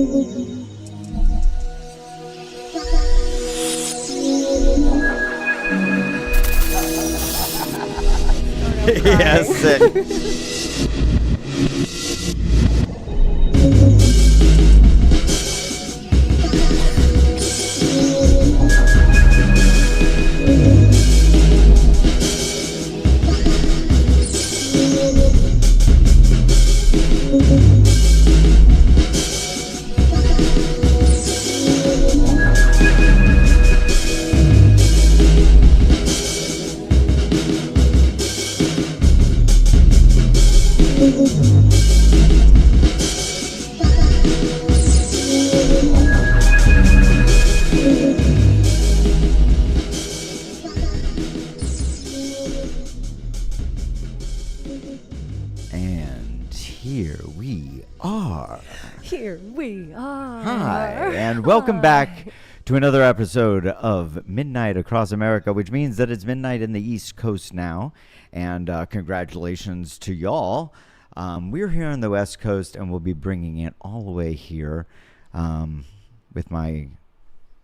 Yes. And here we are. Here we are. Hi, and welcome back to another episode of Midnight Across America, which means that it's midnight in the East Coast now. And congratulations to y'all. We're here on the West Coast, and we'll be bringing it all the way here with my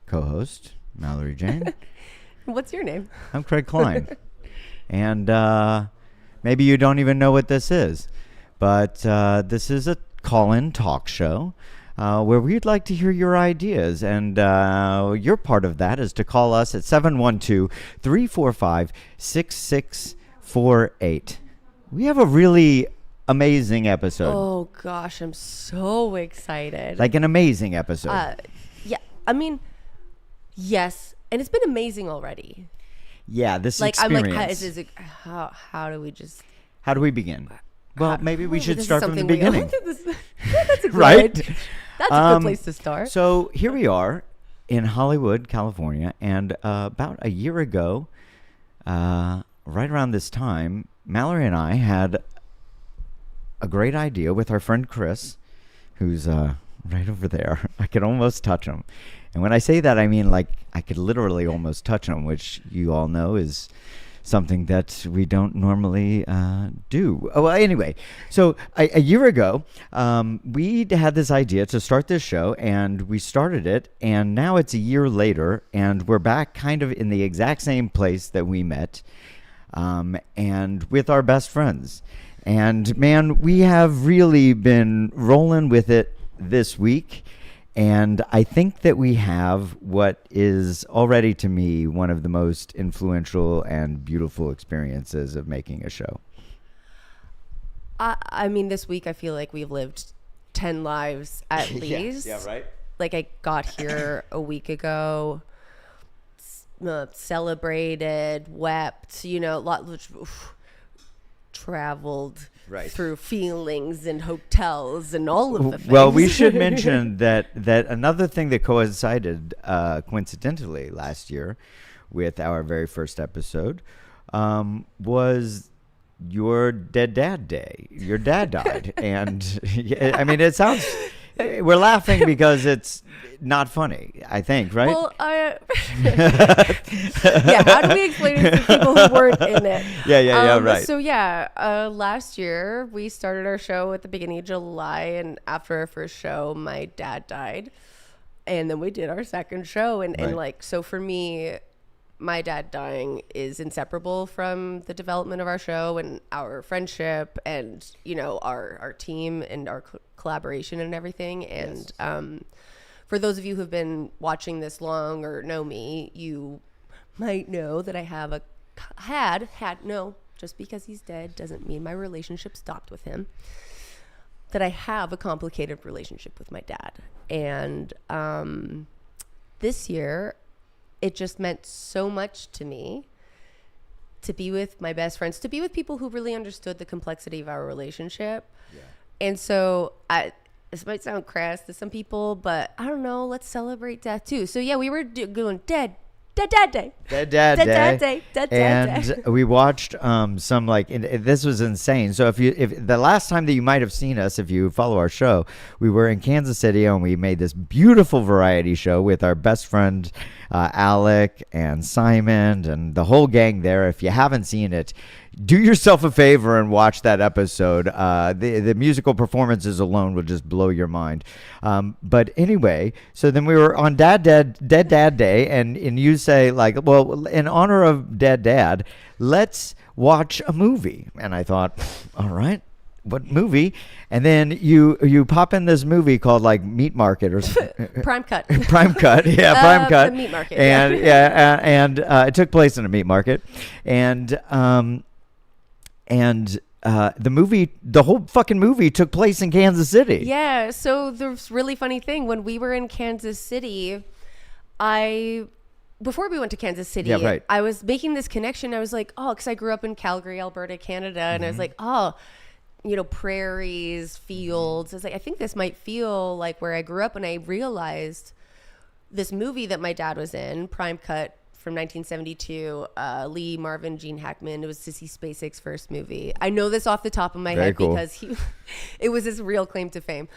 co-host, Mallory Jane. What's your name? I'm Craig Klein. And maybe you don't even know what this is, but this is a call-in talk show where we'd like to hear your ideas. And your part of that is to call us at 712-345-6648. We have a really amazing episode. Oh, gosh, I'm so excited. Like an amazing episode. Yeah, I mean, yes, and it's been amazing already. Yeah, this like, experience. I'm like, how do we just... How do we begin? Well, maybe we should this is start from the something beginning. That's a good, Right? That's a good place to start. So here we are in Hollywood, California, and about a year ago, right around this time, Mallory and I had a great idea with our friend Chris, who's right over there. I could almost touch him. And when I say that, I mean like I could literally almost touch him, which you all know is something that we don't normally do. Oh, well, anyway, so a year ago, we had this idea to start this show, and we started it, and now it's a year later, and we're back kind of in the exact same place that we met, and with our best friends. And, man, we have really been rolling with it this week. And I think that we have what is already, to me, one of the most influential and beautiful experiences of making a show. I mean, this week I feel like we've lived 10 lives at least. Yeah, right. Like, I got here a week ago, celebrated, wept, traveled through feelings and hotels and all of the things. Well, we should mention that another thing that coincided coincidentally last year with our very first episode was your dead dad day. Your dad died. And I mean, it sounds... We're laughing because it's not funny, I think, right? Well, yeah, how do we explain it to people who weren't in it? Yeah, right. So, last year, we started our show at the beginning of July, and after our first show, my dad died. And then we did our second show, and so for me, my dad dying is inseparable from the development of our show and our friendship and, our team and our collaboration and everything. And for those of you who've been watching this long or know me, you might know that I have just because he's dead doesn't mean my relationship stopped with him. That I have a complicated relationship with my dad. And this year, it just meant so much to me to be with my best friends, to be with people who really understood the complexity of our relationship. Yeah. And so this might sound crass to some people, but I don't know, let's celebrate death too. So yeah, we were going Dead Dad Day. And we watched some this was insane. So if the last time that you might have seen us, if you follow our show, we were in Kansas City and we made this beautiful variety show with our best friend Alec and Simon and the whole gang there. If you haven't seen it, do yourself a favor and watch that episode. The musical performances alone will just blow your mind. But anyway, so then we were on Dead Dad Day, and you say, like, well, in honor of Dead Dad, let's watch a movie. And I thought, all right, what movie? And then you pop in this movie called like Meat Market or Prime Cut. Prime Cut, yeah, Prime Cut. The Meat Market, and and it took place in a meat market, and the whole fucking movie took place in Kansas City. Yeah. So there's really funny thing when we were in Kansas City, before we went to Kansas City, Yeah, right. I was making this connection. I was like, oh, because I grew up in Calgary, Alberta, Canada, and I was like, oh, prairies, fields. I was like, I think this might feel like where I grew up. And I realized this movie that my dad was in, Prime Cut from 1972, Lee Marvin, Gene Hackman. It was Sissy Spacek's first movie. I know this off the top of my head cool. because it was his real claim to fame.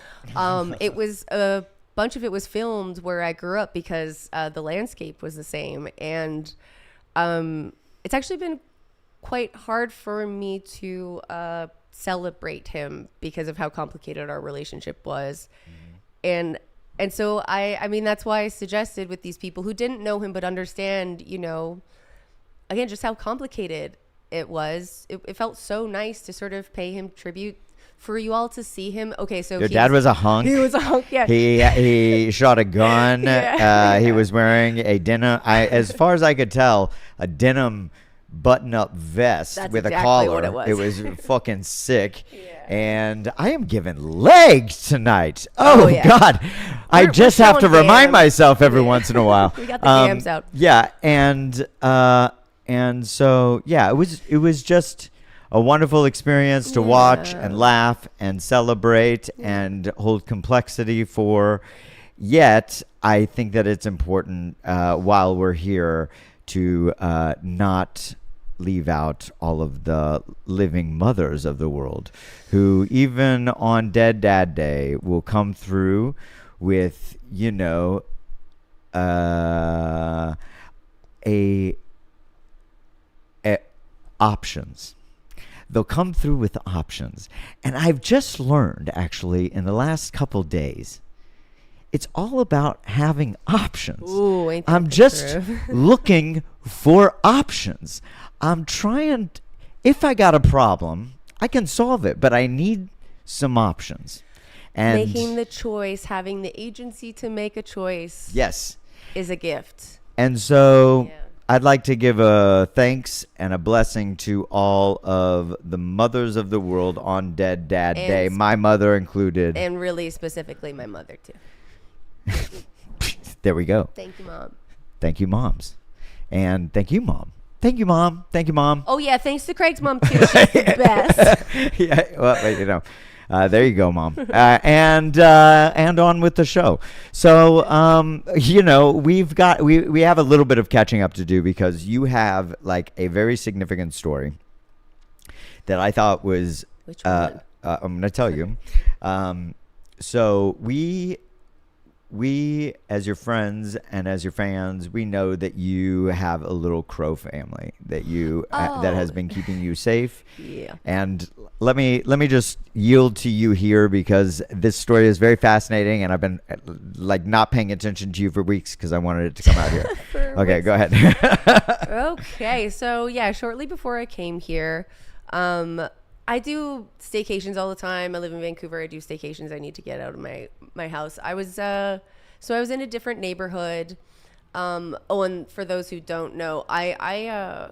It was a bunch of it was filmed where I grew up because the landscape was the same. And it's actually been quite hard for me to celebrate him because of how complicated our relationship was. And so I mean, that's why I suggested with these people who didn't know him but understand, again, just how complicated it was. It felt so nice to sort of pay him tribute, for you all to see him. Okay, so Your dad was a hunk. He was a hunk, yeah. He shot a gun. Yeah. He was wearing a denim, as far as I could tell, a denim button-up vest with exactly a collar. what it was. Fucking sick. Yeah. And I am giving legs tonight. Oh, yeah. God. I just have to showing remind gams. myself every once in a while. We got the gams out. Yeah, and so yeah, it was just a wonderful experience to watch and laugh and celebrate and hold complexity for. Yet, I think that it's important while we're here to not leave out all of the living mothers of the world who even on Dead Dad Day will come through with, options. They'll come through with options. And I've just learned, actually, in the last couple days, it's all about having options. Ooh, ain't that I'm the just truth? looking for options. I'm trying, if I got a problem, I can solve it, but I need some options. And making the choice, having the agency to make a choice, yes, is a gift. And so Yeah. I'd like to give a thanks and a blessing to all of the mothers of the world on Dead Dad And Day, my mother included. And really specifically my mother too. There we go. Thank you, Mom. Thank you, moms. And thank you, Mom. Thank you, Mom. Thank you, Mom. Oh yeah, thanks to Craig's mom too. She's the best. Yeah, well, there you go, Mom. And on with the show. So, we have a little bit of catching up to do because you have like a very significant story that I thought was. Which one? I'm going to tell you. So we, as your friends and as your fans, we know that you have a little crow family that that has been keeping you safe. Yeah. And let me just yield to you here because this story is very fascinating, and I've been like not paying attention to you for weeks because I wanted it to come out here. Okay, go ahead. Okay, so yeah, shortly before I came here, I do staycations all the time. I live in Vancouver. I do staycations. I need to get out of my house. I was in a different neighborhood. And for those who don't know, I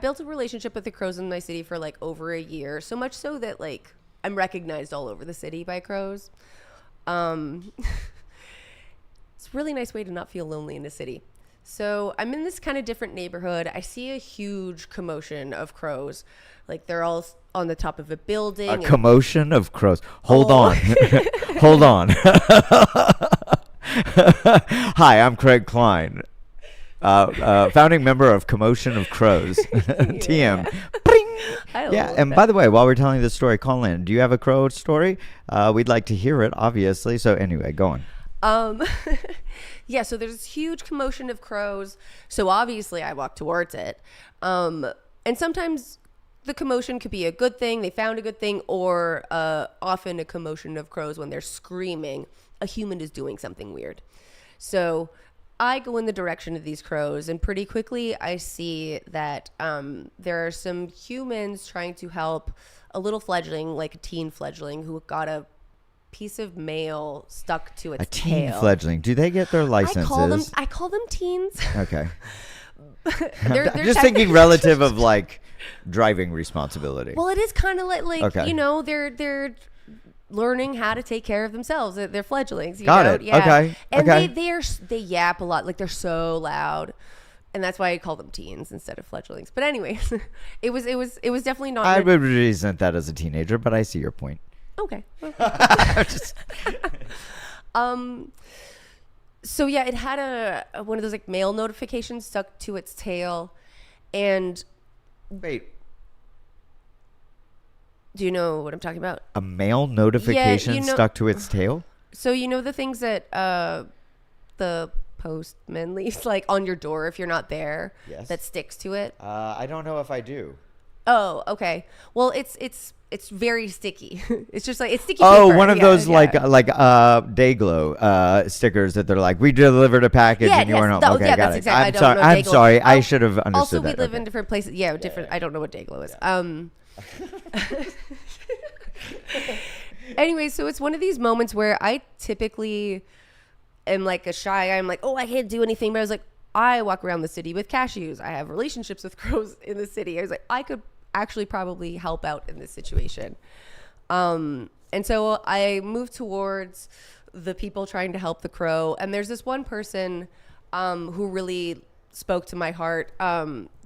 built a relationship with the crows in my city for like over a year. So much so that like I'm recognized all over the city by crows. It's a really nice way to not feel lonely in the city. So I'm in this kind of different neighborhood. I see a huge commotion of crows. Like they're all on the top of a building. A commotion of crows. Hold Oh. on. Hold on. Hi, I'm Craig Klein, founding member of Commotion of Crows. TM. Bring. I Yeah, love and that. by the way, while we're telling this story, call in. Do you have a crow story? We'd like to hear it, obviously. So anyway, go on. Yeah, so there's this huge commotion of crows. So obviously I walk towards it. And sometimes the commotion could be a good thing. They found a good thing, or often a commotion of crows when they're screaming, a human is doing something weird. So I go in the direction of these crows, and pretty quickly I see that there are some humans trying to help a little fledgling, like a teen fledgling, who got a piece of mail stuck to its tail. A teen fledgling. Do they get their licenses? I call them teens. Okay. they're just thinking relative of like driving responsibility. Well, it is kind of like okay. you know, they're learning how to take care of themselves. They're fledglings. Got it. Yeah. Okay. And okay. they yap a lot. Like they're so loud. And that's why I call them teens instead of fledglings. But anyways, it was definitely not. I would resent that as a teenager, but I see your point. Okay. So yeah, it had one of those like mail notifications stuck to its tail, and wait, do you know what I'm talking about? A mail notification stuck to its tail? So you know the things that the postman leaves like on your door if you're not there. Yes. That sticks to it. I don't know if I do. Oh, okay. Well, it's very sticky. It's just like it's sticky. Oh, paper. one of those like Dayglow stickers that they're like, we delivered a package and you weren't home. Okay, got it. Exactly. I'm sorry. I should have understood also, that. we live in different places. Yeah, different. I don't know what Dayglow is. Anyway, so it's one of these moments where I typically am like a shy guy. I'm like, oh, I can't do anything. But I was like, I walk around the city with cashews. I have relationships with crows in the city. I was like, I could actually probably help out in this situation. And so I moved towards the people trying to help the crow. And there's this one person who really spoke to my heart.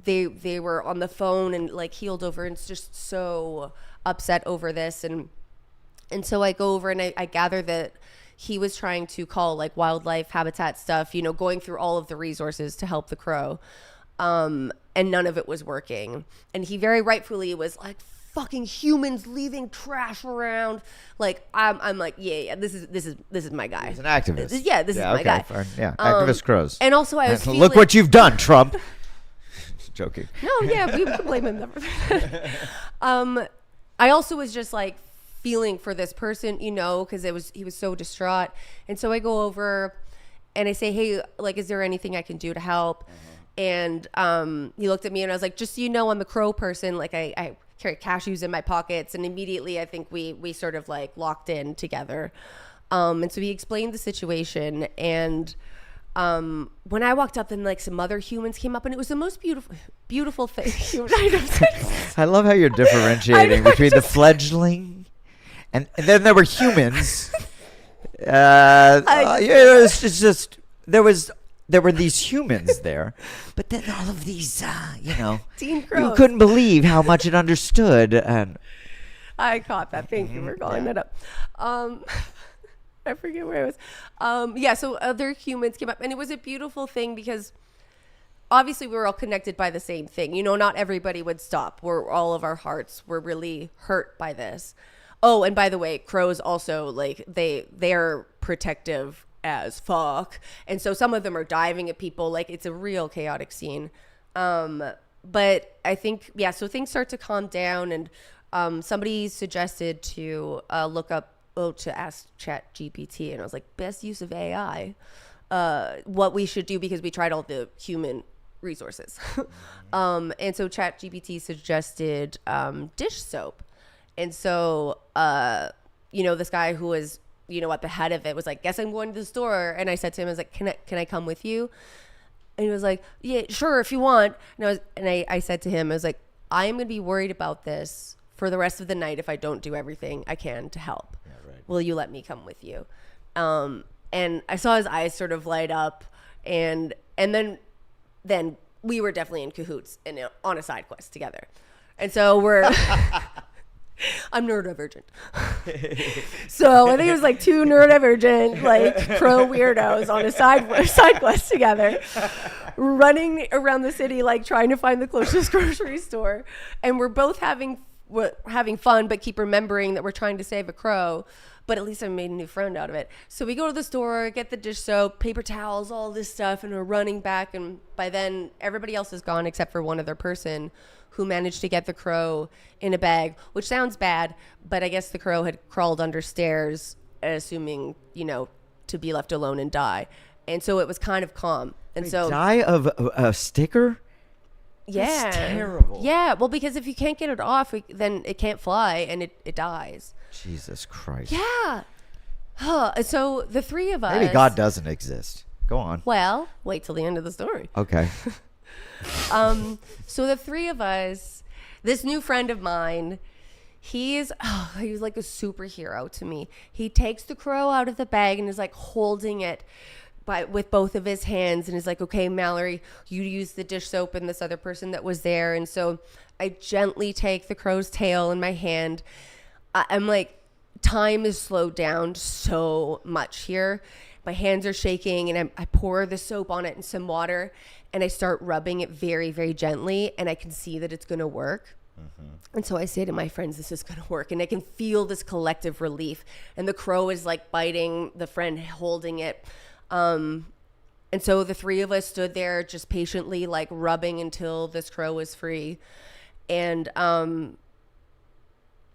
They were on the phone and like healed over and just so upset over this. And so I go over and I gather that he was trying to call like wildlife habitat stuff, you know, going through all of the resources to help the crow. And none of it was working. And he very rightfully was like, fucking humans leaving trash around. Like I'm like, yeah, this is my guy. He's an activist. This is my guy. Fine. Yeah, activist crows. And also I was look what you've done, Trump. Joking. No, yeah, we can blame him. I also was just like feeling for this person, you know, because he was so distraught. And so I go over and I say, hey, like, is there anything I can do to help? And he looked at me and I was like, just so you know, I'm a crow person. Like I carry cashews in my pockets. And immediately I think we sort of like locked in together. And so he explained the situation. And when I walked up, then like some other humans came up and it was the most beautiful thing. I love how you're differentiating between the fledgling and then there were humans. It's just there were these humans there, but then all of these, teen crows. You couldn't believe how much it understood. And I caught that. Thank you for calling that up. I forget where it was. So other humans came up, and it was a beautiful thing because obviously we were all connected by the same thing. You know, not everybody would stop. All of our hearts were really hurt by this. Oh, and by the way, crows also, like, they're protective as fuck. And so some of them are diving at people. Like, it's a real chaotic scene. But I think, so things start to calm down. And somebody suggested to look up, to ask ChatGPT. And I was like, best use of AI, what we should do, because we tried all the human resources. And so ChatGPT suggested dish soap. And so, this guy who was, at the head of it was like, guess I'm going to the store. And I said to him, I was like, can I come with you? And he was like, yeah, sure, if you want. And I said to him, I was like, I am going to be worried about this for the rest of the night if I don't do everything I can to help. Yeah, right. Will you let me come with you? And I saw his eyes sort of light up. And then we were definitely in cahoots and on a side quest together. And so we're... I'm neurodivergent. So I think it was like two neurodivergent, like crow weirdos on a side quest together, running around the city, like trying to find the closest grocery store. And we're both having fun, but keep remembering that we're trying to save a crow. but at least I made a new friend out of it. So we go to the store, get the dish soap, paper towels, all this stuff, and we're running back. And by then, everybody else is gone except for one other person who managed to get the crow in a bag, which sounds bad, but I guess the crow had crawled under stairs, assuming, to be left alone and die. And so it was kind of calm. And so die of a sticker? Yeah. That's terrible. Yeah. Well, because if you can't get it off, then it can't fly and it dies. Jesus Christ. Yeah. So the three of us. Maybe God doesn't exist. Go on. Well, wait till the end of the story. Okay. So the three of us, this new friend of mine, he's like a superhero to me. He takes the crow out of the bag and is like holding it with both of his hands and is like, okay, Mallory, you use the dish soap and this other person that was there. And so I gently take the crow's tail in my hand. I'm like, time is slowed down so much here. My hands are shaking and I pour the soap on it and some water and I start rubbing it very, very gently and I can see that it's going to work. And so I say to my friends, this is going to work. And I can feel this collective relief. And the crow is like biting the friend holding it. And so the three of us stood there just patiently like rubbing until this crow was free. And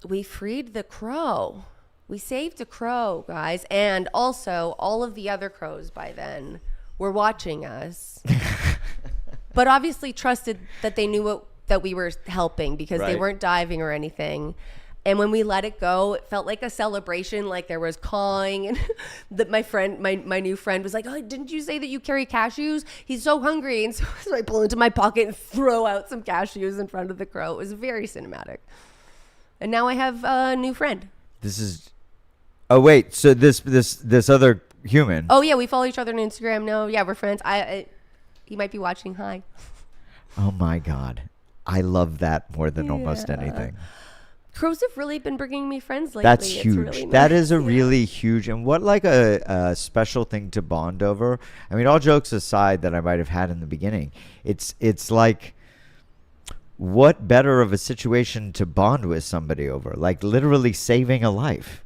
we freed the crow. We saved a crow, guys. And also all of the other crows by then were watching us. But obviously trusted that they knew that we were helping because they weren't diving or anything. And when we let it go, it felt like a celebration, like there was cawing. And that my new friend was like, oh, didn't you say that you carry cashews? He's so hungry. And so I pull into my pocket and throw out some cashews in front of the crow. It was very cinematic. And now I have a new friend. Oh, wait. So this other human. Oh, yeah. We follow each other on Instagram now. Yeah, we're friends. He might be watching. Hi. Oh, my God. I love that more than almost anything. Crows have really been bringing me friends lately. That's It's huge. really nice. That is a really huge, and what like a special thing to bond over. I mean, all jokes aside that I might have had in the beginning, it's like, what better of a situation to bond with somebody over? Like literally saving a life.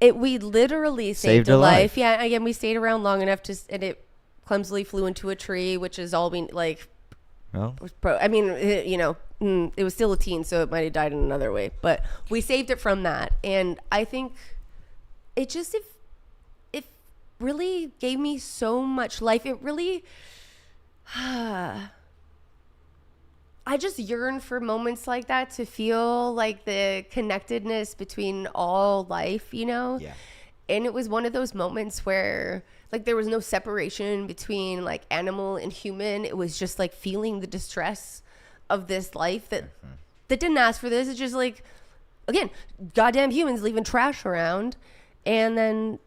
We literally saved a life. Yeah, again, we stayed around long enough and it clumsily flew into a tree, which is all we like. Well, I mean, it was still a teen, so it might have died in another way. But we saved it from that, and I think it really gave me so much life. It really, I just yearn for moments like that to feel like the connectedness between all life, Yeah. And it was one of those moments where like there was no separation between like animal and human. It was just like feeling the distress of this life that didn't ask for this. It's just like, again, goddamn humans leaving trash around, and then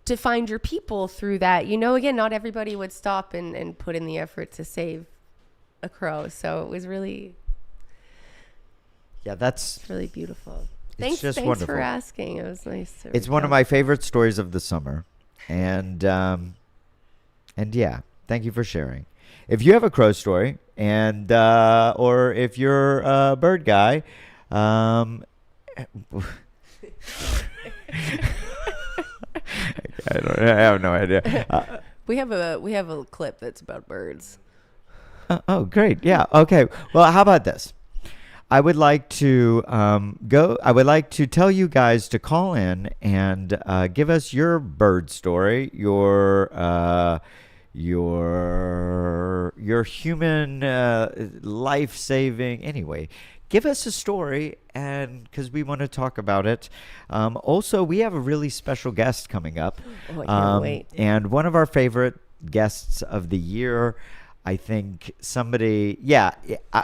to find your people through that. Again, not everybody would stop and put in the effort to save a crow. So it was really, that's really beautiful. Thanks wonderful. For asking. It was nice to It's one of my favorite stories of the summer. And yeah, thank you for sharing. If you have a crow story and or if you're a bird guy, I have no idea. We have a clip that's about birds. Oh, great. Yeah. Okay. Well, how about this? I would like to I would like to tell you guys to call in and give us your bird story, your human life-saving. Anyway, give us a story, and because we want to talk about it. Also, we have a really special guest coming up. Oh, I can't wait. And one of our favorite guests of the year. I think somebody,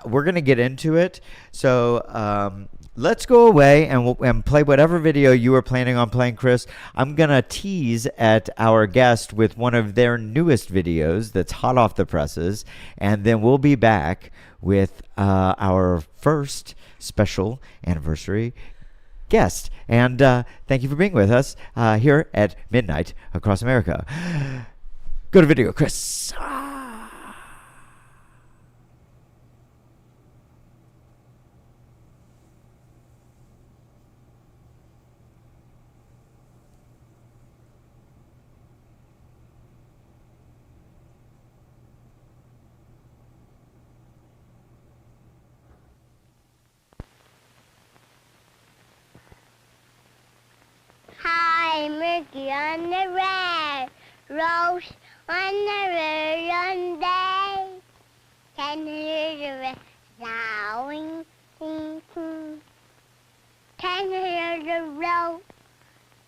we're going to get into it. So let's go away and play whatever video you were planning on playing, Chris. I'm going to tease at our guest with one of their newest videos that's hot off the presses. And then we'll be back with our first special anniversary guest. And thank you for being with us here at Midnight Across America. Go to video, Chris. on the red rose on the red day. Can hear the red flowering, sing, sing. Can hear the rose.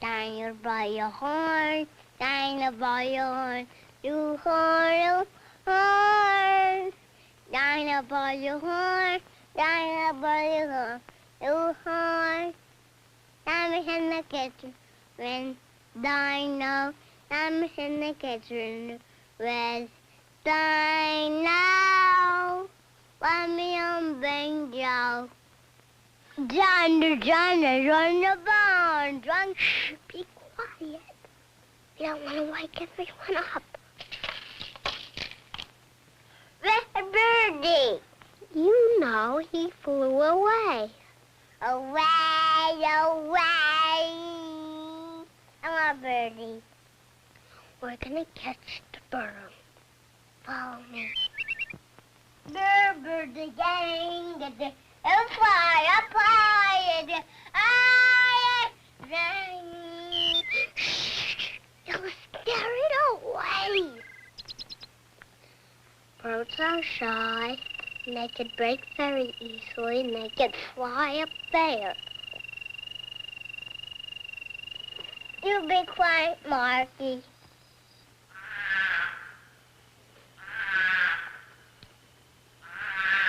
Diner by your horn, diner by your horn, you horn, horn. Diner by your horn, diner by your horn, you horn. Diamonds in the kitchen, when dino. Diamonds in the kitchen, with dino. Let me on banjo. John the run the barn. John, shh, be quiet. We don't want to wake everyone up. Red birdie. You know he flew away. Away, away. I'm a birdie. We're gonna catch the bird. Follow me. Birdie gang, and fly, up high, and you'll scare it away. Birds are shy, and they can break very easily, and they can fly up there. You be quiet, Marky.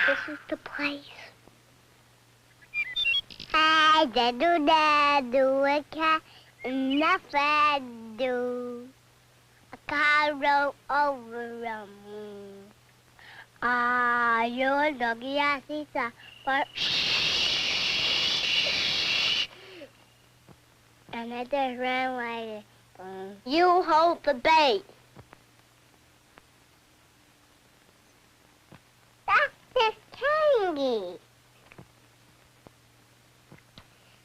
This is the place. I do a cat and nothing do. A car roll over a moon. Ah, you're lucky I see that, but and I just ran away. You hold the bait. That's just candy.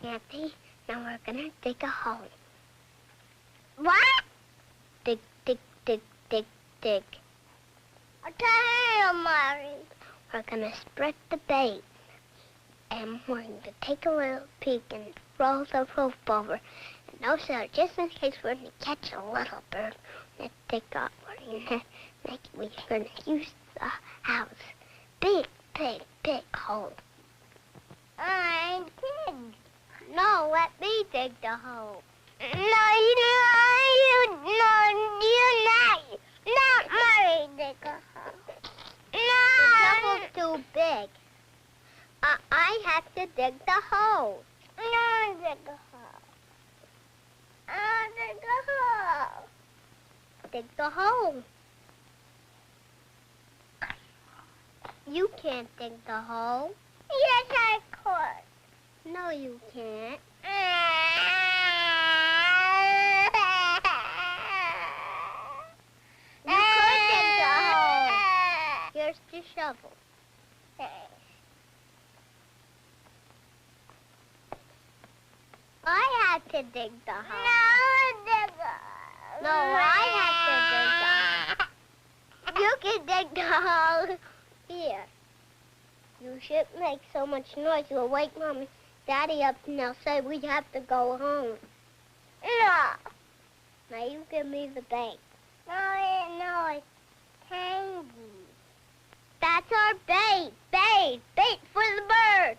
Auntie, now we're gonna dig a hole. What? Dig, dig, dig, dig, dig. Okay, Mary. We're gonna spread the bait. And we're going to take a little peek and roll the rope over. And also, just in case we're gonna catch a little bird, we're gonna dig up. We're gonna use the house. Big, big, big hole. I'm dig. No, let me dig the hole. No, you not. Not Mary dig a hole. No. The double's too big. I have to dig the hole. No, dig a hole. Dig a hole. Dig the hole. You can't dig the hole. Yes, I could. No, you can't. You could dig the hole. Here's the shovel. I had to dig the hole. No, I had to dig the hole. You can dig the hole. Here. You shouldn't make so much noise. You'll wake Mom and Daddy up and they'll say we have to go home. No. Now you give me the bait. No, it's candy. That's our bait. Bait for the bird.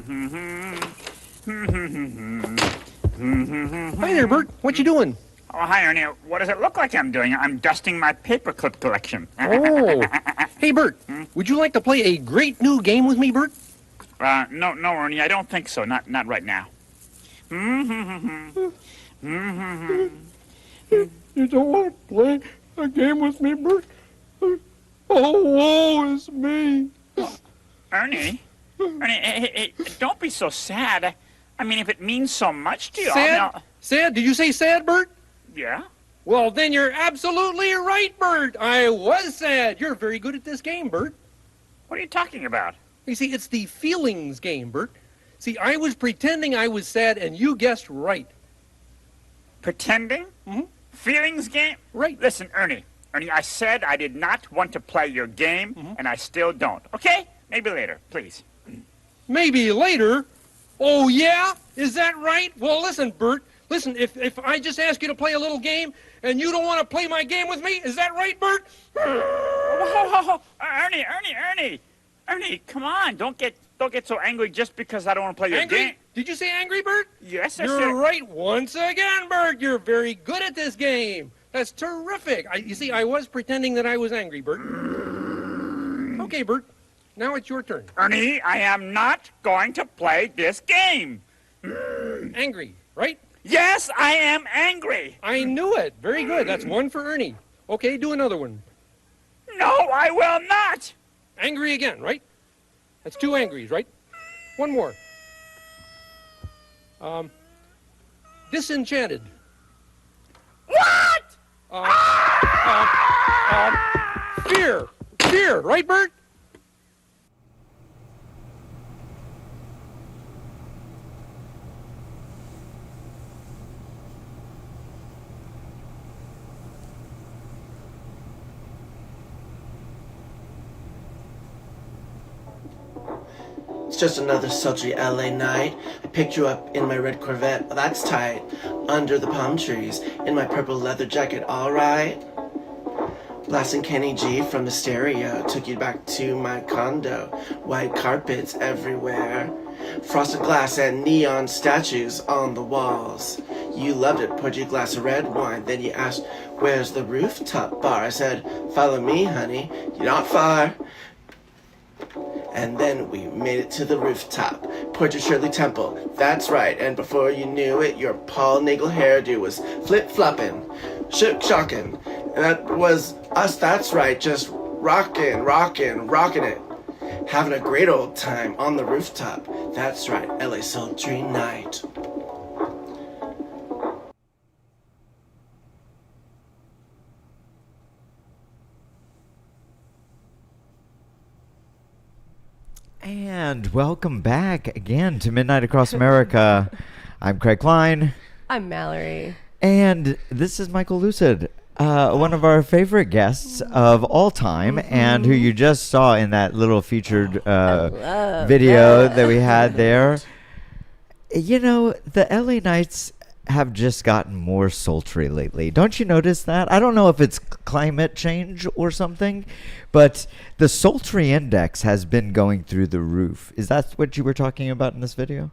Hi there, Bert. What you doing? Oh, hi, Ernie. What does it look like I'm doing? I'm dusting my paperclip collection. Oh. Hey, Bert. Would you like to play a great new game with me, Bert? No, Ernie, I don't think so. Not right now. You don't want to play a game with me, Bert? Oh, woe is me. Ernie, hey, don't be so sad. I mean, if it means so much to you, Sad? Sad? Did you say sad, Bert? Yeah? Well, then you're absolutely right, Bert. I was sad. You're very good at this game, Bert. What are you talking about? You see, it's the feelings game, Bert. See, I was pretending I was sad, and you guessed right. Pretending? Mm-hmm. Feelings game? Right. Listen, Ernie, I said I did not want to play your game, and I still don't. Okay? Maybe later, please. Maybe later? Oh, yeah? Is that right? Well, listen, Bert. Listen, if I just ask you to play a little game, and you don't want to play my game with me, is that right, Bert? Whoa. Ernie, come on. Don't get so angry just because I don't want to play your Angry? game. Did you say angry, Bert? Yes, I You're said. right once again, Bert. You're very good at this game. That's terrific. You see, I was pretending that I was angry, Bert. Okay, Bert. Now it's your turn. Ernie, I am not going to play this game. Angry, right? Yes, I am angry. I knew it. Very good. That's one for Ernie. Okay, do another one. No, I will not. Angry again, right? That's two angries, right? One more. Disenchanted. What? Fear. Fear, right, Bert? It's just another sultry LA night. I picked you up in my red Corvette, that's tight. Under the palm trees, in my purple leather jacket, alright. Blasting Kenny G from the stereo, took you back to my condo. White carpets everywhere. Frosted glass and neon statues on the walls. You loved it, poured you a glass of red wine. Then you asked, where's the rooftop bar? I said, follow me, honey, you're not far. And then we made it to the rooftop. Poured your Shirley Temple, that's right. And before you knew it, your Paul Nagel hairdo was flip-flopping, shocking. And that was us, that's right, just rocking it. Having a great old time on the rooftop. That's right, LA sultry night. And welcome back again to Midnight Across America. I'm Craig Klein. I'm Mallory. And this is Michael Lucid, one of our favorite guests of all time, and who you just saw in that little featured video that we had there. You know, the LA nights have just gotten more sultry lately. Don't you notice that? I don't know if it's climate change or something, but the sultry index has been going through the roof. Is that what you were talking about in this video?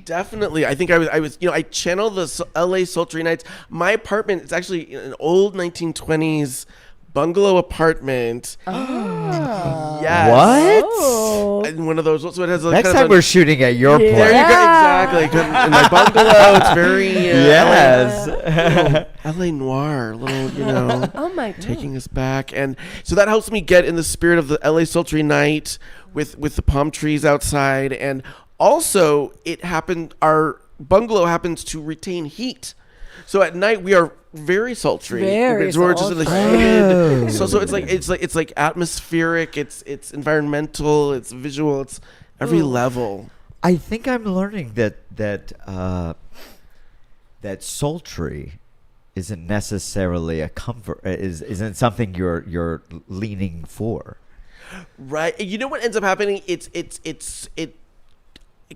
Definitely. I think I was, I channel the LA sultry nights. My apartment, it's actually an old 1920s bungalow apartment. Oh. Yes. What? Oh. And one of those, so it has Next time we're shooting at your place. There you go, exactly. 'Cause in my bungalow, it's very yes. LA noir, little, Oh my God. taking us back. And so that helps me get in the spirit of the LA sultry night with the palm trees outside. And also, our bungalow happens to retain heat. So at night we are very sultry. Very We're just in the sultry. humid. Oh. So it's like atmospheric. It's environmental. It's visual. It's every level. I think I'm learning that sultry isn't necessarily a comfort. Isn't something you're leaning for. Right. You know what ends up happening? It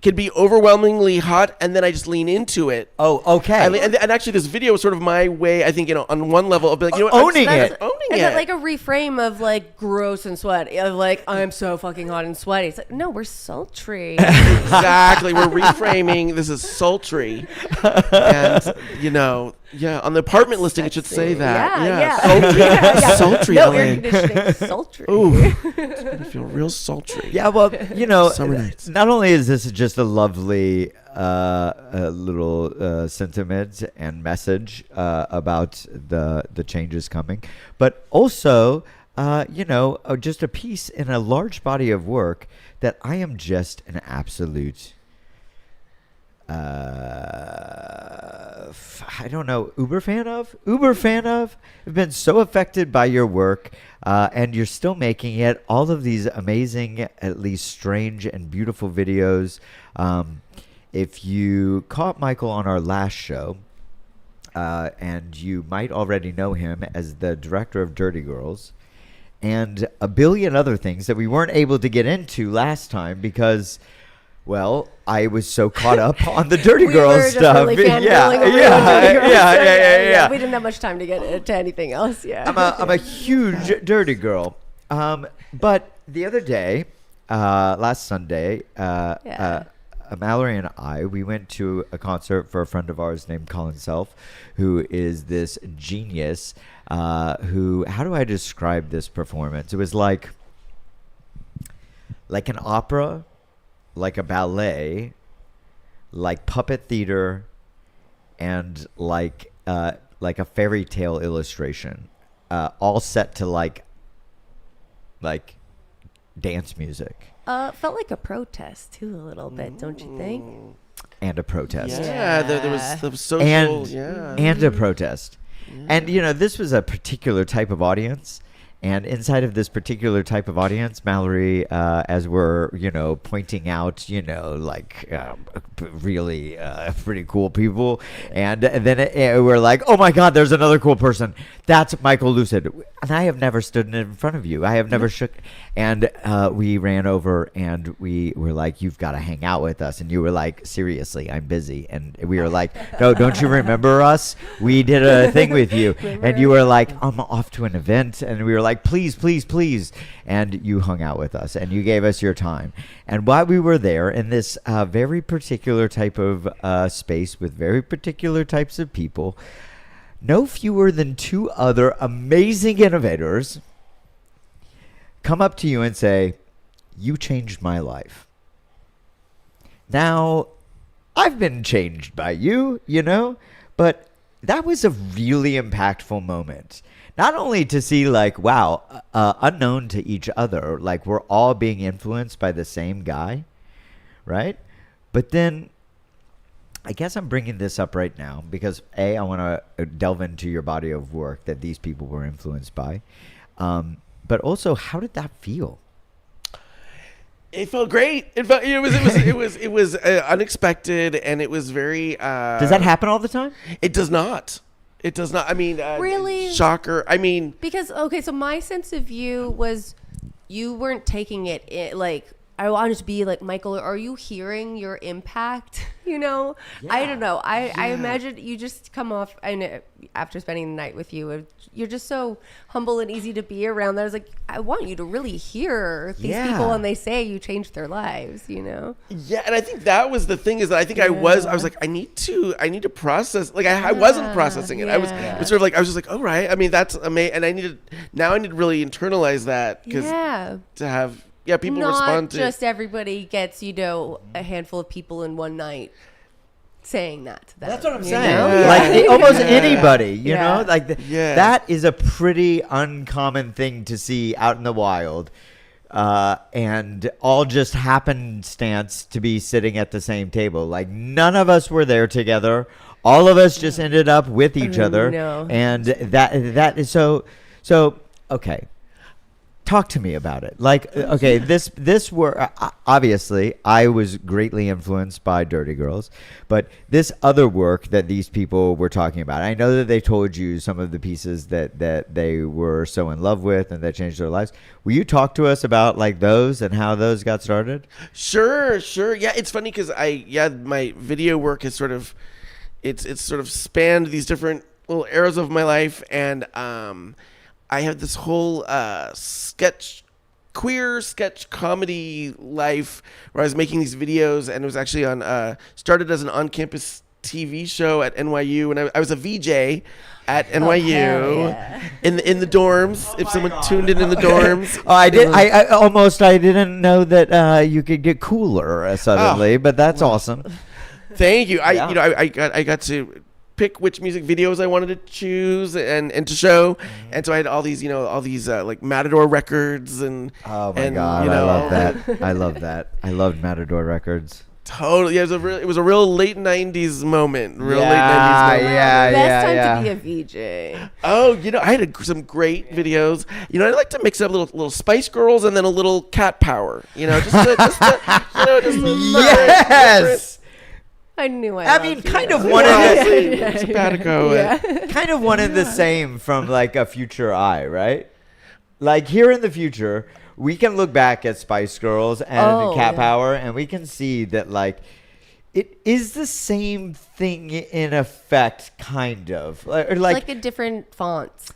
can be overwhelmingly hot, and then I just lean into it. Oh, okay. And actually, this video is sort of my way, I think, on one level of being like, owning it. Owning it. Is it like a reframe of like gross and sweaty? Of like, I'm so fucking hot and sweaty. It's like, no, we're sultry. Exactly. We're reframing. This is sultry. And, you know, yeah, on the apartment listing, it should say that. Yeah. Sultry. Yeah. Sultry, No LA. air conditioning. Sultry. Ooh. I feel real sultry. Yeah, well, you know, Summer nights. not only is this just a lovely little sentiment and message about the changes coming, but also, you know, just a piece in a large body of work that I am just an absolute, I don't know, Uber fan of. I've been so affected by your work, and you're still making it. All of these amazing, at least strange and beautiful videos. If you caught Michael on our last show, and you might already know him as the director of Dirty Girls, and a billion other things that we weren't able to get into last time because, well, I was so caught up on the Dirty Girls stuff. Really yeah. We didn't have much time to get to anything else. Yeah. I'm a huge Dirty Girl. But the other day, last Sunday, Mallory and I, we went to a concert for a friend of ours named Colin Self, who is this genius. How do I describe this performance? It was like an opera, like a ballet, like puppet theater, and like a fairy tale illustration, all set to like dance music. Felt like a protest too, a little bit, don't you think? And a protest. Yeah, there was the social, and a protest. Yeah. And, you know, this was a particular type of audience. And inside of this particular type of audience, Mallory, as we're, you know, pointing out, you know, like really pretty cool people. And then we're like, oh, my God, there's another cool person. That's Michael Lucid. And I have never stood in front of you. I have never shook. And we ran over and we were like, you've got to hang out with us. And you were like, seriously, I'm busy. And we were like, no, don't you remember us? We did a thing with you. And you were like, I'm off to an event. And we were like, please, please, please. And you hung out with us and you gave us your time. And while we were there in this very particular type of space with very particular types of people, no fewer than two other amazing innovators come up to you and say, you changed my life. Now, I've been changed by you, you know, but that was a really impactful moment. Not only to see like, wow, unknown to each other, like we're all being influenced by the same guy, right? But then I guess I'm bringing this up right now because I want to delve into your body of work that these people were influenced by. But also, how did that feel? It felt great. It was unexpected, and it was very. Does that happen all the time? It does not. It does not. I mean, really? Shocker. I mean, because okay, so my sense of you was you weren't taking it like. I want to be like, Michael, are you hearing your impact? You know, yeah. I don't know. I imagine you just come off, and after spending the night with you, you're just so humble and easy to be around. That I was like, I want you to really hear these people when they say you changed their lives, you know? Yeah, and I think that was the thing is that I think I was like, I need to process. Like I wasn't processing it. It was sort of like, I was just like, oh, right. I mean, that's amazing. And I need to really internalize that because to have. Yeah, people respond to. Not just everybody gets, you know, a handful of people in one night saying that to them. That's what I'm saying. Like almost anybody, you know? Like that is a pretty uncommon thing to see out in the wild. And all just happenstance to be sitting at the same table. Like none of us were there together. All of us just ended up with each other. No. And that is so okay. Talk to me about it. Like, okay, this were obviously I was greatly influenced by Dirty Girls, but this other work that these people were talking about, I know that they told you some of the pieces that they were so in love with and that changed their lives. Will you talk to us about like those and how those got started? Sure. Yeah, it's funny because my video work has sort of, it's sort of spanned these different little eras of my life, and I have this whole queer sketch comedy life where I was making these videos, and it was actually started as an on-campus TV show at NYU, and I was a VJ at NYU in the dorms. If someone tuned in the dorms, I didn't know that you could get cooler suddenly, but that's awesome. Thank you. I got to pick which music videos I wanted to choose and to show, and so I had all these like Matador records and oh my god, I love that. I love that. I loved Matador records. Totally, yeah, it was a real late '90s moment. Best time to be a VJ. Oh, I had some great videos. I like to mix up little Spice Girls and then a little Cat Power. Just yes. I knew I mean, kind of one of the simpatico. Kind of one and the same from like a future eye, right? Like here in the future, we can look back at Spice Girls and Cat Power, and we can see that like it is the same thing in effect, kind of like a different fonts.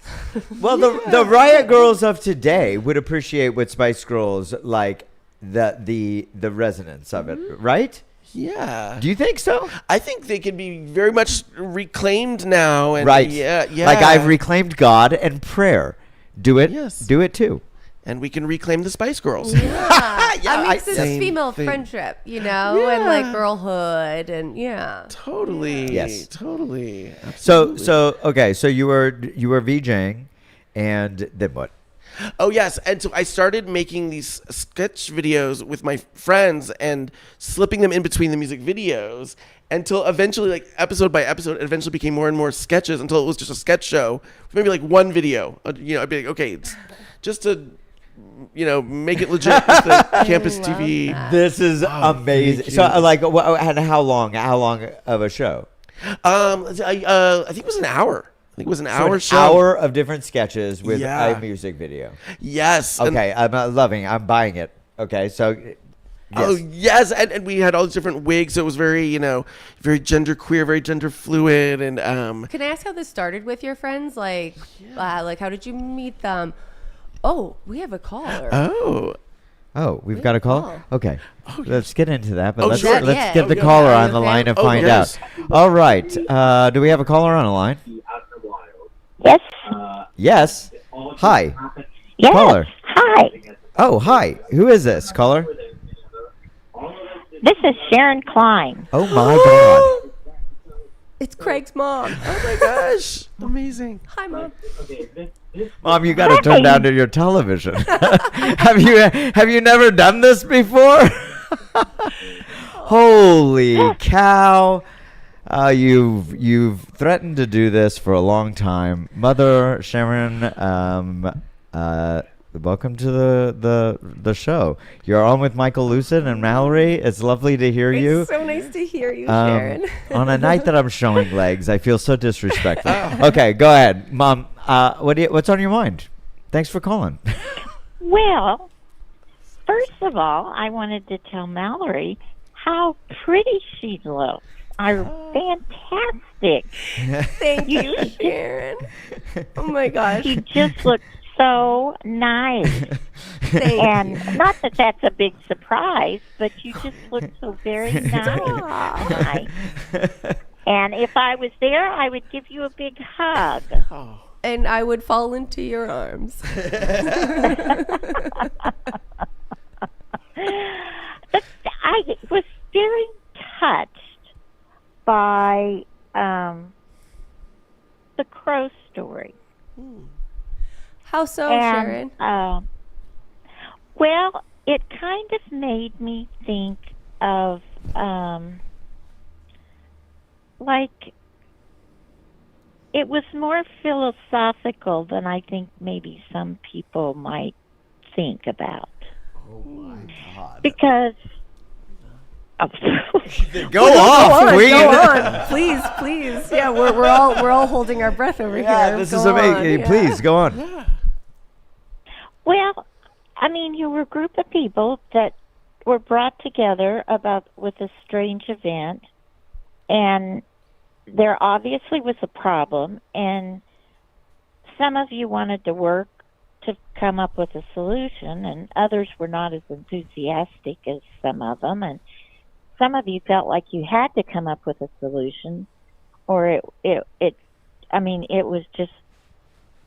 Well, the Riot Girls of today would appreciate what Spice Girls like the resonance of it, right? Yeah. Do you think so? I think they can be very much reclaimed now. And right. Yeah. Like I've reclaimed God and prayer. Do it. Yes. Do it too. And we can reclaim the Spice Girls. Yeah. I mean, it's this female friendship, and like girlhood, and Totally. Yes. Totally. Absolutely. So you were VJing, and then what? Oh, yes. And so I started making these sketch videos with my friends and slipping them in between the music videos until eventually, like episode by episode, it eventually became more and more sketches until it was just a sketch show. Maybe like one video. I'd be like, okay, it's just to, make it legit with the campus TV. This is amazing. So like, and how long of a show? I think it was an hour. I think it was an hour show. Hour of different sketches with a music video. Yes. Okay, I'm buying it. Okay, so. Yes. Oh yes, and we had all these different wigs, so it was very, very genderqueer, very gender fluid, and Can I ask how this started with your friends? Like how did you meet them? Oh, we have a caller. Oh, we've got a call? Okay. Let's get into that, but let's get the Yeah. caller on the line and find out. All right. Do we have a caller on the line? Yes. Yes. Hi. Yes. Caller. Hi. Oh, hi. Who is this, caller? This is Sharon Klein. Oh, my God. It's Craig's mom. Oh, my gosh. Amazing. Hi, Mom. Mom, you got to turn down to your television. Have you never done this before? Holy cow. You've threatened to do this for a long time. Mother Sharon, welcome to the show. You're on with Michael Lucid and Mallory. It's lovely to hear you. It's so nice to hear you, Sharon. On a night that I'm showing legs, I feel so disrespectful. Okay, go ahead, Mom. What's on your mind? Thanks for calling. Well, first of all, I wanted to tell Mallory how pretty she looks. Fantastic. Thank you, Sharon. Oh my gosh. She just looks so nice. And not that that's a big surprise, but you just look so very nice. And if I was there, I would give you a big hug. And I would fall into your arms. But I was very touched by the Crow story. How so, And, Sharon? Well, it kind of made me think of like it was more philosophical than I think maybe some people might think about. Oh my God. Because Go off, Queen. Go on, please. Yeah, we're all holding our breath over here. Yeah, this is Go amazing. on, Please go on. Well, I mean, you were a group of people that were brought together with a strange event, and there obviously was a problem, and some of you wanted to work to come up with a solution, and others were not as enthusiastic as some of them, and some of you felt like you had to come up with a solution, or it was just,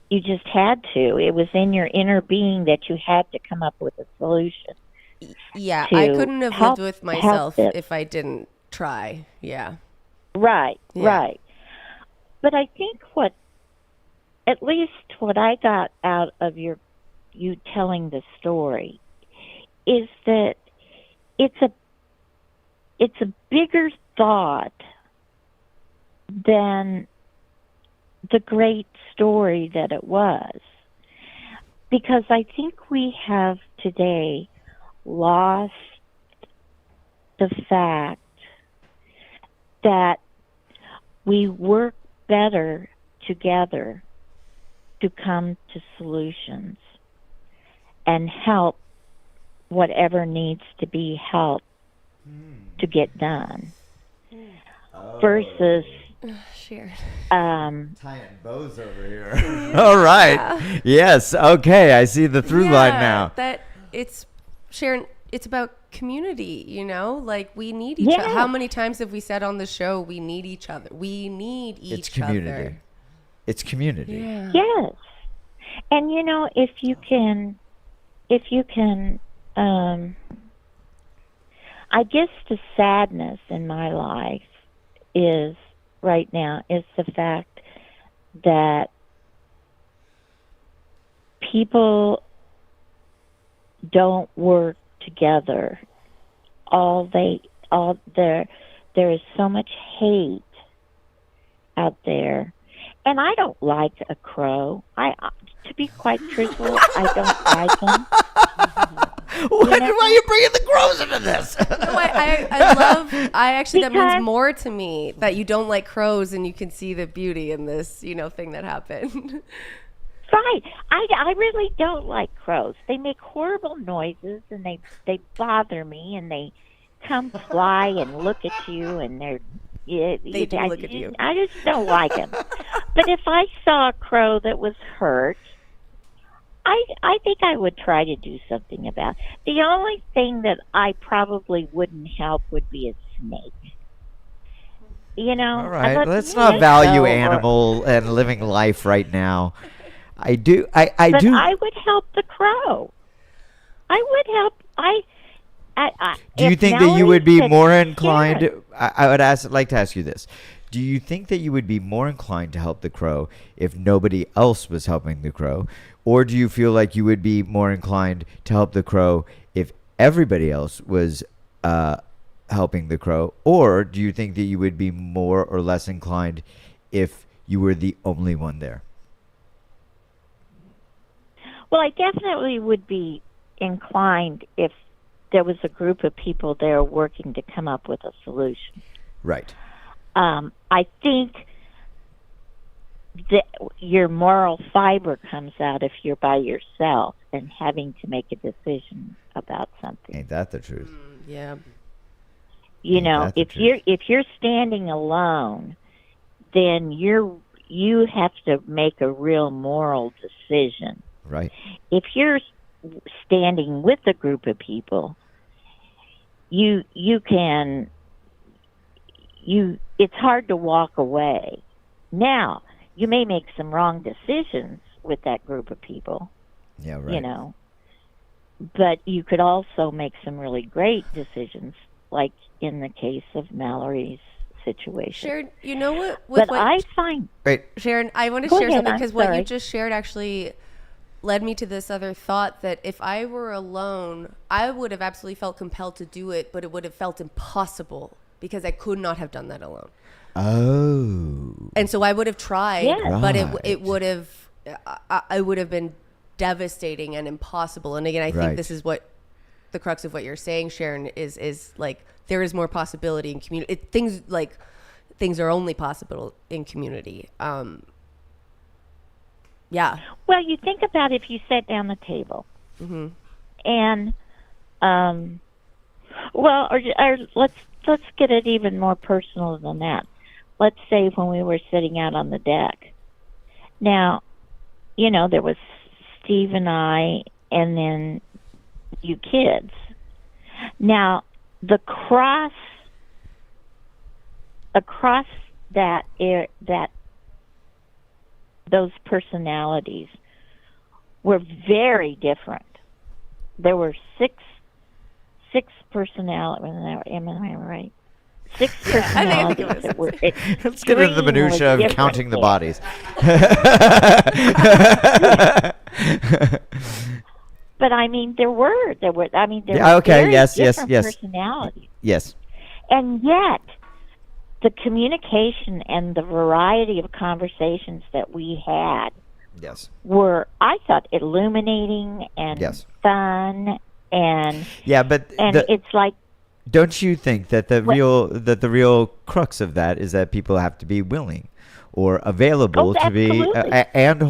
you just had to. It was in your inner being that you had to come up with a solution. Yeah, I couldn't have lived with myself it. if I didn't try. Yeah. Right, Yeah. right. But I think at least what I got out of you telling the story is that it's a bigger thought than the great story that it was. Because I think we have today lost the fact that we work better together to come to solutions and help whatever needs to be helped to get done. Versus Sharon. Tying bows over here. All right. Yes. Okay. I see the through line now. That it's Sharon. It's about community. Like we need each other. How many times have we said on the show we need each other? We need each It's community. other. It's community. Yeah. Yes. And if you can, I guess the sadness in my life right now is the fact that people don't work together. There is so much hate out there. And I don't like a crow. To be quite truthful, I don't like them. Why are you bringing the crows into this? No, I actually, that means more to me that you don't like crows and you can see the beauty in this, thing that happened. Right. I really don't like crows. They make horrible noises and they bother me, and they come fly and look at you, and they do look at you. I just don't like them. But if I saw a crow that was hurt, I think I would try to do something about it. The only thing that I probably wouldn't help would be a snake. All right, let's not value animal and living life right now. I do. But I would help the crow. I would help. Do you think that you would be more inclined? I would like to ask you this. Do you think that you would be more inclined to help the crow if nobody else was helping the crow? Or do you feel like you would be more inclined to help the crow if everybody else was helping the crow? Or do you think that you would be more or less inclined if you were the only one there? Well, I definitely would be inclined if there was a group of people there working to come up with a solution. Right. I think that your moral fiber comes out if you're by yourself and having to make a decision about something. Ain't that the truth? Yeah. If you're standing alone, then you have to make a real moral decision. Right. If you're standing with a group of people, it's hard to walk away. Now, you may make some wrong decisions with that group of people. Yeah, right. But you could also make some really great decisions, like in the case of Mallory's situation. Sharon, you know what? But I find... Wait. Sharon, I want to Go share ahead, something I'm because what sorry. you just shared actually led me to this other thought that if I were alone, I would have absolutely felt compelled to do it, but it would have felt impossible because I could not have done that alone. Oh. And so I would have tried, Yeah. but Right. it would have been devastating and impossible. And again, I Right. think this is what the crux of what you're saying, Sharon, is like there is more possibility in community. Things are only possible in community. Yeah. Well, you think about if you sat down the table, Mm-hmm. and or let's get it even more personal than that. Let's say when we were sitting out on the deck. Now, there was Steve and I, and then you kids. Now, across that those personalities were very different. There were six personalities. Am I right? 6 personalities that were Let's get into the minutia of counting the bodies. But I mean, there were very different personalities. Yes. And yet, the communication and the variety of conversations that we had were, I thought, illuminating and fun, and it's like. Don't you think that the real crux of that is that people have to be willing or available to be and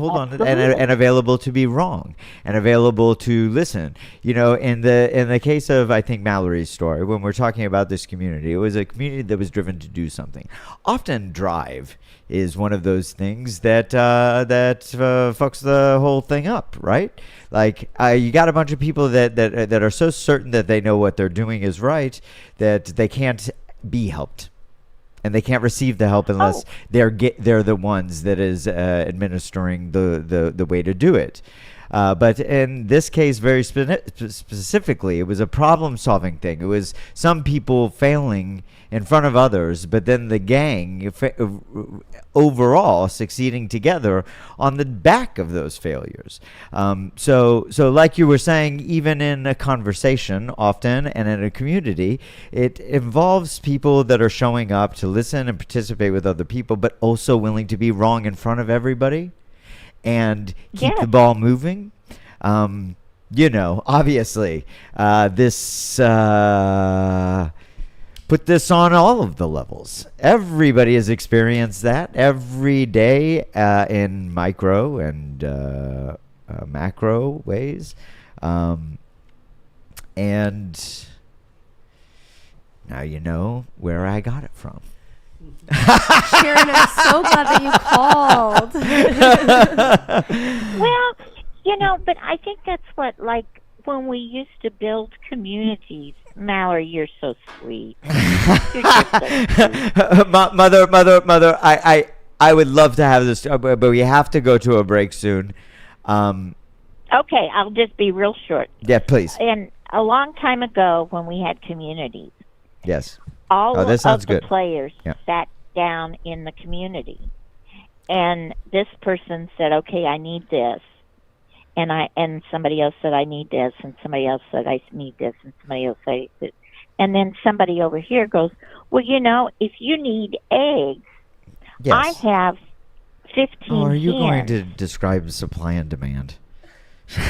available to be wrong and available to listen? In the case of, I think, Mallory's story, when we're talking about this community, it was a community that was driven to do something. Often drive is one of those things that fucks the whole thing up, right? Like, you got a bunch of people that are so certain that they know what they're doing is right that they can't be helped, and they can't receive the help unless they're the ones that is administering the way to do it. But in this case, very specifically, it was a problem-solving thing. It was some people failing in front of others, but then the gang overall succeeding together on the back of those failures. So like you were saying, even in a conversation often and in a community, it involves people that are showing up to listen and participate with other people, but also willing to be wrong in front of everybody and keep the ball moving. Obviously, this put this on all of the levels. Everybody has experienced that every day in micro and macro ways. And now you know where I got it from. Sharon, I'm so glad that you called. Well, but I think that's what, like, when we used to build communities. Mallory, you're so sweet. You're just so sweet. Mother, I would love to have this, but we have to go to a break soon. Okay, I'll just be real short. Yeah, please. And a long time ago, when we had communities, yes, all of the good. players sat down in the community, and this person said, "Okay, I need this." And somebody else said, I need this, and somebody else said, I need this, and somebody else said, and then somebody over here goes, well, if you need eggs, I have 15 are you hens. going to describe supply and demand?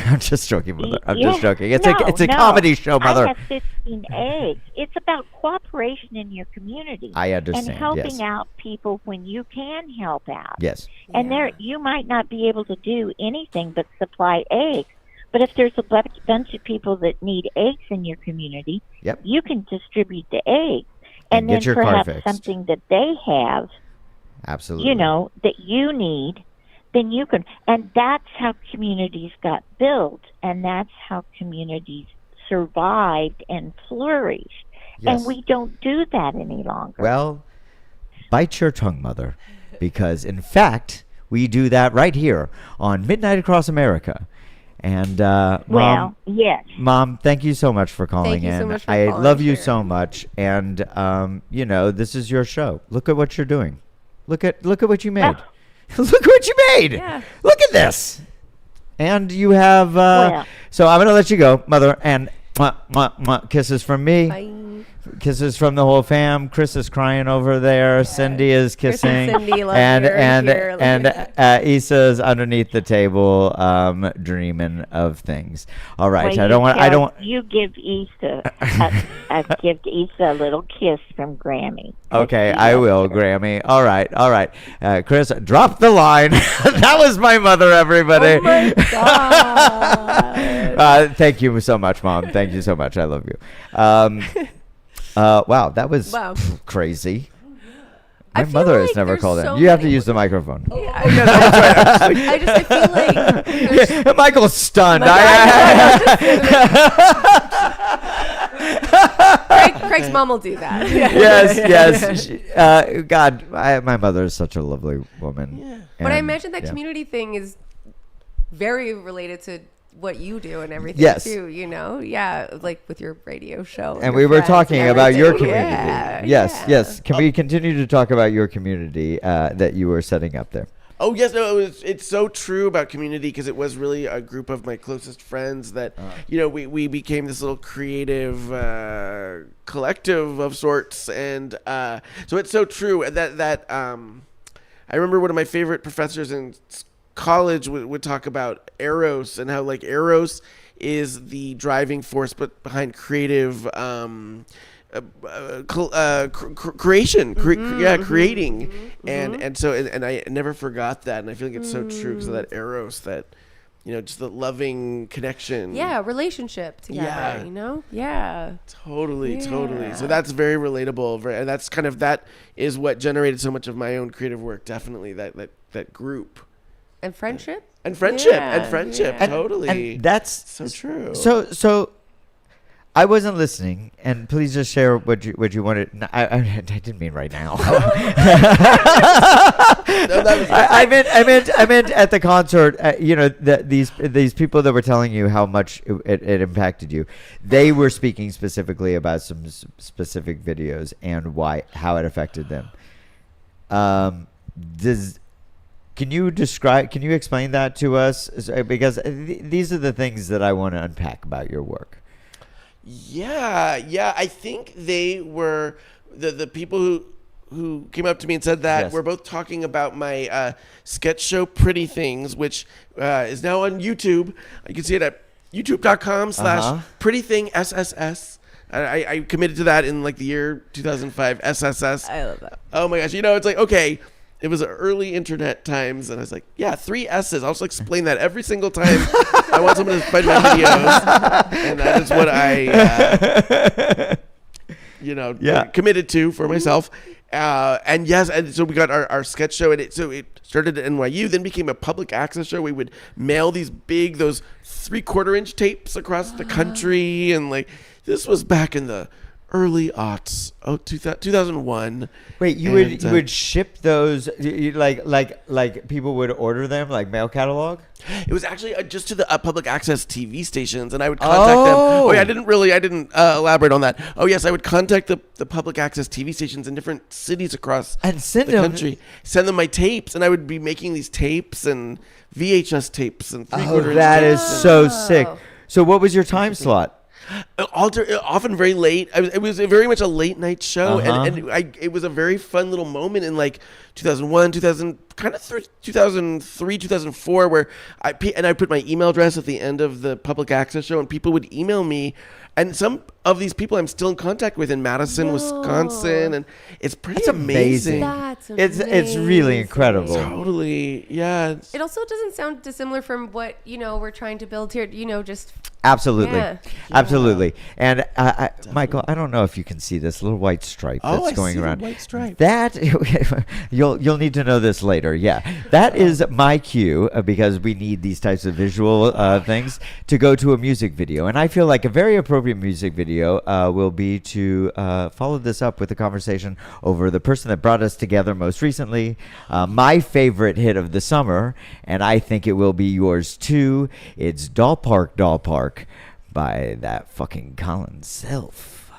I'm just joking, Mother. I'm just joking. It's a comedy show, Mother. I have 15 eggs. It's about cooperation in your community. I understand. And helping out people when you can help out. Yes. And you might not be able to do anything but supply eggs. But if there's a bunch of people that need eggs in your community, you can distribute the eggs. And then perhaps something that they have, absolutely, that you need, then you can. And that's how communities got built, and that's how communities survived and flourished. Yes. And we don't do that any longer. Well, bite your tongue, Mother, because in fact, we do that right here on Midnight Across America. And Mom, yes. Mom, thank you so much for calling in. So much for I calling, love you Sharon. so much. And this is your show. Look at what you're doing. Look at what you made. Look what you made. Yeah. Look at this. And you have so I'm going to let you go, Mother, and kisses from me. Bye. Kisses from the whole fam. Chris is crying over there. Cindy is kissing. Chris and Cindy love and Issa's underneath the table, dreaming of things. All right, well, you give Issa give Issa a little kiss from Grammy. Okay, I will, Grammy. All right. Chris, drop the line. That was my mother, everybody. Oh my God. Thank you so much, Mom. Thank you so much. I love you. Wow, that was crazy. My feel mother has like never there's called so in. You have to many- use the microphone. I feel like there's Michael's stunned. Craig's mom will do that. Yes. God, my mother is such a lovely woman. Yeah. But I And, imagine that yeah. community thing is very related to what you do and everything Yes. too, Yeah, like with your radio show. And your we were friends talking and about your everything. community. Yeah. Yes. Can we continue to talk about your community that you were setting up there? Oh yes, no, it's so true about community because it was really a group of my closest friends that we became this little creative collective of sorts, and so it's so true that I remember one of my favorite professors in college would talk about Eros and how like Eros is the driving force but behind creative creation, creating, and so I never forgot that, and I feel like it's so true because of that Eros, that just the loving connection. Yeah, relationship together. Yeah. Yeah. Totally. Yeah. So that's very relatable, and that's that is what generated so much of my own creative work. Definitely that group And friendship. and friendship Yeah. Totally. And that's so true. So I wasn't listening, and please just share what you wanted. No, I didn't mean right now. I meant at the concert. These people that were telling you how much it impacted you. They were speaking specifically about some specific videos and how it affected them. Can you explain that to us? Because these are the things that I want to unpack about your work. Yeah. I think they were the people who came up to me and said that. Yes. We're both talking about my sketch show Pretty Things, which is now on YouTube. You can see it at youtube.com/prettythingsss. I committed to that in like the year 2005. SSS. I love that. Oh my gosh. It's like, okay, it was early internet times, and I was like, yeah, 3 S's. I'll just explain that every single time I want someone to find my videos. And that is what I, committed to for myself. And yes, and so we got our sketch show, and it started at NYU, then became a public access show. We would mail those 3/4-inch tapes across the country, and like this was back in the early aughts, 2001. Wait, you would ship those? Like people would order them, like mail catalog? It was actually just to the public access TV stations, and I would contact them. Oh yeah, I didn't elaborate on that. Oh yes, I would contact the public access TV stations in different cities across and send the country. Send them my tapes, and I would be making these tapes and VHS tapes and 3/4 inch that tapes. is so sick. So what was your time slot? Often very late. It was very much a late night show, Uh-huh. and it was a very fun little moment in like 2001, 2003, 2004, where I put my email address at the end of the public access show, and people would email me. And some of these people I'm still in contact with in Madison, Wisconsin, and it's pretty amazing. That's It's really incredible. Totally, yeah. It also doesn't sound dissimilar from what we're trying to build here. Just Absolutely. Yeah. Absolutely. And Michael, I don't know if you can see this little white stripe that's going around. White stripe. That you'll need to know this later. Yeah, that is my cue because we need these types of visual things to go to a music video, and I feel like a very appropriate music video will be to follow this up with a conversation over the person that brought us together most recently, my favorite hit of the summer, and I think it will be yours too. It's Doll Park by that fucking Colin Self.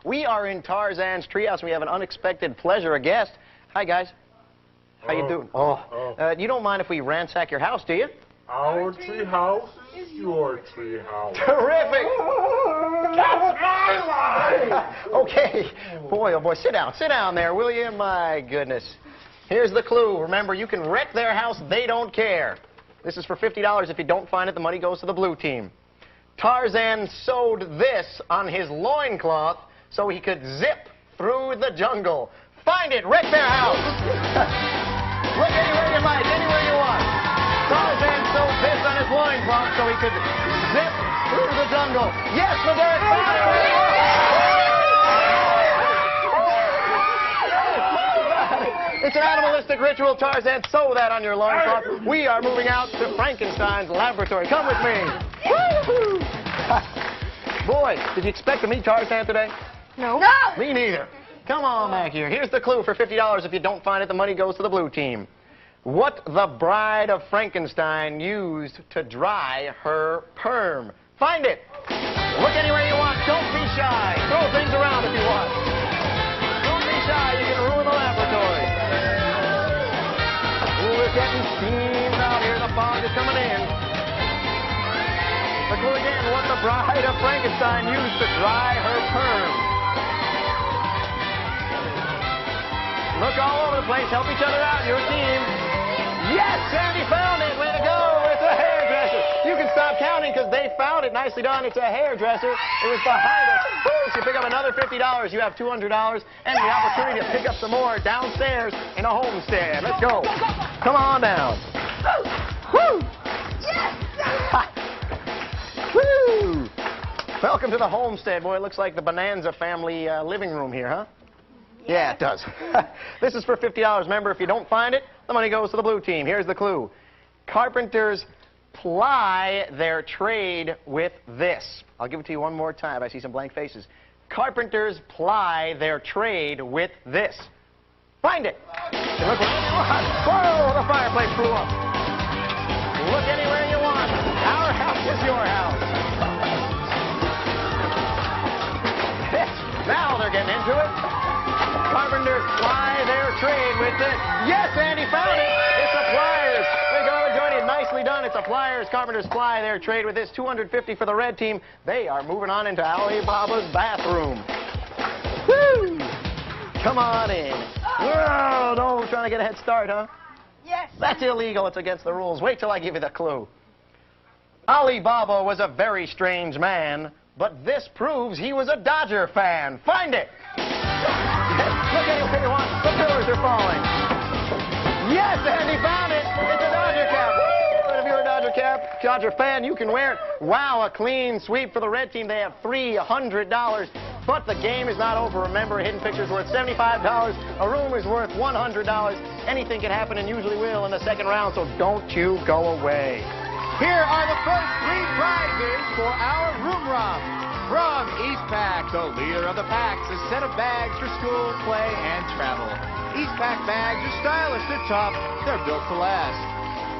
We are in Tarzan's treehouse. We have an unexpected pleasure, a guest. Hi, guys. How you doing? You don't mind if we ransack your house, do you? Our treehouse is your treehouse. Terrific! That's my life! Okay. Boy, oh boy, sit down there, will you? My goodness. Here's the clue. Remember, you can wreck their house. They don't care. This is for $50. If you don't find it, the money goes to the blue team. Tarzan sewed this on his loincloth so he could zip through the jungle. Find it, wreck their house. Look anywhere you like, anywhere you want. Tarzan sewed this on his loincloth so he could zip through the jungle. Yes, Laderick found it. It's an animalistic ritual. Tarzan, sew that on your loincloth. We are moving out to Frankenstein's laboratory. Come with me. Woo-hoo. Boy, did you expect to meet Tarzan today? No. Me neither. Come on back here. Here's the clue for $50. If you don't find it, the money goes to the blue team. What the bride of Frankenstein used to dry her perm. Find it. Look anywhere you want. Don't be shy. Throw things around if you want. Don't be shy. You can ruin the laboratory. Ooh, we're getting steam out here. The fog is coming in. The clue again. What the bride of Frankenstein used to dry her perm. Look all over the place. Help each other out. Your team. Yes, Sandy found it. Way to go. It's a hairdresser. You can stop counting because they found it. Nicely done. It's a hairdresser. It was behind us. Woo, so you pick up another $50. You have $200 and the opportunity to pick up some more downstairs in a homestead. Let's go. Come on down. Woo. Woo. Welcome to the homestead. Boy, it looks like the Bonanza family living room here, huh? Yeah, it does. This is for $50. Remember, if you don't find it, the money goes to the blue team. Here's the clue. Carpenters ply their trade with this. I'll give it to you one more time. I see some blank faces. Carpenters ply their trade with this. Find it. Look wherever you want. Whoa, the fireplace blew up. Look anywhere you want. Our house is your house. Now they're getting into it. Carpenters ply their trade with it. Yes, Andy found it. It's a pliers. There you go, Johnny. Nicely done. It's a pliers. Carpenters ply their trade with this. $250 for the red team. They are moving on into Alibaba's bathroom. Woo! Come on in. Whoa, no, trying to get a head start, huh? Yes. That's illegal. It's against the rules. Wait till I give you the clue. Alibaba was a very strange man, but this proves he was a Dodger fan. Find it. Look anywhere you want. The pillars are falling. Yes, Andy found it. It's a Dodger cap. Woo! And if you're a Dodger fan, you can wear it. Wow, a clean sweep for the red team. They have $300. But the game is not over. Remember, a hidden picture is worth $75. A room is worth $100. Anything can happen and usually will in the second round, so don't you go away. Here are the first three prizes for our room romp. From Eastpak, the leader of the packs, a set of bags for school, play, and travel. Eastpak bags are stylish, they're tough, they're built to last.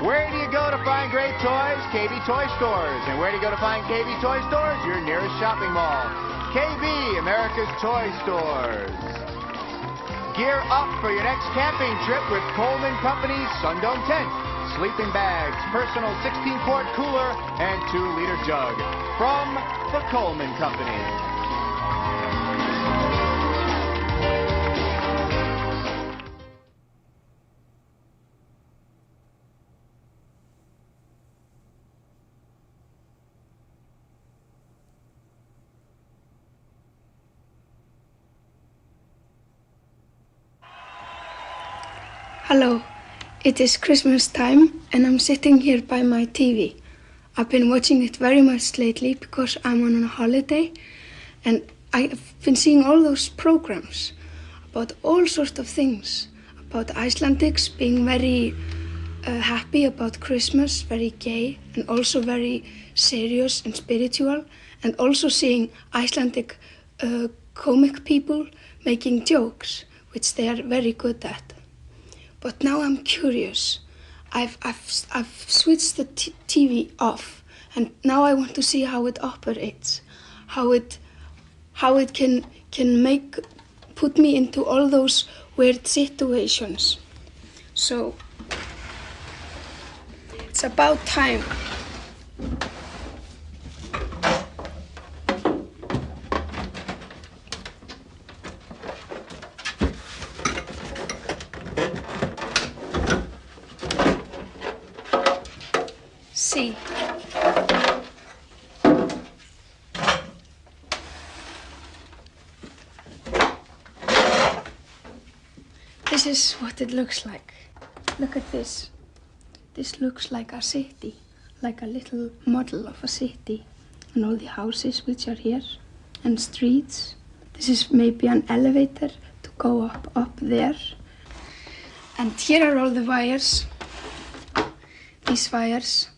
Where do you go to find great toys? KB Toy Stores. And where do you go to find KB Toy Stores? Your nearest shopping mall. KB, America's Toy Stores. Gear up for your next camping trip with Coleman Company's Sundome Tent. Sleeping bags, personal 16-quart cooler, and 2-liter jug. From the Coleman Company. Hello, it is Christmas time and I'm sitting here by my TV. I've been watching it very much lately because I'm on a holiday, and I've been seeing all those programs about all sorts of things, about Icelandics being very happy about Christmas, very gay, and also very serious and spiritual, and also seeing Icelandic comic people making jokes, which they are very good at. But now I'm curious. I've switched the TV off, and now I want to see how it operates, how it can put me into all those weird situations. So it's about time. See. This is what it looks like. Look at this. This looks like a city, like a little model of a city, and all the houses which are here, and streets. This is maybe an elevator to go up there. And here are all the wires. These wires.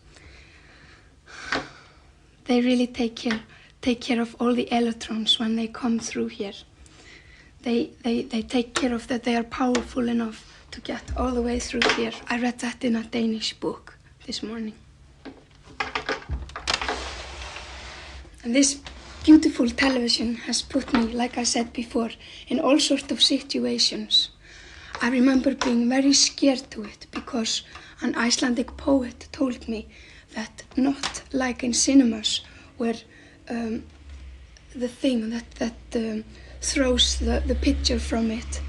They really take care of all the electrons when they come through here. They take care of that. They are powerful enough to get all the way through here. I read that in a Danish book this morning. And this beautiful television has put me, like I said before, in all sorts of situations. I remember being very scared to it because an Icelandic poet told me that not like in cinemas where the thing that throws the picture from it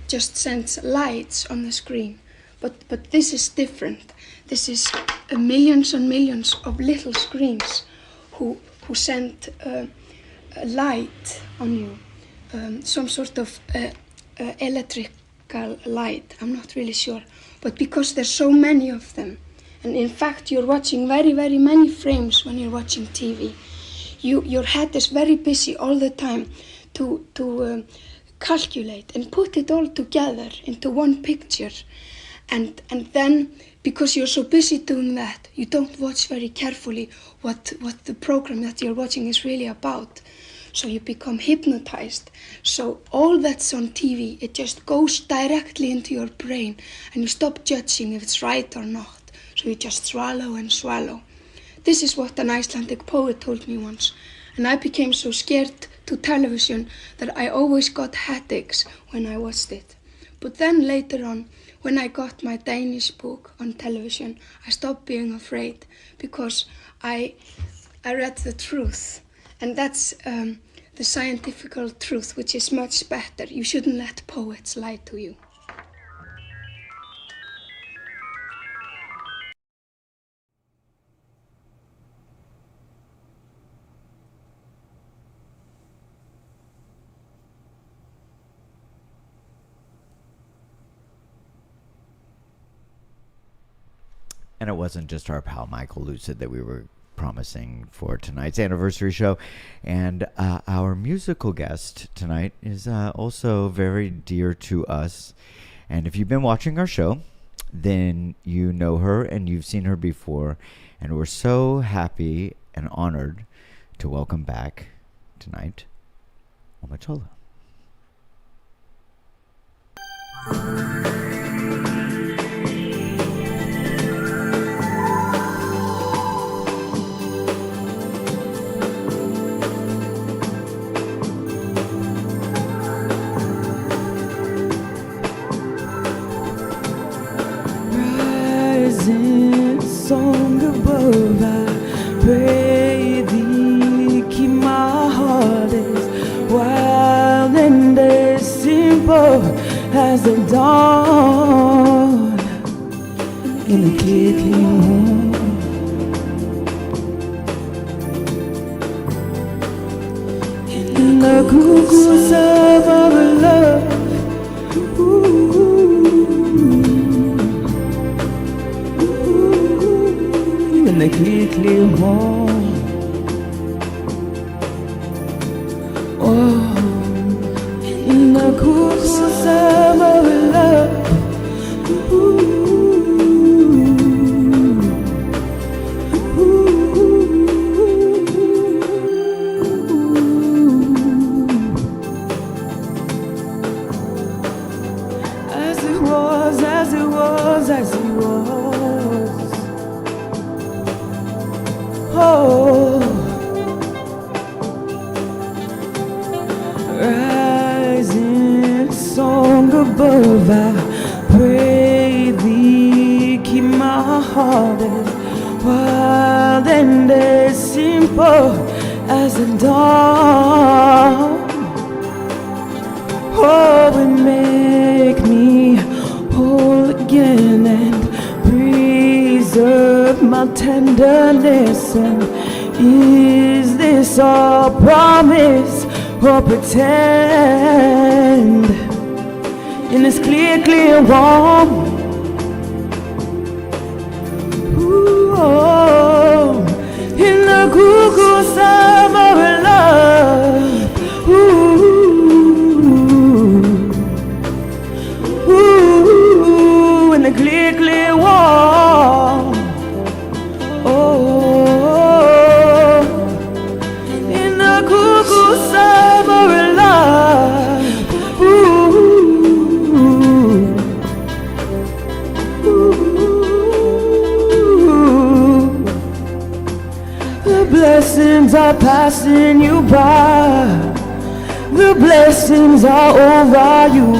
just sends lights on the screen. But this is different. This is millions and millions of little screens who send a light on you, some sort of electrical light, I'm not really sure. But because there's so many of them, and in fact you're watching very, very many frames when you're watching TV, your head is very busy all the time to calculate and put it all together into one picture. And then, because you're so busy doing that, you don't watch very carefully what the program that you're watching is really about. So you become hypnotized. So all that's on TV, it just goes directly into your brain, and you stop judging if it's right or not. So you just swallow and swallow. This is what an Icelandic poet told me once. And I became so scared to television that I always got headaches when I watched it. But then later on, when I got my Danish book on television, I stopped being afraid because I read the truth. And that's the scientific truth, which is much better. You shouldn't let poets lie to you. And it wasn't just our pal Michael Lucid that we were promising for tonight's anniversary show. And our musical guest tonight is also very dear to us. And if you've been watching our show, then you know her and you've seen her before. And we're so happy and honored to welcome back tonight Omotola. Song above, I pray thee, keep my heart as wild and as simple as the dawn in a clear, clean room. In the cuckoo's of our love, ooh. In the clear warm. Oh, in the cool summer love. As it was, as it was, as it was. Oh, rising song above, I pray thee, keep my heart as wild and as simple as the dawn. Oh, and make me whole again and preserve my tenderness. And is this all promise or pretend? In this clear, clear warm. Ooh, oh, in the cool, cool summer love. Ooh. Ooh, in the clear, clear wall. Oh, in the cool, cool summer love. Ooh, ooh, the blessings are passing you by. The blessings are over you.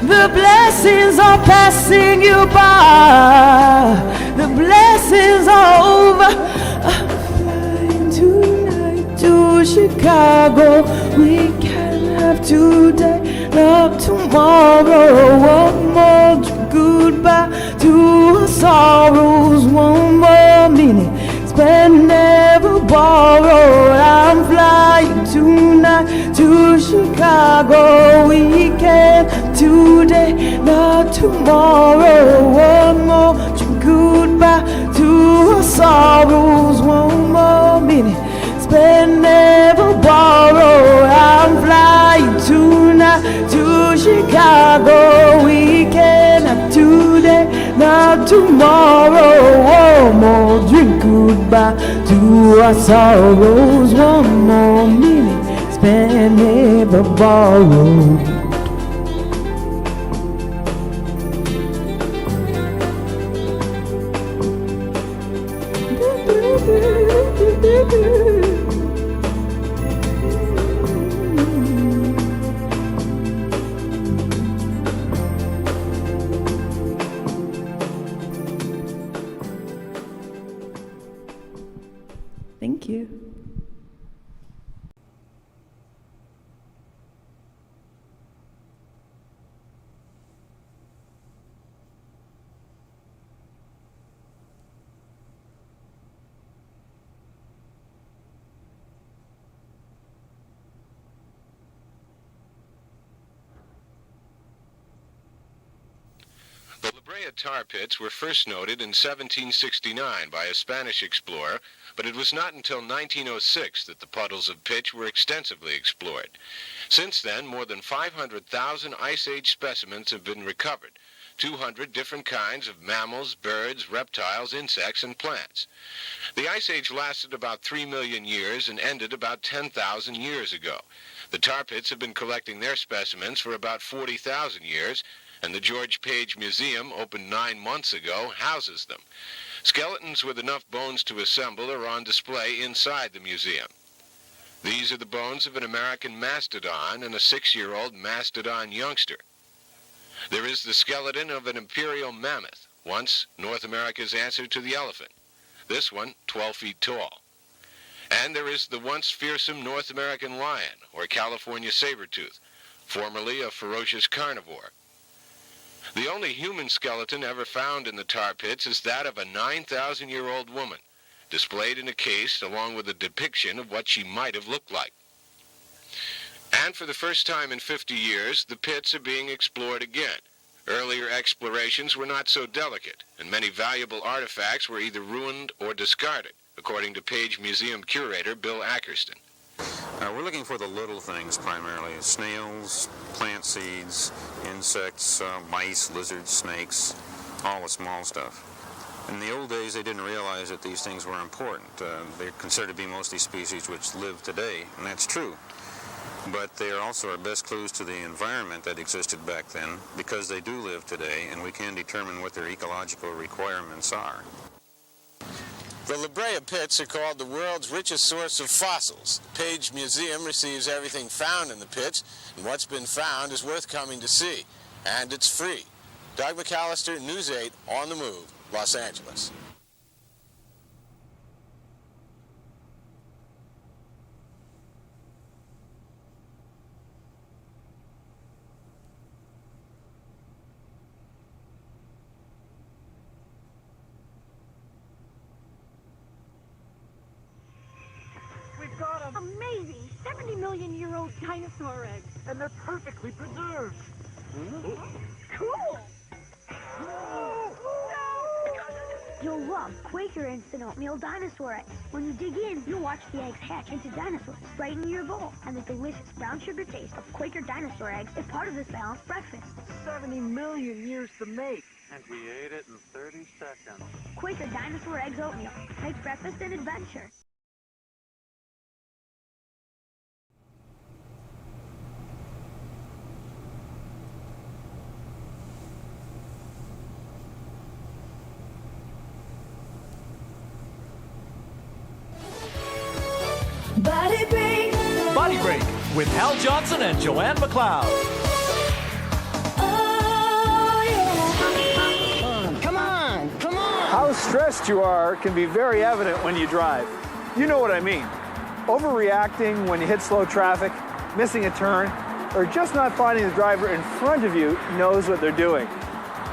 The blessings are passing you by. The blessings are over. I'm flying tonight to Chicago. We can have today, not tomorrow. One more goodbye to our sorrows. One more minute spent, never borrowed. I'm flying tonight to Chicago. We can today, not tomorrow. One more goodbye to our sorrows. One more minute spent, never borrow. I'm flying tonight to Chicago. We can have today, not tomorrow. One more drink goodbye to our sorrows. One more minute spent, never borrowed. Thank you. The La Brea tar pits were first noted in 1769 by a Spanish explorer, but it was not until 1906 that the puddles of pitch were extensively explored. Since then, more than 500,000 Ice Age specimens have been recovered, 200 different kinds of mammals, birds, reptiles, insects, and plants. The Ice Age lasted about 3 million years and ended about 10,000 years ago. The tar pits have been collecting their specimens for about 40,000 years, and the George Page Museum, opened 9 months ago, houses them. Skeletons with enough bones to assemble are on display inside the museum. These are the bones of an American mastodon and a 6-year-old mastodon youngster. There is the skeleton of an imperial mammoth, once North America's answer to the elephant. This one, 12 feet tall. And there is the once fearsome North American lion, or California saber-tooth, formerly a ferocious carnivore. The only human skeleton ever found in the tar pits is that of a 9,000-year-old woman, displayed in a case along with a depiction of what she might have looked like. And for the first time in 50 years, the pits are being explored again. Earlier explorations were not so delicate, and many valuable artifacts were either ruined or discarded, according to Page Museum curator Bill Ackerston. We're looking for the little things primarily: snails, plant seeds, insects, mice, lizards, snakes, all the small stuff. In the old days, they didn't realize that these things were important. They're considered to be mostly species which live today, and that's true. But they are also our best clues to the environment that existed back then, because they do live today, and we can determine what their ecological requirements are. The La Brea pits are called the world's richest source of fossils. Page Museum receives everything found in the pits, and what's been found is worth coming to see. And it's free. Doug McAllister, News 8, On the Move, Los Angeles. We've got them! Amazing! 70 million-year-old dinosaur eggs, and they're perfectly preserved. Cool! You'll love Quaker Instant Oatmeal Dinosaur Eggs. When you dig in, you'll watch the eggs hatch into dinosaurs right in your bowl. And the delicious brown sugar taste of Quaker Dinosaur Eggs is part of this balanced breakfast. 70 million years to make. And we ate it in 30 seconds. Quaker Dinosaur Eggs Oatmeal. Make breakfast an adventure. Body Break. Body Break with Hal Johnson and Joanne McLeod. Oh, yeah. Come on, come on. How stressed you are can be very evident when you drive. You know what I mean. Overreacting when you hit slow traffic, missing a turn, or just not finding the driver in front of you knows what they're doing.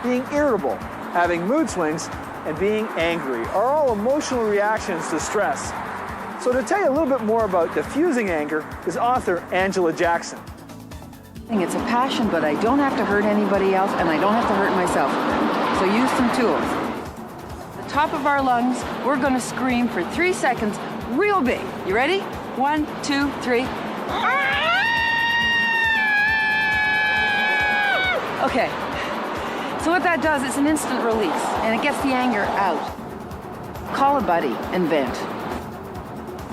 Being irritable, having mood swings, and being angry are all emotional reactions to stress. So to tell you a little bit more about diffusing anger is author Angela Jackson. It's a passion, but I don't have to hurt anybody else, and I don't have to hurt myself. So use some tools. The top of our lungs, we're going to scream for 3 seconds real big. You ready? 1, 2, 3. Okay. So what that does is an instant release, and it gets the anger out. Call a buddy and vent.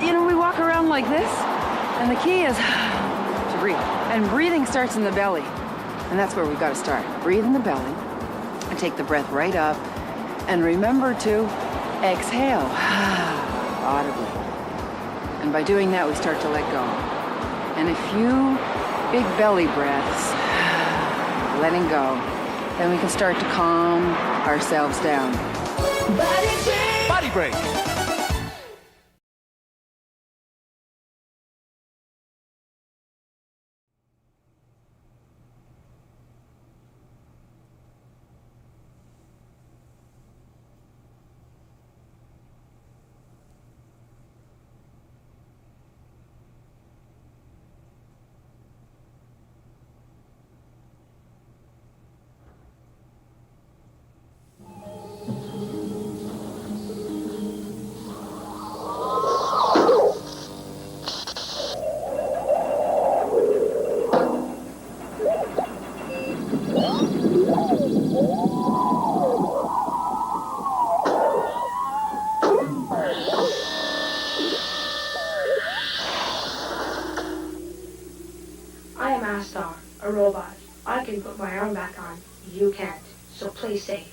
You know, we walk around like this, and the key is to breathe. And breathing starts in the belly. And that's where we've got to start. Breathe in the belly, and take the breath right up, and remember to exhale audibly. And by doing that, we start to let go. And a few big belly breaths, letting go. Then we can start to calm ourselves down. Body Break. Body Break. I am Astar, a robot. I can put my arm back on. You can't. So play safe.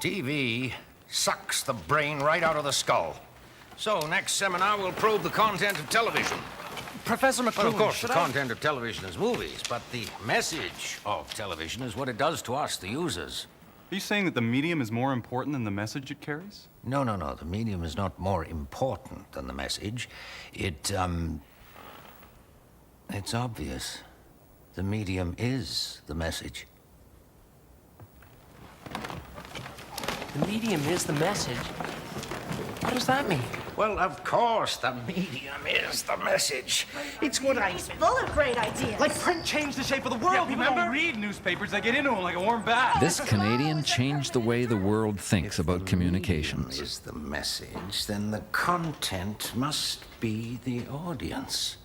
TV sucks the brain right out of the skull. So, next seminar, we'll probe the content of television. Professor McClure, Well, of course, the content of television is movies, but the message of television is what it does to us, the users. Are you saying that the medium is more important than the message it carries? No. The medium is not more important than the message. It's obvious. The medium is the message. The medium is the message? What does that mean? Well, of course, the medium is the message. It's what I... He's full of great ideas. Like print changed the shape of the world, Yeah, people remember? don't read newspapers. They get into them like a warm bath. This Canadian changed the way the world thinks about communications. Is the message, then the content must be the audience.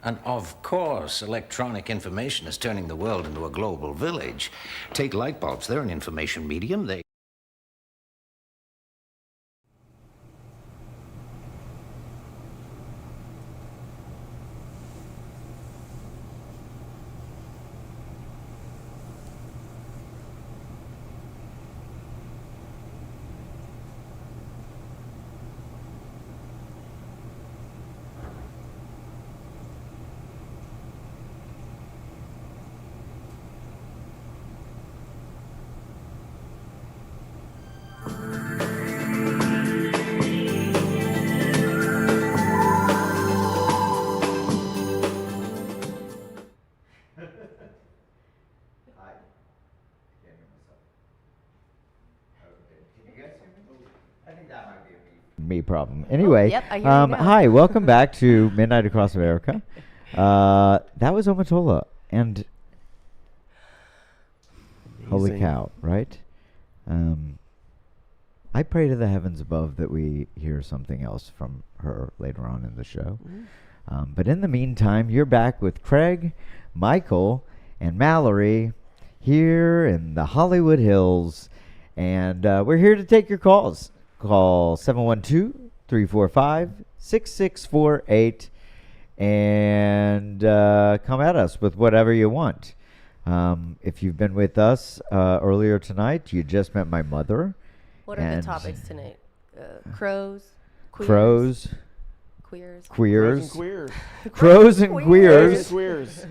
And of course, electronic information is turning the world into a global village. Take light bulbs, they're an information medium. They... Me problem. Anyway, yep, I hear you now. hi, welcome back to Midnight Across America. That was Omotola, and holy Amazing. cow, right? I pray to the heavens above that we hear something else from her later on in the show. But in the meantime, you're back with Craig, Michael, and Mallory here in the Hollywood Hills, and we're here to take your calls. Call 712-345-6648 and come at us with whatever you want. If you've been with us earlier tonight, you just met my mother. What are the topics tonight? Crows, queers, Crows, queers, queers, Queers. crows and queers. Queers.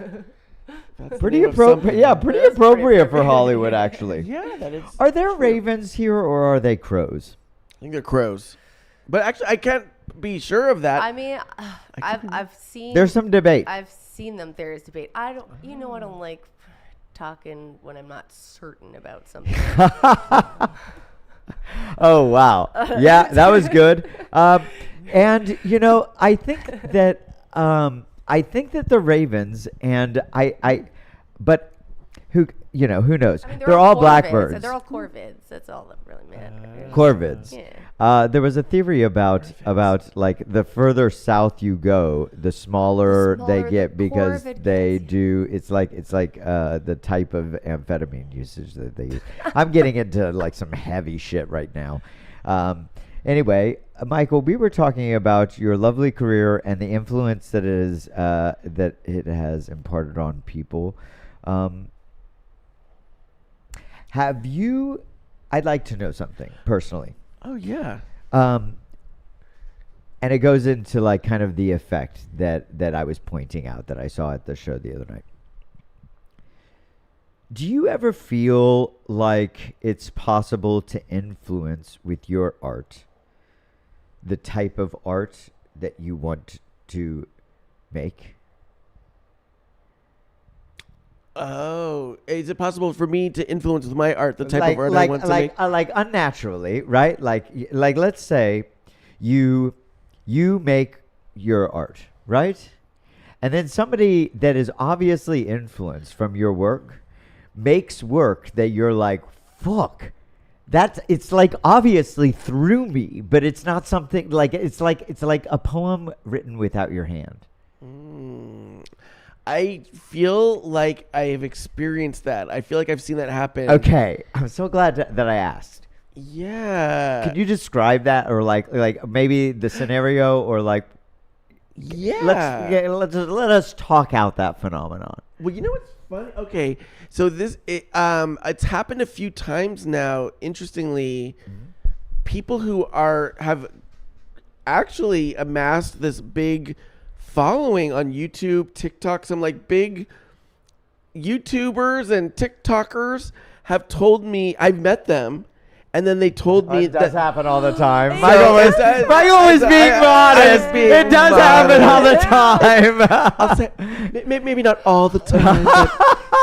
That's the Pretty name of appropriate. something. Yeah, pretty That's appropriate for Hollywood, actually. Yeah, that is. Are there ravens here or are they crows? I think they're crows. But actually, I can't be sure of that. I mean, I've seen. There's some debate. I've seen them. There is debate. I don't. You know, I don't like talking when I'm not certain about something. Oh wow! Yeah, that was good. And you know, I think that the Ravens and but who knows? I mean, they're all corvids. blackbirds. They're all corvids. That's all that really matters. Corvids. Yeah. There was a theory about like the further south you go, the smaller they the get because corvid they do. It's like the type of amphetamine usage that they use. I'm getting into like some heavy shit right now. Anyway, Michael, we were talking about your lovely career and the influence that it has imparted on people. I'd like to know something personally. Oh yeah. And it goes into like kind of the effect that I was pointing out that I saw at the show the other night. Do you ever feel like it's possible to influence with your art the type of art that you want to make? Oh, is it possible for me to influence with my art the type of art I want to make? Like unnaturally, right? Like let's say you make your art, right? And then somebody that is obviously influenced from your work makes work that you're like, fuck. It's like obviously through me, but it's not something like it's like a poem written without your hand. I feel like I have experienced that. I feel like I've seen that happen. Okay, I'm so glad that I asked. Yeah. Can you describe that, or like maybe the scenario, or like Yeah. Let us talk out that phenomenon. Well, you know what's funny? Okay, so it's happened a few times now. Interestingly, people who have actually amassed this big following on YouTube, TikTok, some like big YouTubers and TikTokers have told me, I've met them, and then they told me It does happen all the time. So Michael is being modest. It does happen all the time. I'll say, maybe not all the time, but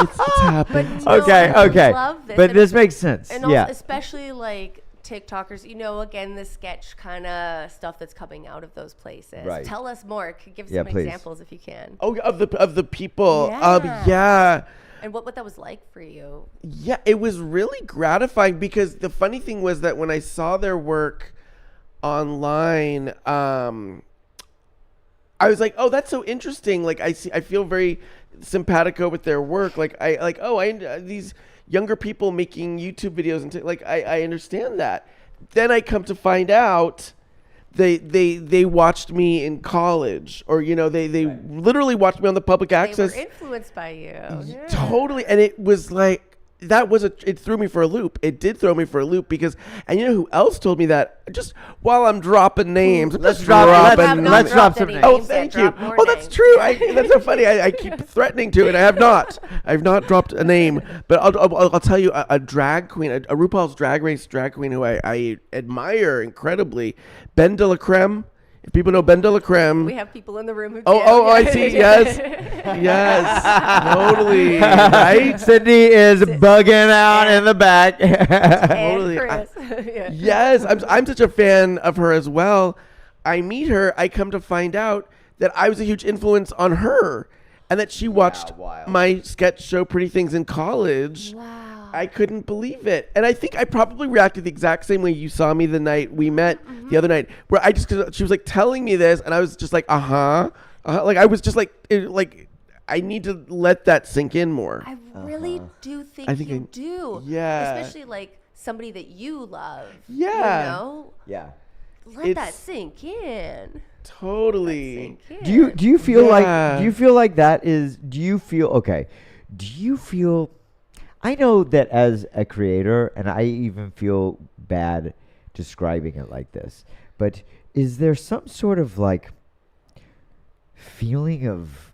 it's happened. Okay. Love this. But this makes sense. And Yeah. also, especially like TikTokers, again, the sketch kind of stuff that's coming out of those places. Right. Tell us more. Give some please. examples if you can. Oh, of the people. Yeah. Yeah. And what that was like for you. Yeah, it was really gratifying because the funny thing was that when I saw their work online, I was like, "Oh, that's so interesting." Like I feel very simpatico with their work. These younger people making YouTube videos and I understand that. Then I come to find out they watched me in college, or they literally watched me on the public access. They were influenced by you. Yeah. Totally, and it was like it threw me for a loop. It did throw me for a loop because, and you know who else told me that? Just while I'm dropping names, let's drop some names. Oh, thank you. Oh, that's true. That's so funny. I keep threatening to, and I have not. I've not dropped a name, but I'll tell you a drag queen, a RuPaul's Drag Race drag queen who I admire incredibly, Ben de la Creme. If people know Ben de la Creme. We have people in the room who I see. Yes. Totally. Right? Cindy is bugging out in the back. Totally. Yes. I'm such a fan of her as well. I meet her. I come to find out that I was a huge influence on her and that she watched my sketch show Pretty Things in college. Wow. I couldn't believe it. And I think I probably reacted the exact same way you saw me the night we met the other night, where cause she was like telling me this and I was just like, like I was just like I need to let that sink in more. I really do think you do. Yeah. Especially like somebody that you love. Yeah. Yeah. Let that sink in. Totally. Do you feel like that is? Do you feel? I know that as a creator, and I even feel bad describing it like this, but is there some sort of like feeling of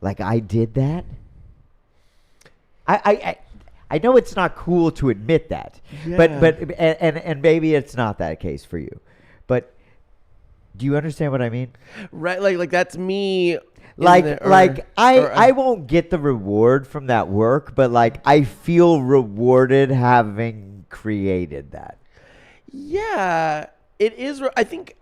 like I did that? I know it's not cool to admit that, but and maybe it's not that case for you, but do you understand what I mean? Right, like that's me. I won't get the reward from that work, but like I feel rewarded having created that. Yeah, it is. I think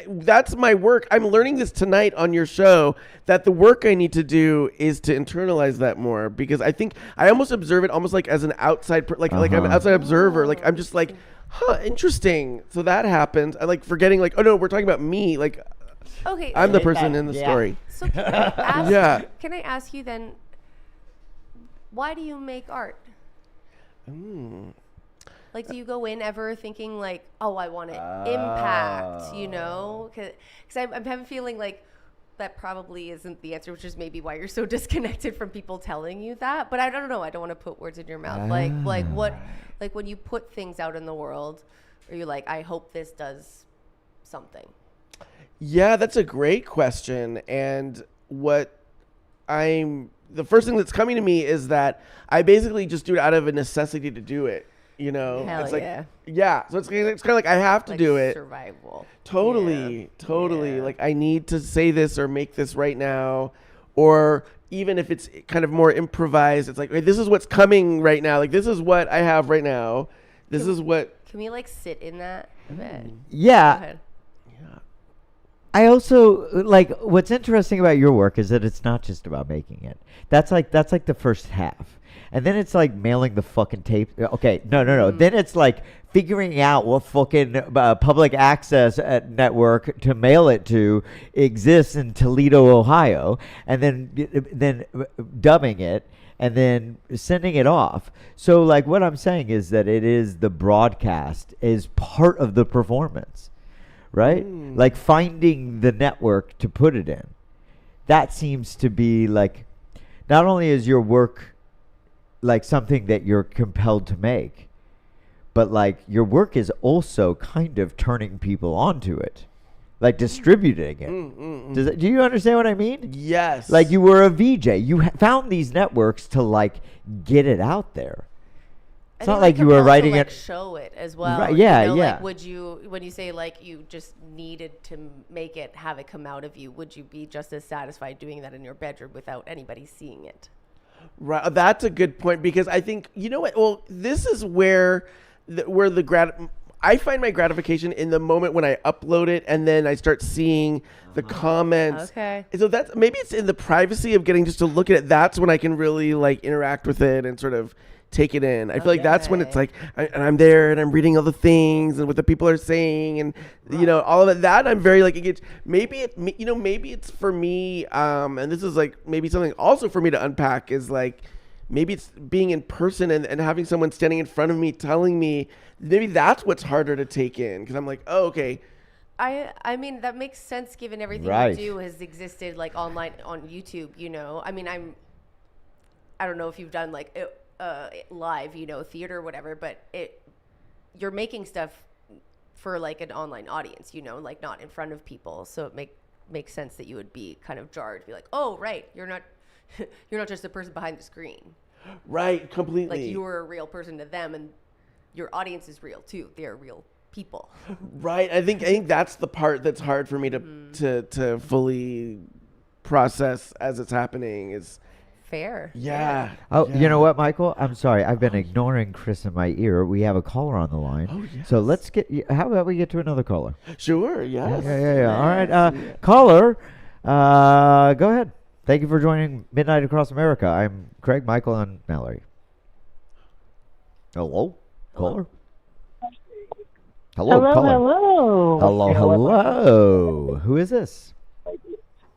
that's my work. I'm learning this tonight on your show, that the work I need to do is to internalize that more, because I think I almost observe it almost like as an outside, like I'm an outside observer. Like I'm just like, interesting. So that happens. I like forgetting like, oh no, we're talking about me. Like, okay, I'm the person in the story. So can I ask you then, why do you make art? Like, do you go in ever thinking like, oh, I want to impact, Because I'm having a feeling like that probably isn't the answer, which is maybe why you're so disconnected from people telling you that. But I don't know. I don't want to put words in your mouth. Like what, like when you put things out in the world, are you like, I hope this does something? Yeah, that's a great question. And the first thing that's coming to me is that I basically just do it out of a necessity to do it. Hell it's like, yeah. So it's kind of like I have to do it. Survival. Totally. Yeah. Like I need to say this or make this right now, or even if it's kind of more improvised, it's like, hey, this is what's coming right now. Like this is what I have right now. This is what. Can we like sit in that a bit? Yeah. Go ahead. I also like what's interesting about your work is that it's not just about making it. That's like the first half. And then it's like mailing the fucking tape. Okay, no. Then it's like figuring out what fucking public access network to mail it to exists in Toledo, Ohio, and then dubbing it and then sending it off. So like what I'm saying is that it is the broadcast is part of the performance. right? Like finding the network to put it in. That seems to be like, not only is your work like something that you're compelled to make, but like your work is also kind of turning people onto it, like distributing it. Do you understand what I mean? Yes. Like you were a VJ. You found these networks to like get it out there. It's not like you were writing to, like, it. Show it as well. Right, yeah, you know, yeah. Like, would you, when you say like you just needed to make it, have it come out of you, would you be just as satisfied doing that in your bedroom without anybody seeing it? Right. That's a good point, because I think, you know what? Well, this is where I find my gratification in the moment when I upload it and then I start seeing the comments. Okay. So that's, maybe it's in the privacy of getting just to look at it. That's when I can really like interact with it and sort of take it in. I feel like that's when it's like, I'm there and I'm reading all the things and what the people are saying and, you know, all of it. That I'm very like, maybe it's for me. And this is like maybe something also for me to unpack is like, maybe it's being in person and having someone standing in front of me telling me, maybe that's what's harder to take in. Because I'm like, oh, okay. I mean, that makes sense given everything Right. you do has existed like online on YouTube, you know. I mean, I don't know if you've done like live, you know, theater or whatever, but you're making stuff for like an online audience, you know, like not in front of people. So it makes sense that you would be kind of jarred, be like, oh, right, you're not just a person behind the screen. Right, completely. Like you're a real person to them, and your audience is real too. They're real people. Right. I think that's the part that's hard for me to fully process as it's happening is fair. Yeah. Oh, yeah. you know what, Michael? I'm sorry. I've been ignoring Chris in my ear. We have a caller on the line. Oh, yes. So let's how about we get to another caller? Sure, yes. Yeah. All right. Caller, go ahead. Thank you for joining Midnight Across America. I'm Craig, Michael, and Mallory. Hello? Caller? Hello, caller. Hello. Who is this?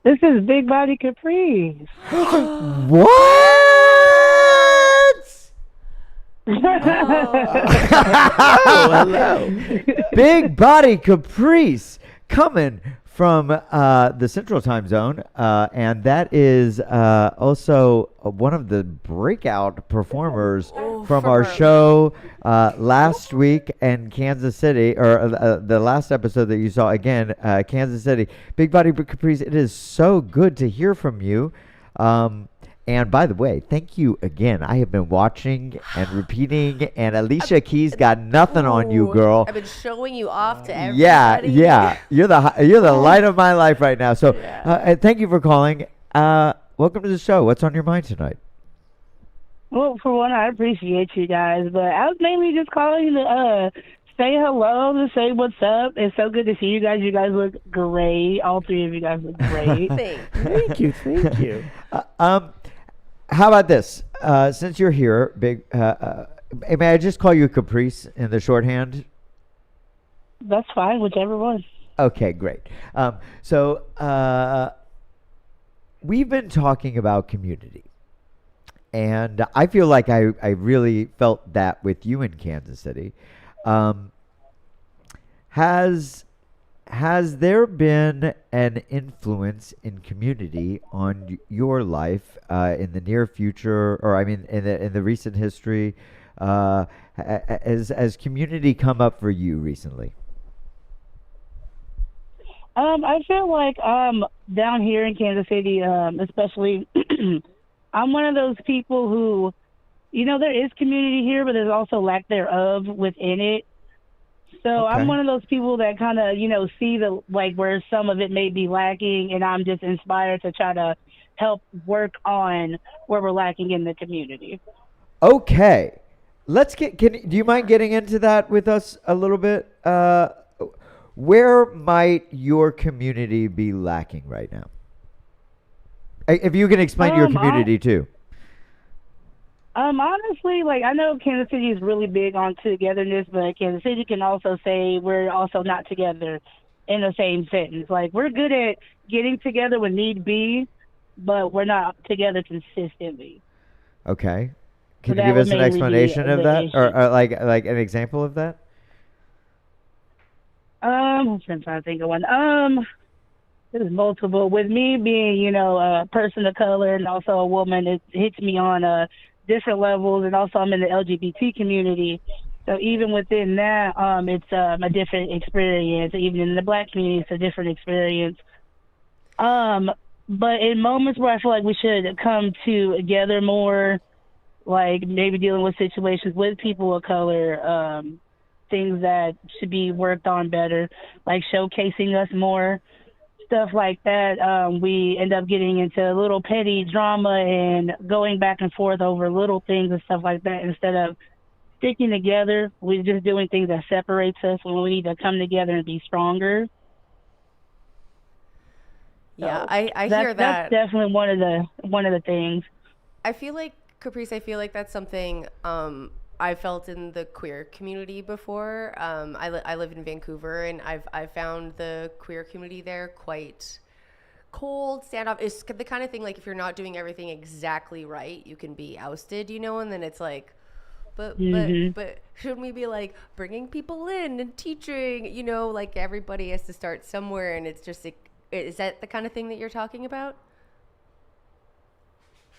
This is Big Body Caprice. What? Hello. Big Body Caprice coming from the Central Time Zone, and that is also one of the breakout performers from our show last week in Kansas City, or the last episode that you saw again, Kansas City. Big Body Caprice, it is so good to hear from you. And by the way, thank you again. I have been watching and repeating, and Alicia Keys got nothing on you, girl. I've been showing you off to everybody. Yeah. You're the light of my life right now. So thank you for calling. Welcome to the show. What's on your mind tonight? Well, for one, I appreciate you guys, but I was mainly just calling to say hello, to say what's up. It's so good to see you guys. You guys look great. All three of you guys look great. Thank you. How about this? Since you're here, may I just call you Caprice in the shorthand? That's fine, whichever one. Okay, great. So we've been talking about community. And I feel like I really felt that with you in Kansas City. Has there been an influence in community on your life in the near future, or I mean in the recent history? Has community come up for you recently? I feel like down here in Kansas City, especially, I'm one of those people who, you know, there is community here, but there's also lack thereof within it. So I'm one of those people that kind of, you know, see the where some of it may be lacking, and I'm just inspired to try to help work on where we're lacking in the community. Okay, do you mind getting into that with us a little bit? Where might your community be lacking right now? If you can explain your community too. Honestly, I know Kansas City is really big on togetherness, but Kansas City can also say we're also not together in the same sentence. We're good at getting together when need be, but we're not together consistently. Okay. So Can you give us an explanation of that? issue. Or like an example of that? I'm trying to think of one. There's multiple. With me being, a person of color and also a woman, it hits me on different levels, and also I'm in the LGBT community. So even within that, it's a different experience. Even in the Black community, it's a different experience. But in moments where I feel like we should come together more, like maybe dealing with situations with people of color, things that should be worked on better, like showcasing us more, stuff like that. We end up getting into a little petty drama and going back and forth over little things and stuff like that. Instead of sticking together, we're just doing things that separates us when we need to come together and be stronger. Yeah, So I hear that. That's definitely one of the things. I feel like, Caprice, that's something I felt in the queer community before. I live in Vancouver, and I've found the queer community there quite cold, standoff. It's the kind of thing, like, if you're not doing everything exactly right, you can be ousted, and then it's like, but shouldn't we be like bringing people in and teaching, like everybody has to start somewhere, and it's just, is that the kind of thing that you're talking about?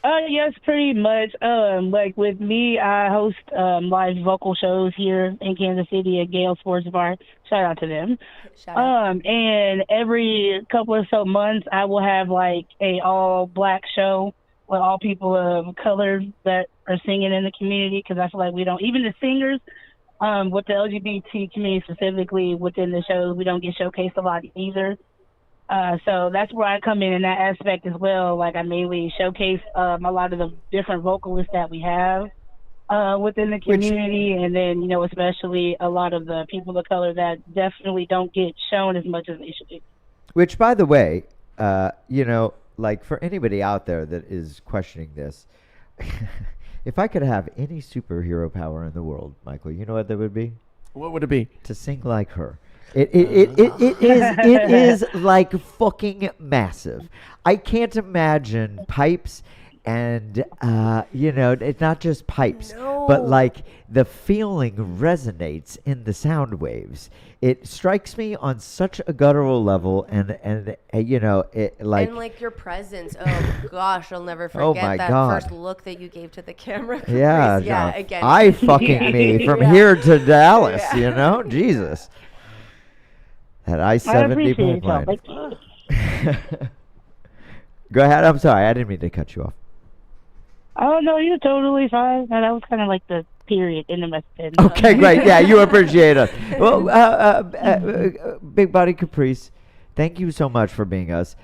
Yes, pretty much. Like with me, I host live vocal shows here in Kansas City at Gale Sports Bar. Shout out to them. Shout out. And every couple or so months, I will have like a all black show with all people of color that are singing in the community, because I feel like we don't, even the singers, with the LGBT community specifically within the shows, we don't get showcased a lot either. So that's where I come in that aspect as well. Like, I mainly showcase a lot of the different vocalists that we have within the community, and then, especially a lot of the people of color that definitely don't get shown as much as they should be. Which, by the way, like for anybody out there that is questioning this, if I could have any superhero power in the world, Michael, you know what that would be? What would it be? To sing like her. It is like fucking massive. I can't imagine pipes and it's not just pipes, but like the feeling resonates in the sound waves. It strikes me on such a guttural level, and it like, and like your presence. Oh gosh, I'll never forget Oh my that God. first look that you gave to the camera. Yeah, yeah. no, Again, I fucking me from here to Dallas. Jesus. That I-70 pipeline. Go ahead. I'm sorry. I didn't mean to cut you off. Oh, no, you're totally fine. No, that was kind of like the period in the message. Okay, great. Yeah, you appreciate us. Well, Big Body Caprice, thank you so much for being with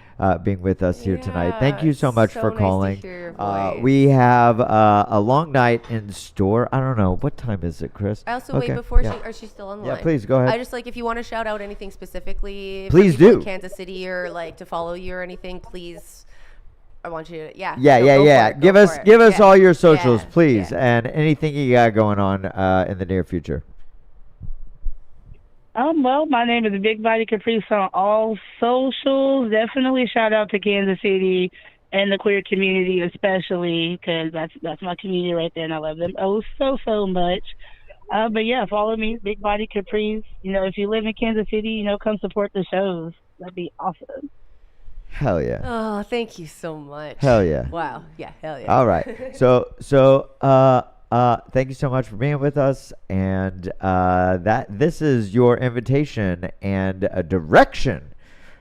us here tonight. Thank you so much for nice calling. to hear your voice. We have a long night in store. I don't know. What time is it, Chris? I also Okay, wait before yeah. is she still on the Yeah, line? please, go ahead. I just if you want to shout out anything specifically, Please for people do. in Kansas City, or like to follow you or anything, please. I want you to, Yeah. Go Give us Yeah. all your socials, Yeah. please, Yeah. and anything you got going on in the near future. Well, my name is Big Body Caprice on all socials. Definitely shout out to Kansas City and the queer community, especially, because that's my community right there, and I love them so much. But yeah, follow me, Big Body Caprice. If you live in Kansas City, come support the shows. That'd be awesome. Hell yeah. Oh, thank you so much. Hell yeah. Wow. Yeah. Hell yeah. All right. So thank you so much for being with us, and this is your invitation and a direction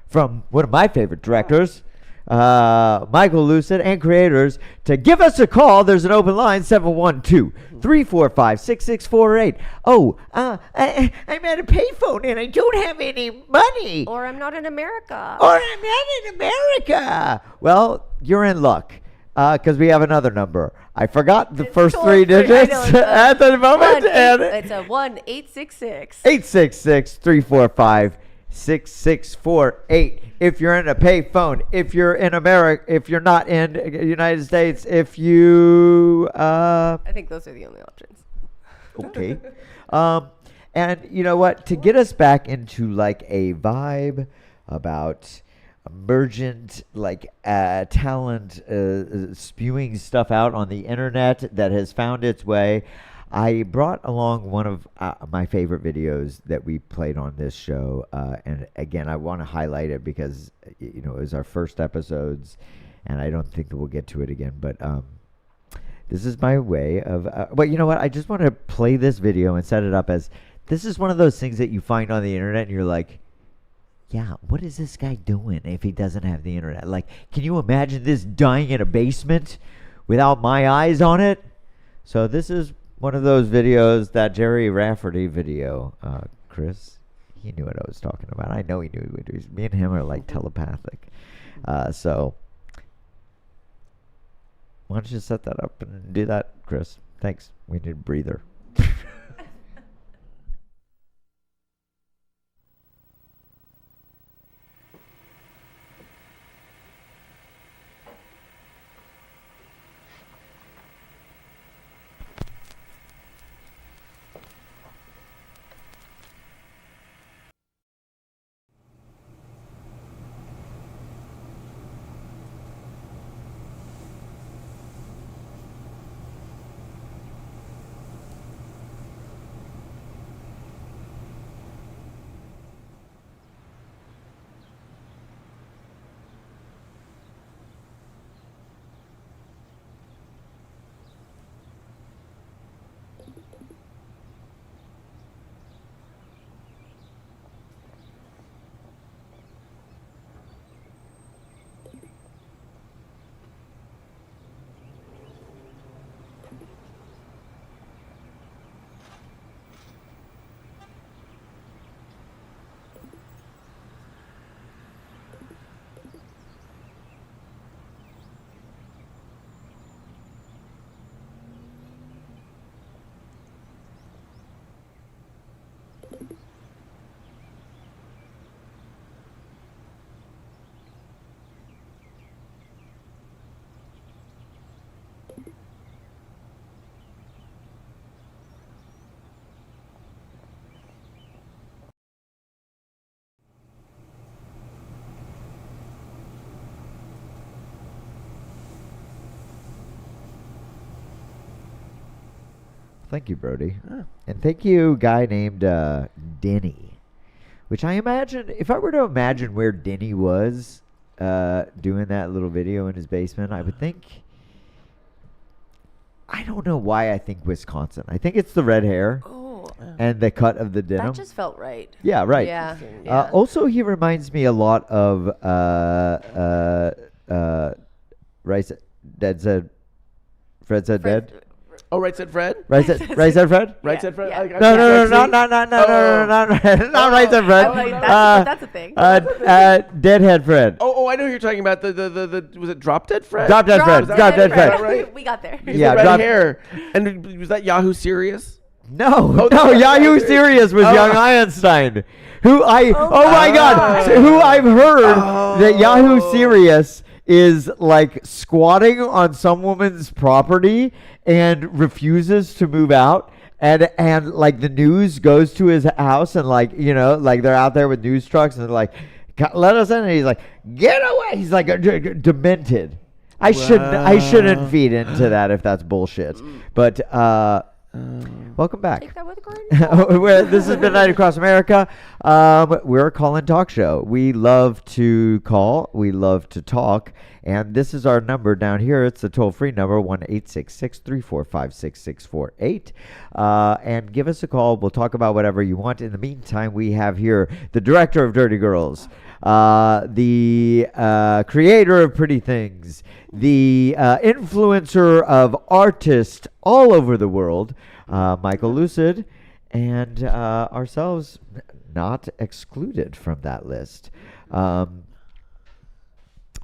from one of my favorite directors, Michael Lucid, and creators, to give us a call. There's an open line, 712-345-6648. Oh, I'm at a payphone and I don't have any money. Or I'm not in America. Well, you're in luck, because we have another number. I forgot the first toll three free. I digits know, at the moment. It's a 1-866. 866-345-6648. If you're in a payphone, if you're in America, if you're not in the United States, if you I think those are the only options. Okay. And you know what? To get us back into like a vibe about emergent talent spewing stuff out on the internet that has found its way, I brought along one of my favorite videos that we played on this show, and again, I want to highlight it because it was our first episodes, and I don't think that we'll get to it again. But this is my way of. But you know what? I just want to play this video and set it up as this is one of those things that you find on the internet, and you're like, yeah, what is this guy doing if he doesn't have the internet? Like, can you imagine this dying in a basement without my eyes on it? So this is one of those videos, that Jerry Rafferty video, Chris. He knew what I was talking about. I know he knew what he was. Me and him are like telepathic. So why don't you set that up and do that, Chris? Thanks. We need a breather. Thank you, Brody. And thank you, guy named Denny. Which I imagine, if I were to imagine where Denny was doing that little video in his basement, I would think, I don't know why I think Wisconsin. I think it's the red hair and the cut of the denim. That just felt right. Yeah, right. Yeah. Also, he reminds me a lot of Right Said Fred Said Dead. Oh, Right Said Fred? Right Said Fred? Right Said Fred? No, not Right Said Fred. That's a thing. Deadhead Fred. Oh, I know who you're talking about. The was it Drop Dead Fred? Drop Dead Fred. Drop Dead Fred. Right? We got there. Yeah, red hair. And was that Yahoo Serious? No, Yahoo Serious was Young Einstein, who my God, who I've heard that Yahoo Serious is like squatting on some woman's property and refuses to move out. And like the news goes to his house and like they're out there with news trucks and they're like, let us in. And he's like, get away. He's like demented. I shouldn't feed into that if that's bullshit. But welcome back. Take that with a grain. This has been Night Across America. We're a call-in talk show. We love to call. We love to talk. And this is our number down here. It's the toll-free number, 1-866-345-6648. And give us a call. We'll talk about whatever you want. In the meantime, we have here the director of Dirty Girls, the creator of Pretty Things, the influencer of artists all over the world, Michael Lucid, and ourselves not excluded from that list.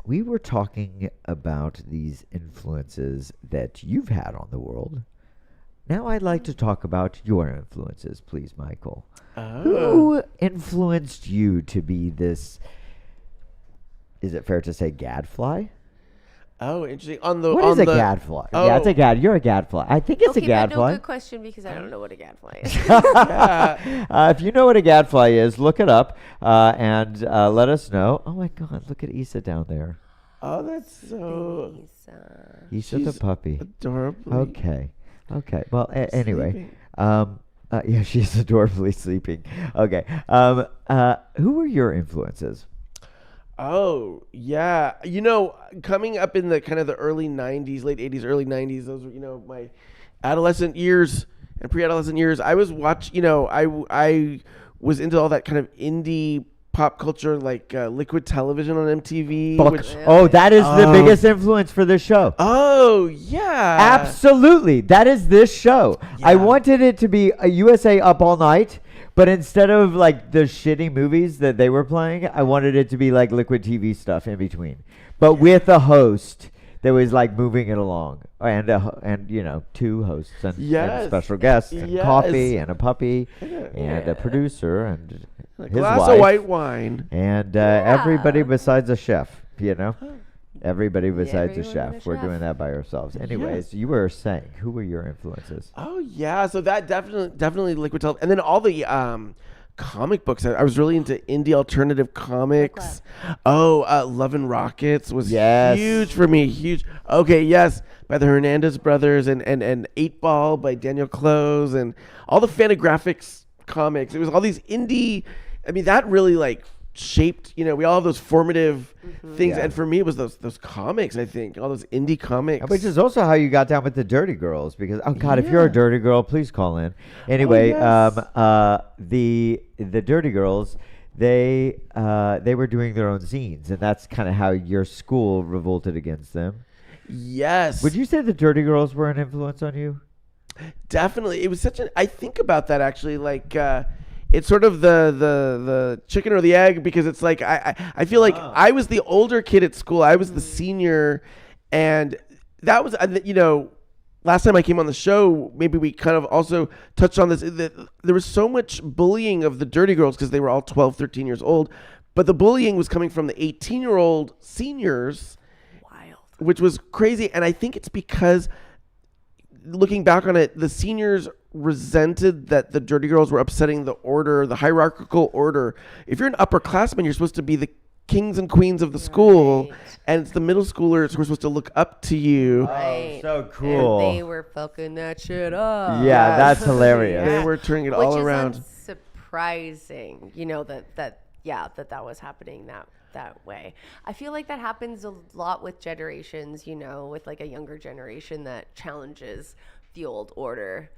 We were talking about these influences that you've had on the world. Now I'd like to talk about your influences, please, Michael. Who influenced you to be this, is it fair to say, gadfly? Oh, interesting. What is a gadfly? Yeah, it's a gad. You're a gadfly. I think it's a gadfly. No, good question because I don't know what a gadfly is. If you know what a gadfly is, look it up and let us know. Oh my God, look at Issa down there. Oh, that's so. Issa the puppy. Adorable. Okay. Okay. Well, anyway. Sleeping. Yeah, she's adorably sleeping. Okay. Who were your influences? Oh, yeah. Coming up in the kind of the early 90s, late 80s, early 90s, those were, my adolescent years and pre-adolescent years. I was I was into all that kind of indie pop culture, like Liquid Television on MTV. That is the biggest influence for this show. Oh, yeah. Absolutely. That is this show. I wanted it to be a USA Up All Night, but instead of like the shitty movies that they were playing, I wanted it to be like Liquid TV stuff in between, but with a host that was like moving it along, and two hosts and special guests and coffee and a puppy and a producer and a his glass wife, of white wine and everybody besides a chef. Everybody besides a chef. We're doing that by ourselves. Anyways, you were saying, who were your influences? Oh yeah, so that definitely Liquid Television, and then all the comic books. I was really into indie alternative comics. Love and Rockets was huge for me. Huge. Okay, yes, by the Hernandez brothers and 8 Ball by Daniel Close and all the Fantagraphics comics. It was all these indie. I mean, that really like shaped. We all have those formative things, and for me, it was those comics. I think all those indie comics, which is also how you got down with the Dirty Girls. Because if you're a Dirty Girl, please call in. Anyway, the Dirty Girls, they were doing their own zines, and that's kind of how your school revolted against them. Yes. Would you say the Dirty Girls were an influence on you? Definitely. It was I think about that actually, like. It's sort of the chicken or the egg, because it's like I feel like I was the older kid at school. I was the senior, and that was last time I came on the show, maybe we kind of also touched on this. There was so much bullying of the Dirty Girls because they were all 12, 13 years old, but the bullying was coming from the 18-year-old seniors, which was crazy. And I think it's because, looking back on it, the seniors resented that the Dirty Girls were upsetting the order, the hierarchical order. If you're an upperclassman, you're supposed to be the kings and queens of the school, and it's the middle schoolers who are supposed to look up to you. Right. Oh, so cool. And they were fucking that shit up. Yeah, that's hilarious. They were turning it all around. Which is surprising, that was happening that way. I feel like that happens a lot with generations, with like a younger generation that challenges the old order.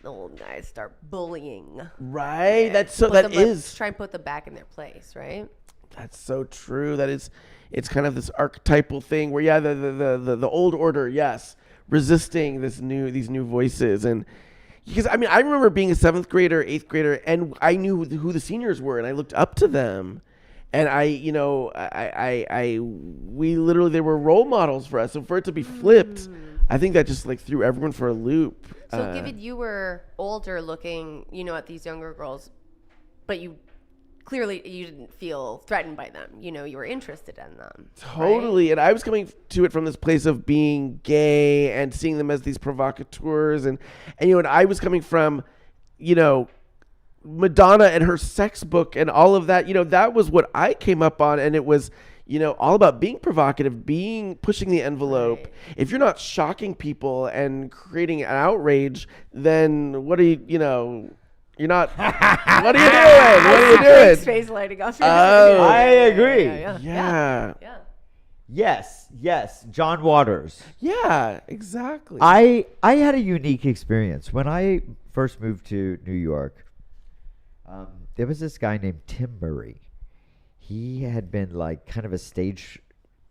The old guys start bullying. Right. Try and put them back in their place, right? That's so true. It's kind of this archetypal thing where the old order, resisting these new voices. And because I remember being a 7th grader, 8th grader, and I knew who the seniors were, and I looked up to them. And we literally, they were role models for us. So for it to be flipped, I think that just like threw everyone for a loop. So given you were older looking, at these younger girls, but you didn't feel threatened by them. You were interested in them. Totally. Right? And I was coming to it from this place of being gay and seeing them as these provocateurs. And I was coming from, Madonna and her sex book and all of that. That was what I came up on. And it was, all about being provocative, pushing the envelope. Right. If you're not shocking people and creating an outrage, then what are you, you're not, what are you doing? What are you doing? His face lighting up. I agree. Yeah. Yes. John Waters. Yeah, exactly. I had a unique experience. When I first moved to New York, there was this guy named Tim Murray. He had been like kind of a stage,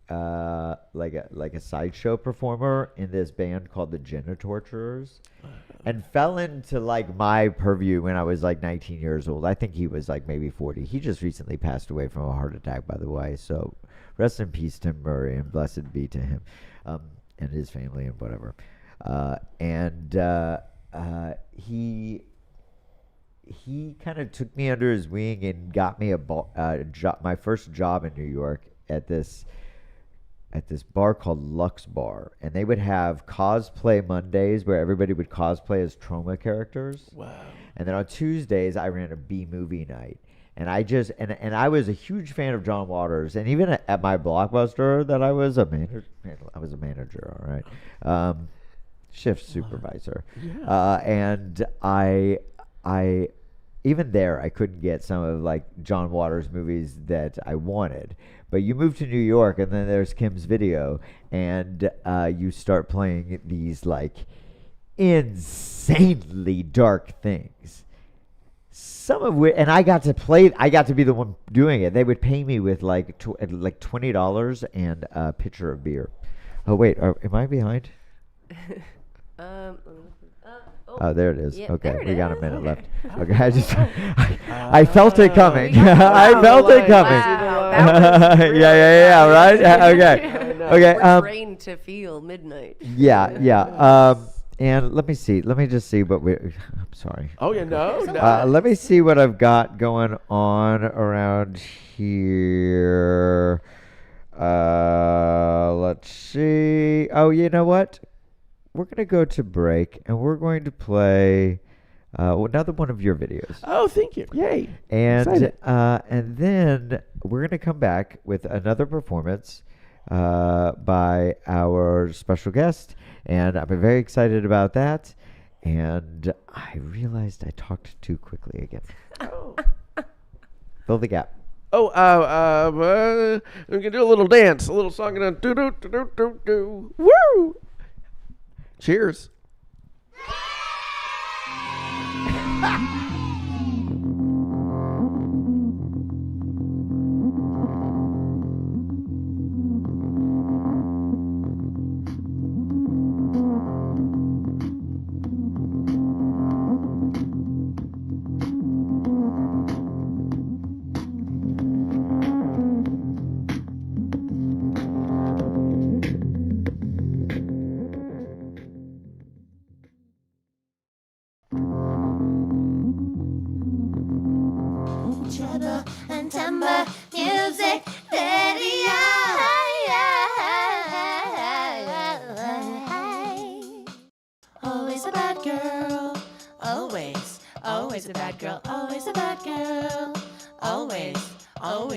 like a sideshow performer in this band called the Genitorturers, and fell into like my purview when I was like 19 years old. I think he was like maybe 40. He just recently passed away from a heart attack, by the way. So rest in peace, Tim Murray, and blessed be to him, and his family and whatever. He kind of took me under his wing and got me my first job in New York at this bar called Lux Bar, and they would have cosplay Mondays where everybody would cosplay as trauma characters. Wow! And then on Tuesdays I ran a B movie night, and I was a huge fan of John Waters, and even at my Blockbuster that I was a manager. All right. shift supervisor. Yeah. And I even there, I couldn't get some of like John Waters movies that I wanted. But you move to New York, and then there's Kim's Video, and you start playing these like insanely dark things. Some of which, and I got to be the one doing it. They would pay me with like $20 and a pitcher of beer. Oh wait, am I behind? Oh, there it is. Yeah, okay, there we it got a is. minute Okay. left. Okay, I felt it coming. I felt it coming. Yeah, right? Okay. We're trained to feel midnight. Yeah. And let me see. Let me just see what I'm sorry. Oh, yeah, no. Let me see what I've got going on around here. Let's see. Oh, you know what? We're going to go to break, and we're going to play another one of your videos. Oh, thank you. Yay. And then we're going to come back with another performance by our special guest, and I'm very excited about that. And I realized I talked too quickly again. Fill the gap. Oh, we can do a little dance, a little song, and a do. Woo! Cheers. Treble and timbre, music, radio. Always a bad girl. Always, always a bad girl. Always a bad girl. Always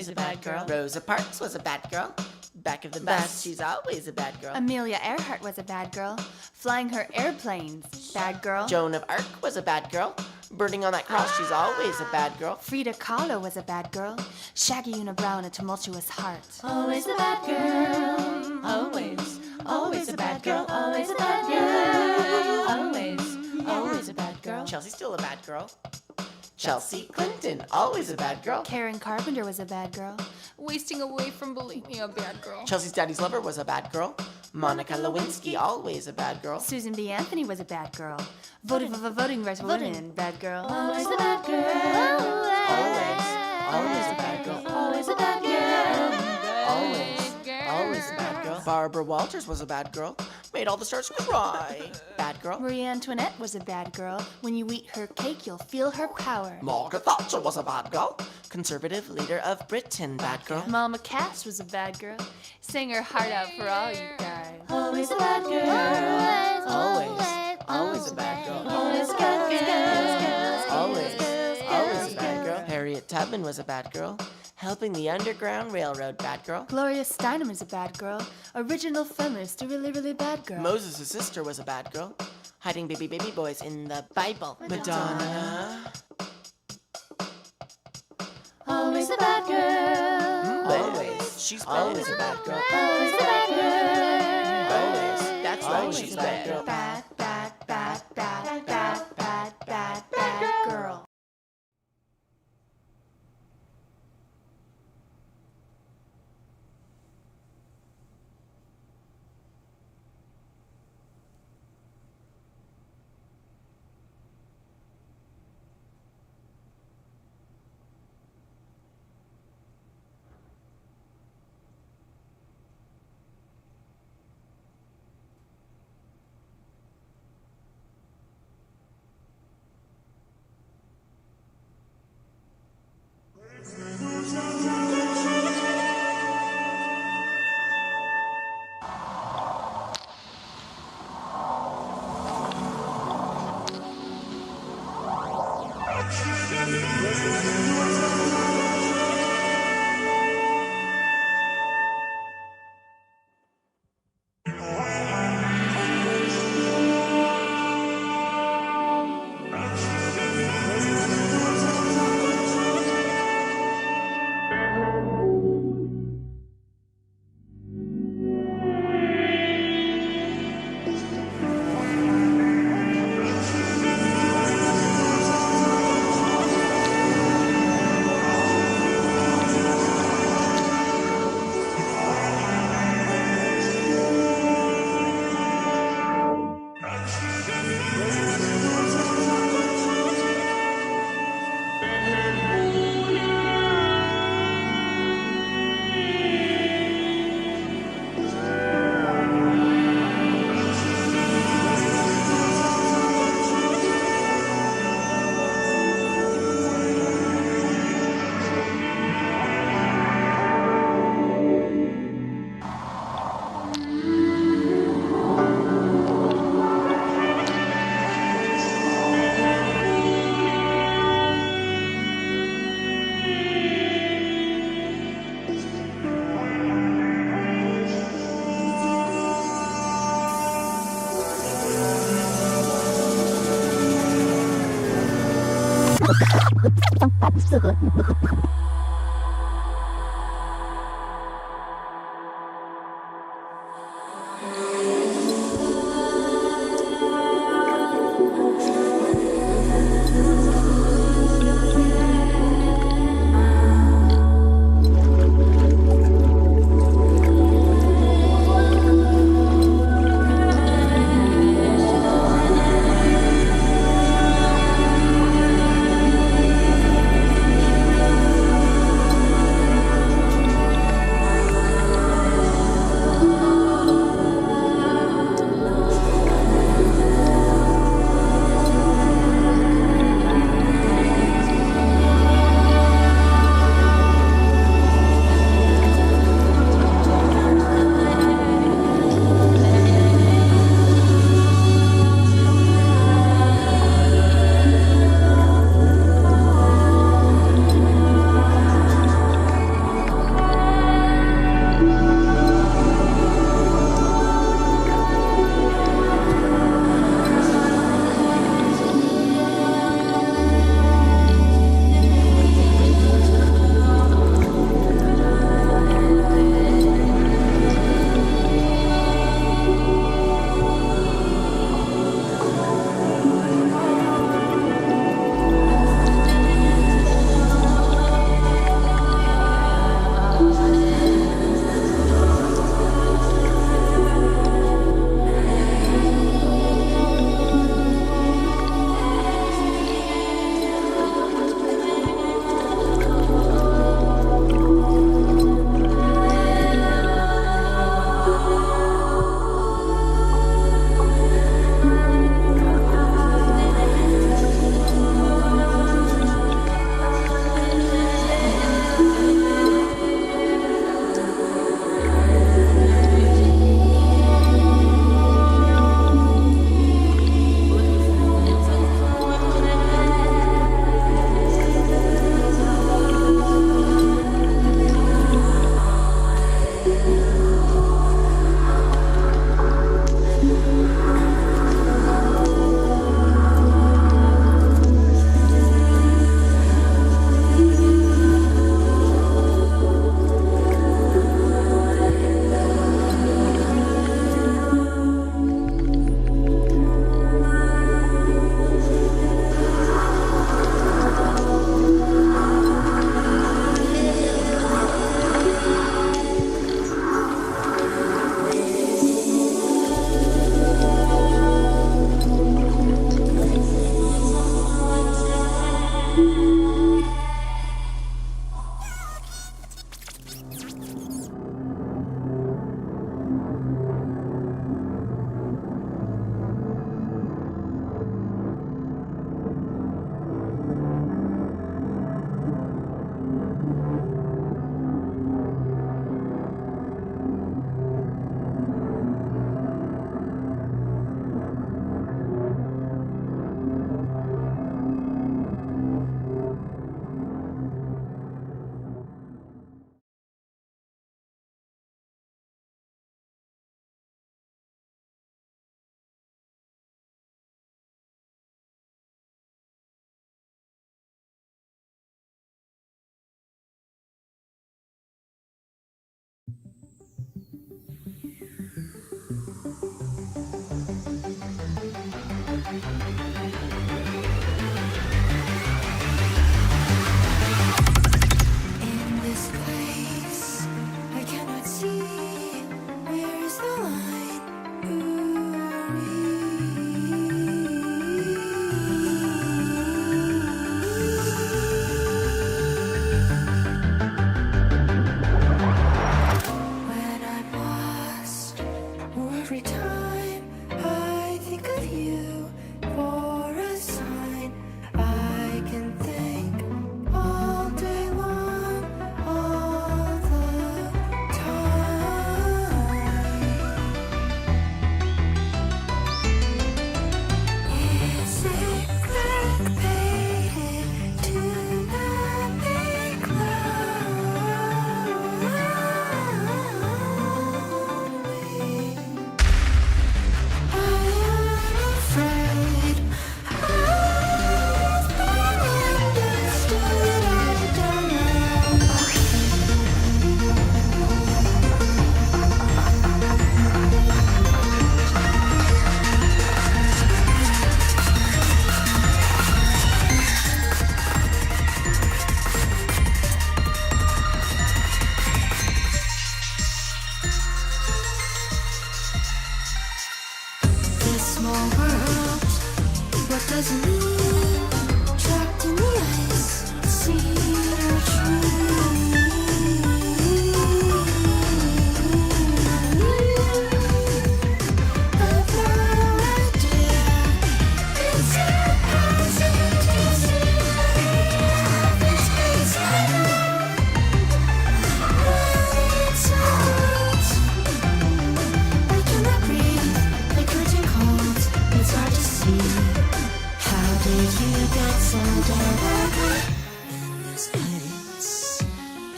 a bad girl. Rosa Parks was a bad girl. Back of the bus, she's always a bad girl. Amelia Earhart was a bad girl. Flying her airplanes, bad girl. Joan of Arc was a bad girl. Burning on that cross, she's always a bad girl. Frida Kahlo was a bad girl. Shaggy Unibrow and a tumultuous heart. Always a bad girl. Always a bad girl. Always a bad girl. Always a bad girl. Chelsea's still a bad girl. Chelsea Clinton, always a bad girl. Karen Carpenter was a bad girl. Wasting away from bulimia, a bad girl. Chelsea's daddy's lover was a bad girl. Monica Lewinsky, always a bad girl. Susan B. Anthony was a bad girl. Voting rights for women, bad girl. Always a bad girl. Always a bad girl. Always a bad girl. Always a bad girl. Barbara Walters was a bad girl. Made all the stars cry. Bad girl. Marie Antoinette was a bad girl. When you eat her cake, you'll feel her power. Margaret Thatcher was a bad girl. Conservative leader of Britain, bad girl. Mama Cass was a bad girl. Sang her heart out for all you guys. Always a bad girl. Always a bad girl. Always a bad girl. Always a bad girl. Harriet Tubman was a bad girl. Helping the Underground Railroad, bad girl. Gloria Steinem is a bad girl. Original feminist, a really, really bad girl. Moses' sister was a bad girl. Hiding baby boys in the Bible. Madonna. Always a bad girl. Always. She's always a bad girl. Always a bad girl. Always. That's right, she's a bad girl. Bad girl.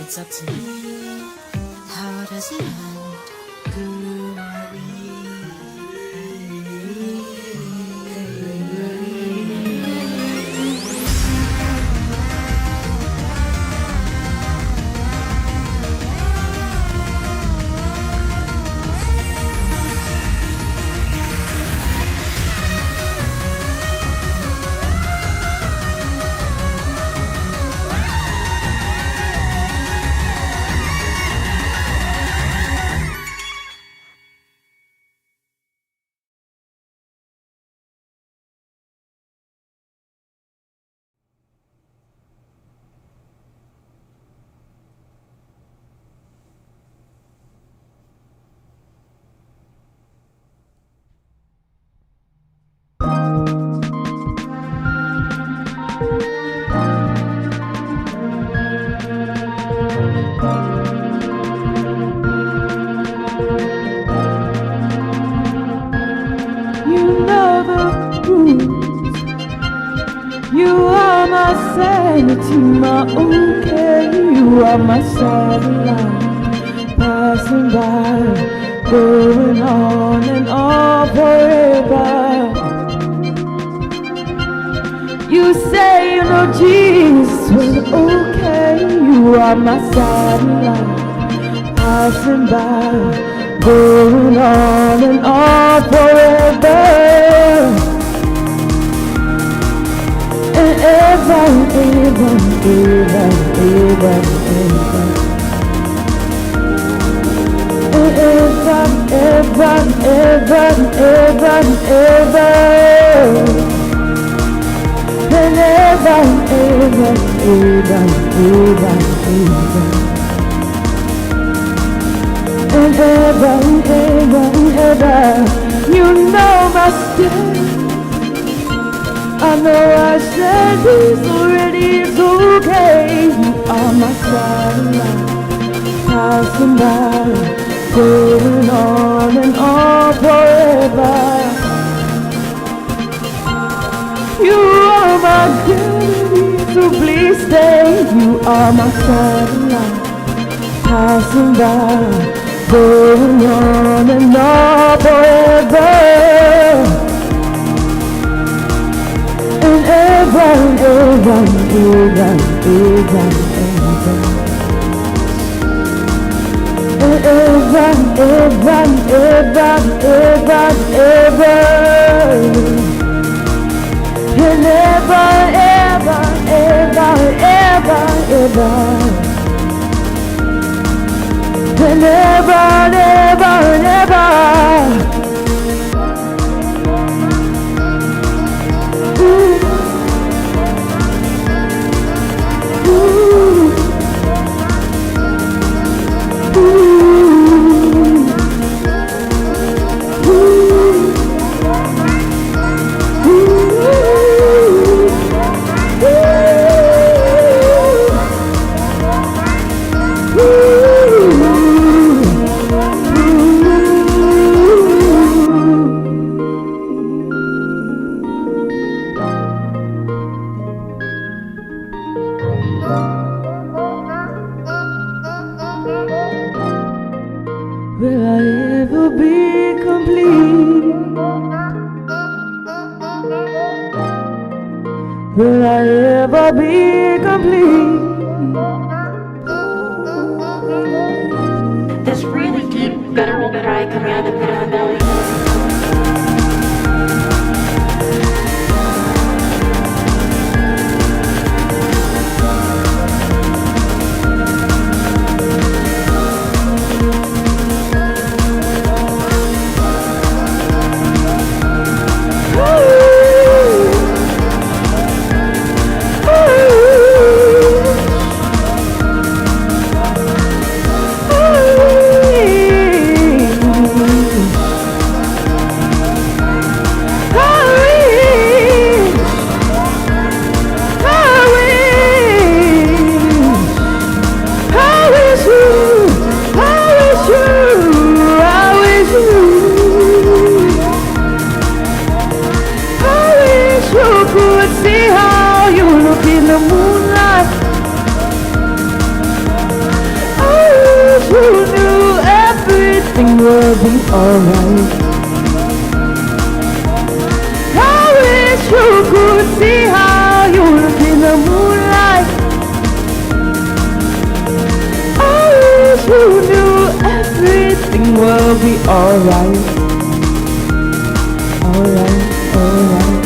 it's up to you. How does it end? Who are we? You know the rules. You are my sanity, my okay. You are my satellite, passing by, going on and on forever. You say you know Jesus, well, okay. You are my satellite, passing by, going on and on forever. And ever, ever, ever, ever, ever. And ever, ever, ever, ever, ever. And ever, ever, ever, ever, ever. And ever, ever, you know my step. I know I said this already, it's okay. You are my satellite, passing by, going on and on forever. You are my gravity, so please stay. You are my satellite, passing by, going on and on forever. And ever, ever, ever, ever, ever. And ever, ever, ever, ever, ever. And ever, ever, ever, ever, ever. And never, never, never. Ooh. Ooh. Will I ever be complete? Will I ever be complete? This really deep guttural cry coming out of the pit of the belly. everything will be alright. I wish you could see how you look in the moonlight. I wish you knew everything will be alright. Alright, alright.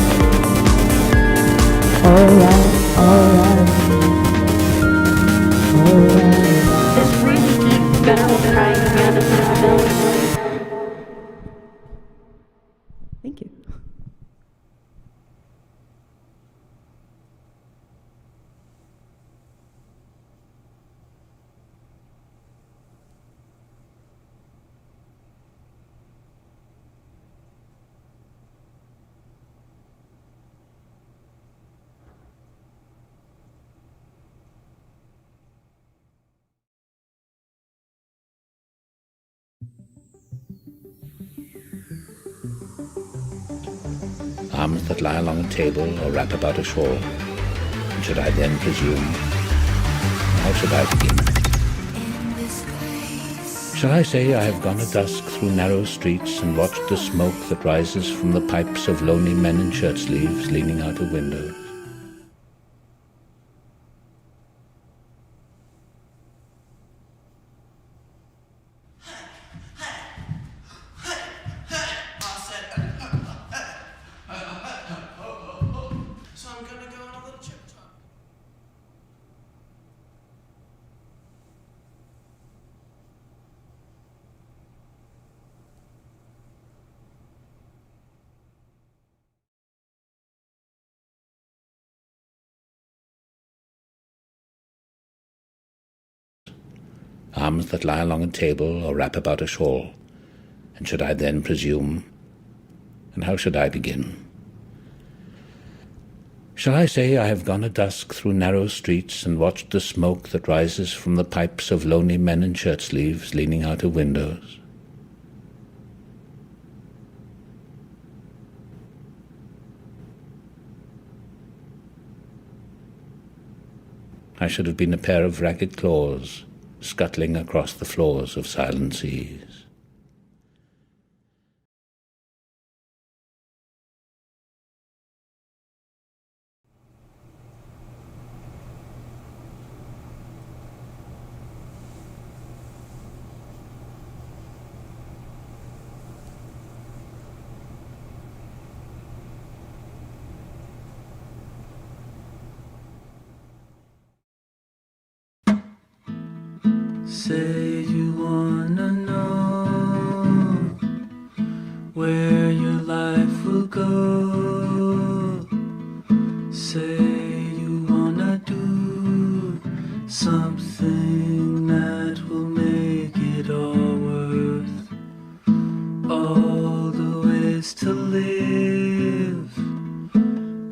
Alright, alright. Alright. This really keeps gonna be trying to get us in the building. Thank you. Arms that lie along a table or wrap about a shawl. And should I then presume? How should I begin? Shall I say I have gone at dusk through narrow streets and watched the smoke that rises from the pipes of lonely men in shirt sleeves leaning out of windows? Arms that lie along a table or wrap about a shawl. And should I then presume? And how should I begin? Shall I say I have gone at dusk through narrow streets and watched the smoke that rises from the pipes of lonely men in shirt sleeves leaning out of windows? I should have been a pair of ragged claws scuttling across the floors of silent seas. Say you wanna know where your life will go. Say you wanna do something that will make it all worth all the ways to live,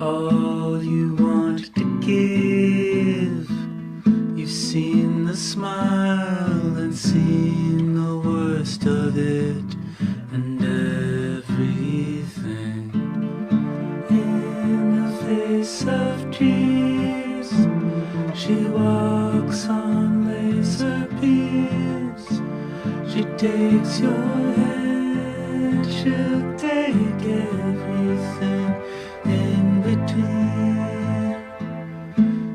all you want to give. You've seen the smile and seen the worst of it and everything. In the face of dreams, she walks on laser beams. She takes your hand, she'll take everything in between.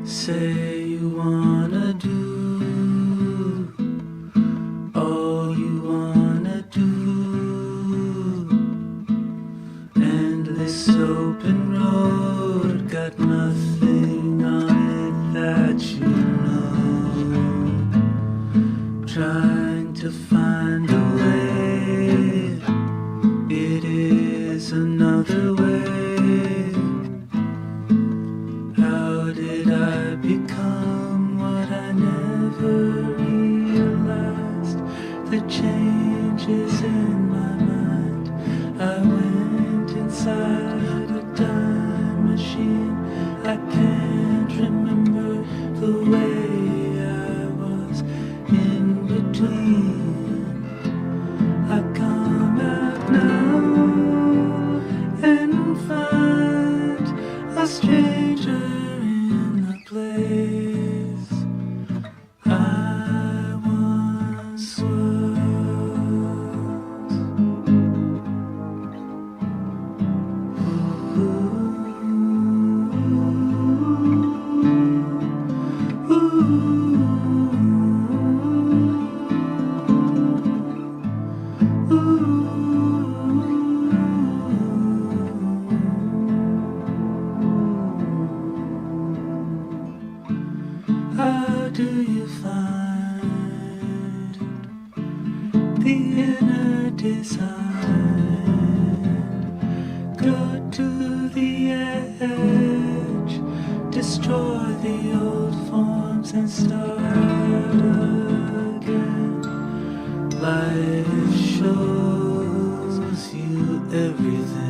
Say you wanna do all you wanna do. Endless open road, got nothing on it that you know. Trying to find a way, it is another way. How did I become what I never realized? The changes in my mind. I went inside a time machine. I can't remember the way I was in between. design. Go to the edge, destroy the old forms and start again. Life shows you everything.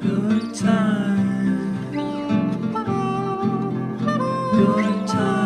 Your time, your time.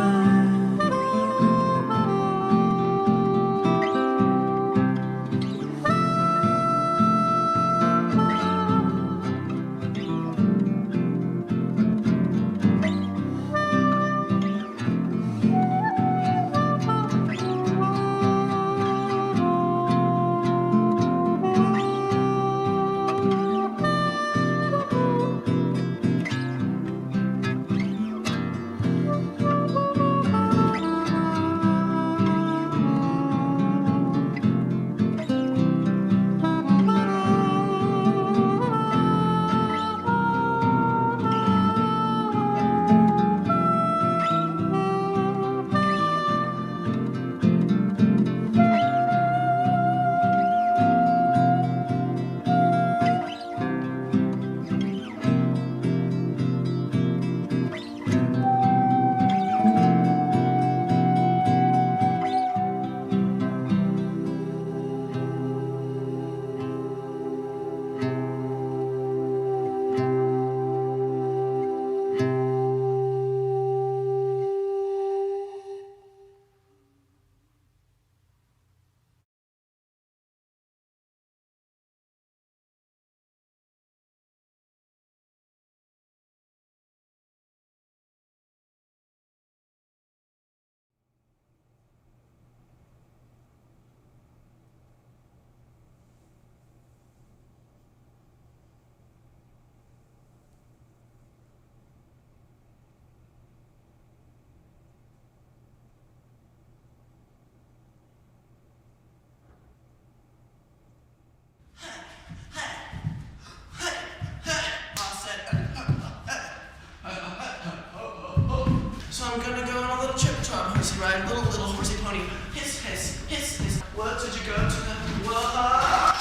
So I'm gonna go on a little trip to our horsey ride, little horsey pony. Hiss, hiss, hiss, hiss. What did you go to the world?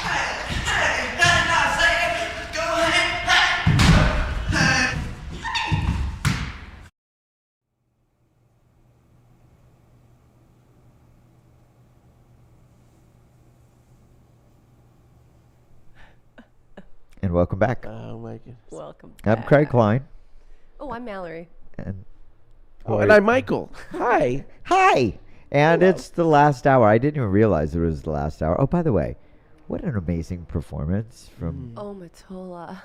Hey, hey, hey, I say it. Go ahead, hey, hey. And welcome back. Oh my goodness. Welcome I'm back. Craig Klein. Oh, I'm Mallory. And And I'm Michael. Hi. Hi. And Hello. it's the last hour. I didn't even realize it was the last hour. Oh, by the way, what an amazing performance from. Omotola.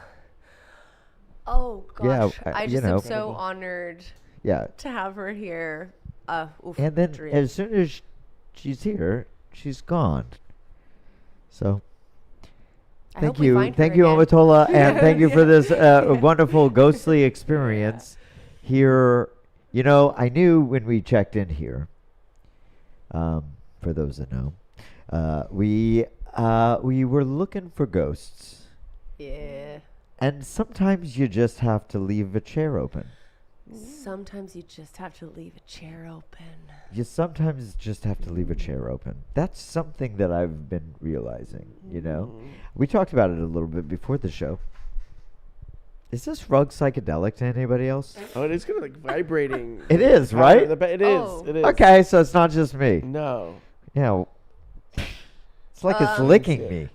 Oh Yeah, gosh, I you just know. am so honored. Yeah. To have her here. Oof, And then dream. as soon as she's here, she's gone. So. I hope Thank we you. find her Thank you, again. Omotola, and thank you for this wonderful ghostly experience here. You know, I knew when we checked in here, for those that know, we were looking for ghosts. Yeah. And sometimes you just have to leave a chair open. Sometimes you just have to leave a chair open. You sometimes just have to leave a chair open. That's something that I've been realizing, you know? We talked about it a little bit before the show. Is this rug psychedelic to anybody else? Oh, it is kind of like vibrating. It is, right? It is. It is. Okay, so it's not just me. No. Yeah. It's like it's licking me.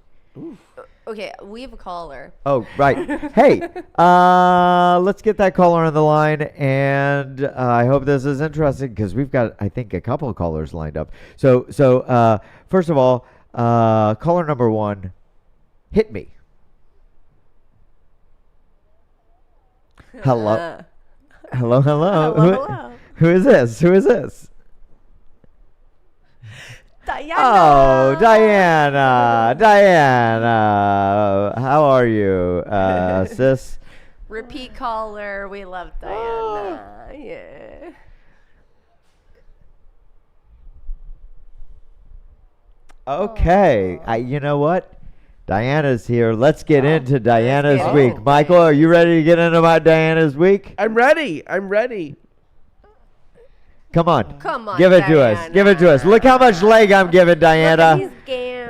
Okay, we have a caller. Oh, right. Hey, let's get that caller on the line, and I hope this is interesting because we've got, I think, a couple of callers lined up. So first of all, caller number one, hit me. Hello. Hello. Hello. Who is this? Diana. Oh, Diana, how are you, sis? Repeat caller. We love Diana. Yeah. Okay, you know what? Diana's here. Let's get into Diana's get week. into Michael, are you ready to get into my Diana's week? I'm ready. Come on. Come on, Give it to us. Give it to us. Look how much leg I'm giving, Diana.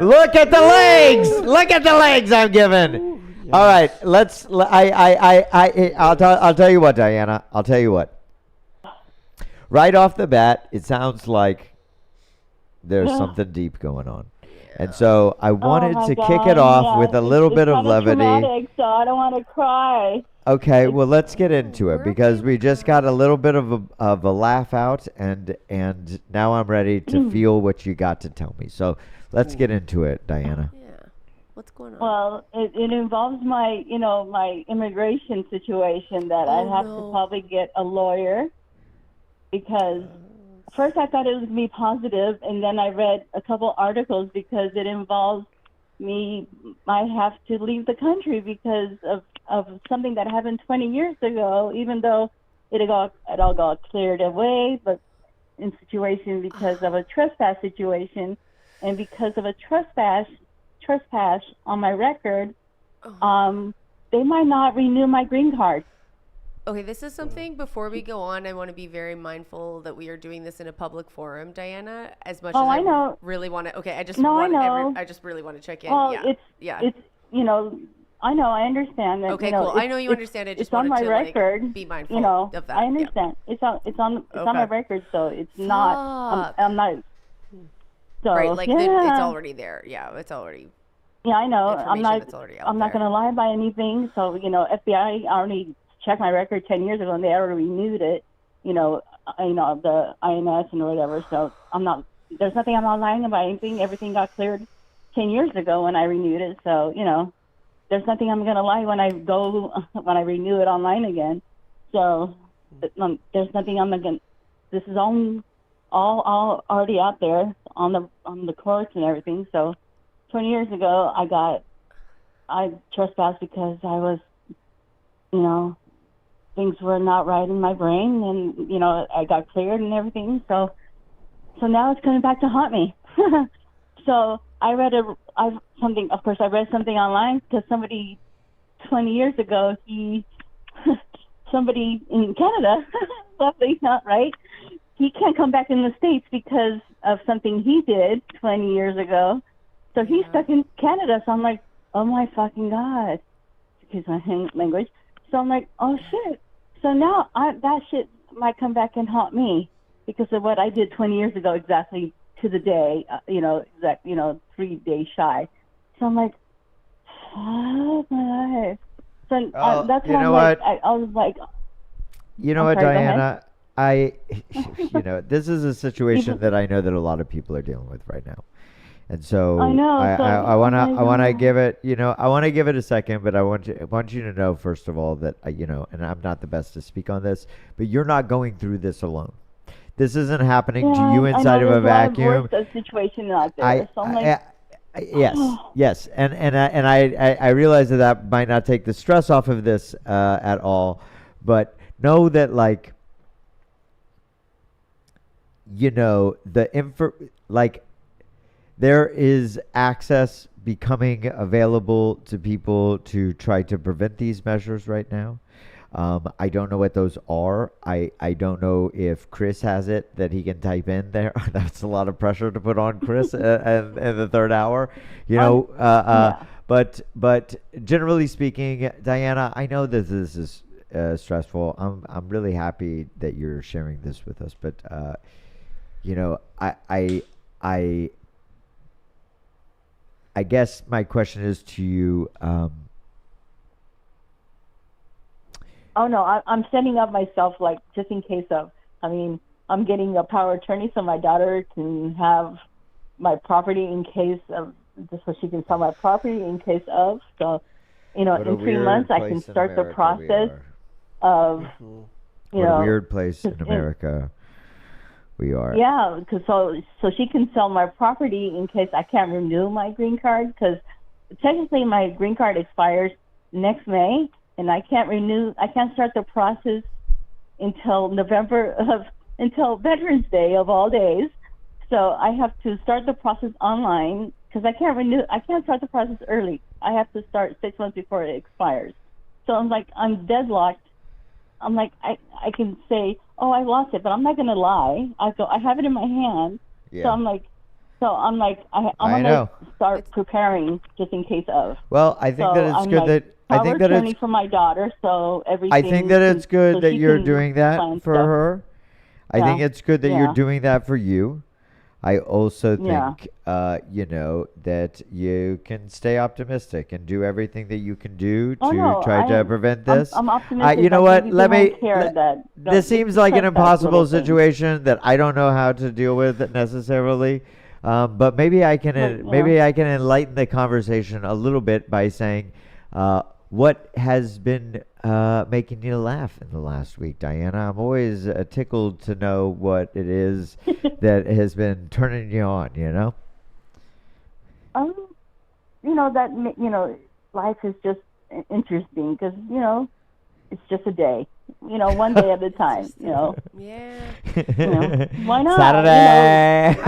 Look at the legs. Look at the legs I'm giving. All right, I'll tell you what, Diana. I'll tell you what. Right off the bat, it sounds like there's something deep going on. And so I wanted to kick it off with a little bit of levity. Traumatic, so I don't want to cry. Okay, well, let's get into it because we just got a little bit of a laugh out, and now I'm ready to feel what you got to tell me. So let's get into it, Diana. What's going on? Well, it involves my immigration situation that I have to probably get a lawyer because first I thought it was going to be positive, and then I read a couple articles because it involves me. I have to leave the country because of something that happened 20 years ago, even though it all got cleared away, but in situation because of a trespass situation, and because of a trespass on my record, they might not renew my green card. Okay, this is something, before we go on, I want to be very mindful that we are doing this in a public forum, Diana, as much as I know. really want to, okay, I just really want to check in. Well, yeah. It's, I know, I understand that. Okay, cool. I know you understand. I just it's on my wanted to record. Be mindful of that. I understand. Yeah. It's on my record, so it's not. I'm not. So, right, like it's already there. Yeah, it's already. Yeah, I know. I'm not going to lie by anything. So FBI already checked my record 10 years ago, and they already renewed it. The INS and whatever. So I'm not. There's nothing I'm not lying about anything. Everything got cleared 10 years ago when I renewed it. So there's nothing I'm gonna lie when I renew it online again. So there's nothing I'm gonna. This is all already out there on the courts and everything. So 20 years ago, I trespassed because I was, things were not right in my brain, and I got cleared and everything. So now it's coming back to haunt me. So I read something. Of course, I read something online because somebody 20 years ago, somebody in Canada, lovely, not right. He can't come back in the States because of something he did 20 years ago. So he's stuck in Canada. So I'm like, oh my fucking God. Excuse my language. So I'm like, oh shit. So now that shit might come back and haunt me because of what I did 20 years ago exactly to the day, 3 days shy. So I'm like, oh my life. So that's what I'm like. I was like, you know what, Diana? This is a situation that I know that a lot of people are dealing with right now, and so I know. I want to give it, I want to give it a second, but I want you to know first of all that and I'm not the best to speak on this, but you're not going through this alone. This isn't happening to you inside of a vacuum. There's a situation out there. So I'm like, yes, and I realize that might not take the stress off of this at all, but know that there is access becoming available to people to try to prevent these measures right now. I don't know what those are. I don't know if Chris has it that he can type in there. That's a lot of pressure to put on Chris in the third hour, But generally speaking, Diana, I know that this is stressful. I'm really happy that you're sharing this with us, but I guess my question is to you. Oh no, I'm setting up myself just in case of. I'm getting a power of attorney so my daughter can have my property in case of, just so she can sell my property in case of. So, in 3 months I can start the process of. What a weird place in America. We are. Yeah, because so she can sell my property in case I can't renew my green card, because technically my green card expires next May, and I can't start the process until until Veterans Day of all days. So I have to start the process online because I can't start the process early. I have to start 6 months before it expires. So I'm deadlocked. I'm like, I can say, oh, I lost it, but I'm not going to lie. I have it in my hand. Yeah. So I'm like, I'm going to start preparing just in case of. Well, I think that it's good that I think that it's for my daughter, so everything. I think that it's good that you're doing that for her. I think it's good that you're doing that for you. I also think, that you can stay optimistic and do everything that you can do to try to prevent this. I'm optimistic. You know what? This seems like an impossible situation that I don't know how to deal with necessarily. But maybe I can enlighten the conversation a little bit by saying, what has been making you laugh in the last week, Diana? I'm always tickled to know what it is that has been turning you on. Life is just interesting because it's just a day. One day at a time. Yeah. Why not? Saturday.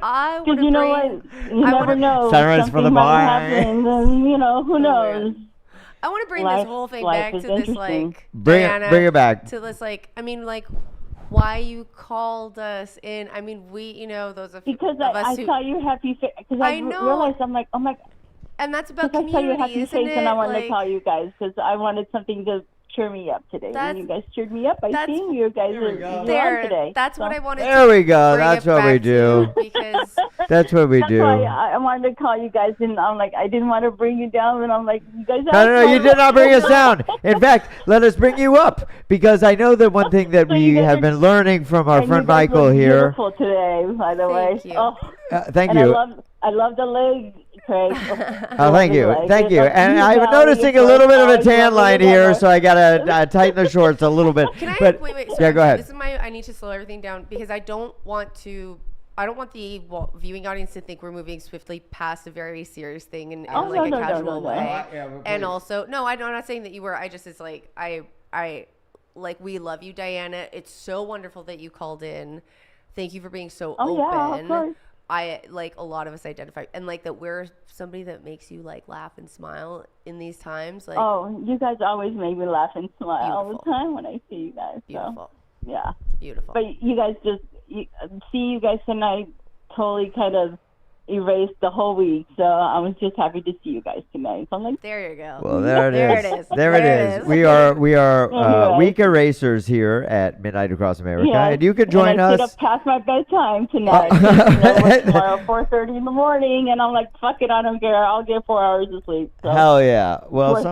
I Because you know what? You never know. Sunrise for the Something might boy. happen, and who knows? I want to bring this whole thing back to this, bring Diana, it back to this, why you called us in. I mean, those of because of I us who, saw your happy face. Because I know. realized I'm like, and that's about community, I saw your happy isn't face, it? and I wanted to call you guys because I wanted something to cheer me up today. And you guys cheered me up by seeing you guys are on today. That's what I wanted. There we go. Bring That's it what we back do. to because That's what we do. That's why I wanted to call you guys, and I'm like, I didn't want to bring you down, and I'm like, you guys. No, you did not bring us down. In fact, let us bring you up, because I know that one thing that we have been learning from our friend Michael here. Beautiful today, by the way. Thank you. Oh, thank and you. I love the leg, Craig. Oh, thank you. Thank you. And I'm noticing a little bit of a tan line here, so I got to tighten the shorts a little bit. Can I wait? Yeah, go ahead. This is I need to slow everything down because I don't want the viewing audience to think we're moving swiftly past a very serious thing in a casual way. And also, no, I'm not saying that you were. I just it's like I we love you, Diana. It's so wonderful that you called in. Thank you for being so open. Yeah, of course. I a lot of us identify and that we're somebody that makes you laugh and smile in these times. Oh, you guys always make me laugh and smile all the time when I see you guys. Beautiful. So, yeah. Beautiful. But you guys see you guys tonight totally kind of erased the whole week. So I was just happy to see you guys tonight. So I'm like, there you go. Well, there it is. There it is. We are week erasers here at Midnight Across America, and you can join us. I stayed up past my bedtime tonight. Tomorrow 4:30 in the morning, and I'm like, fuck it, I don't care. I'll get 4 hours of sleep. So. Hell yeah! Well,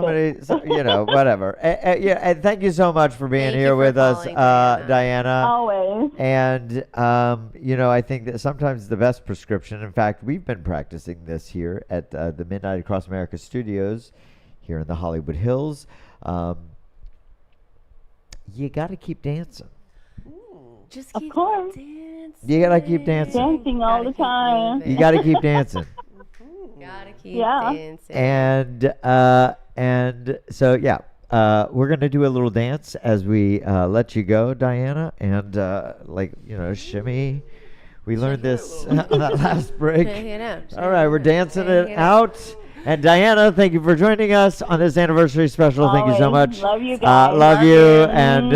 whatever. And thank you so much for being here with us, Diana. Always. And I think that sometimes the best prescription, in fact, we've been practicing this here at the Midnight Across America studios here in the Hollywood Hills. You got to keep dancing. Just keep dancing. You got to keep dancing. Dancing all the time. You got to keep dancing. Gotta keep dancing. And so, yeah. We're going to do a little dance as we let you go, Diana. And, shimmy. We learned this on that last break. All right, we're dancing it out. And Diana, thank you for joining us on this anniversary special. Thank you so much. Love you guys. Love you, and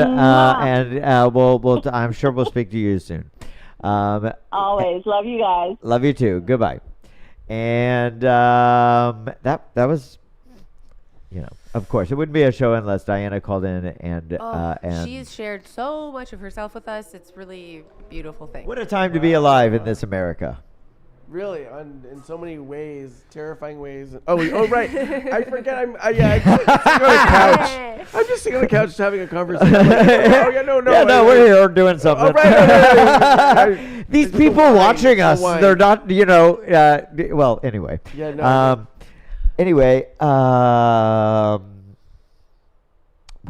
we'll I'm sure we'll speak to you soon. Always love you guys. Love you too. Goodbye. And that was, of course, it wouldn't be a show unless Diana called in and she's shared so much of herself with us. It's really a beautiful thing. What a time to be alive in this America. Really, in so many ways, terrifying ways. Oh, right. I forget. I'm sitting on a couch. I'm just sitting on the couch, just having a conversation. We're here doing something. Right. These people watching us, they're not, well, anyway. Yeah, no. Anyway,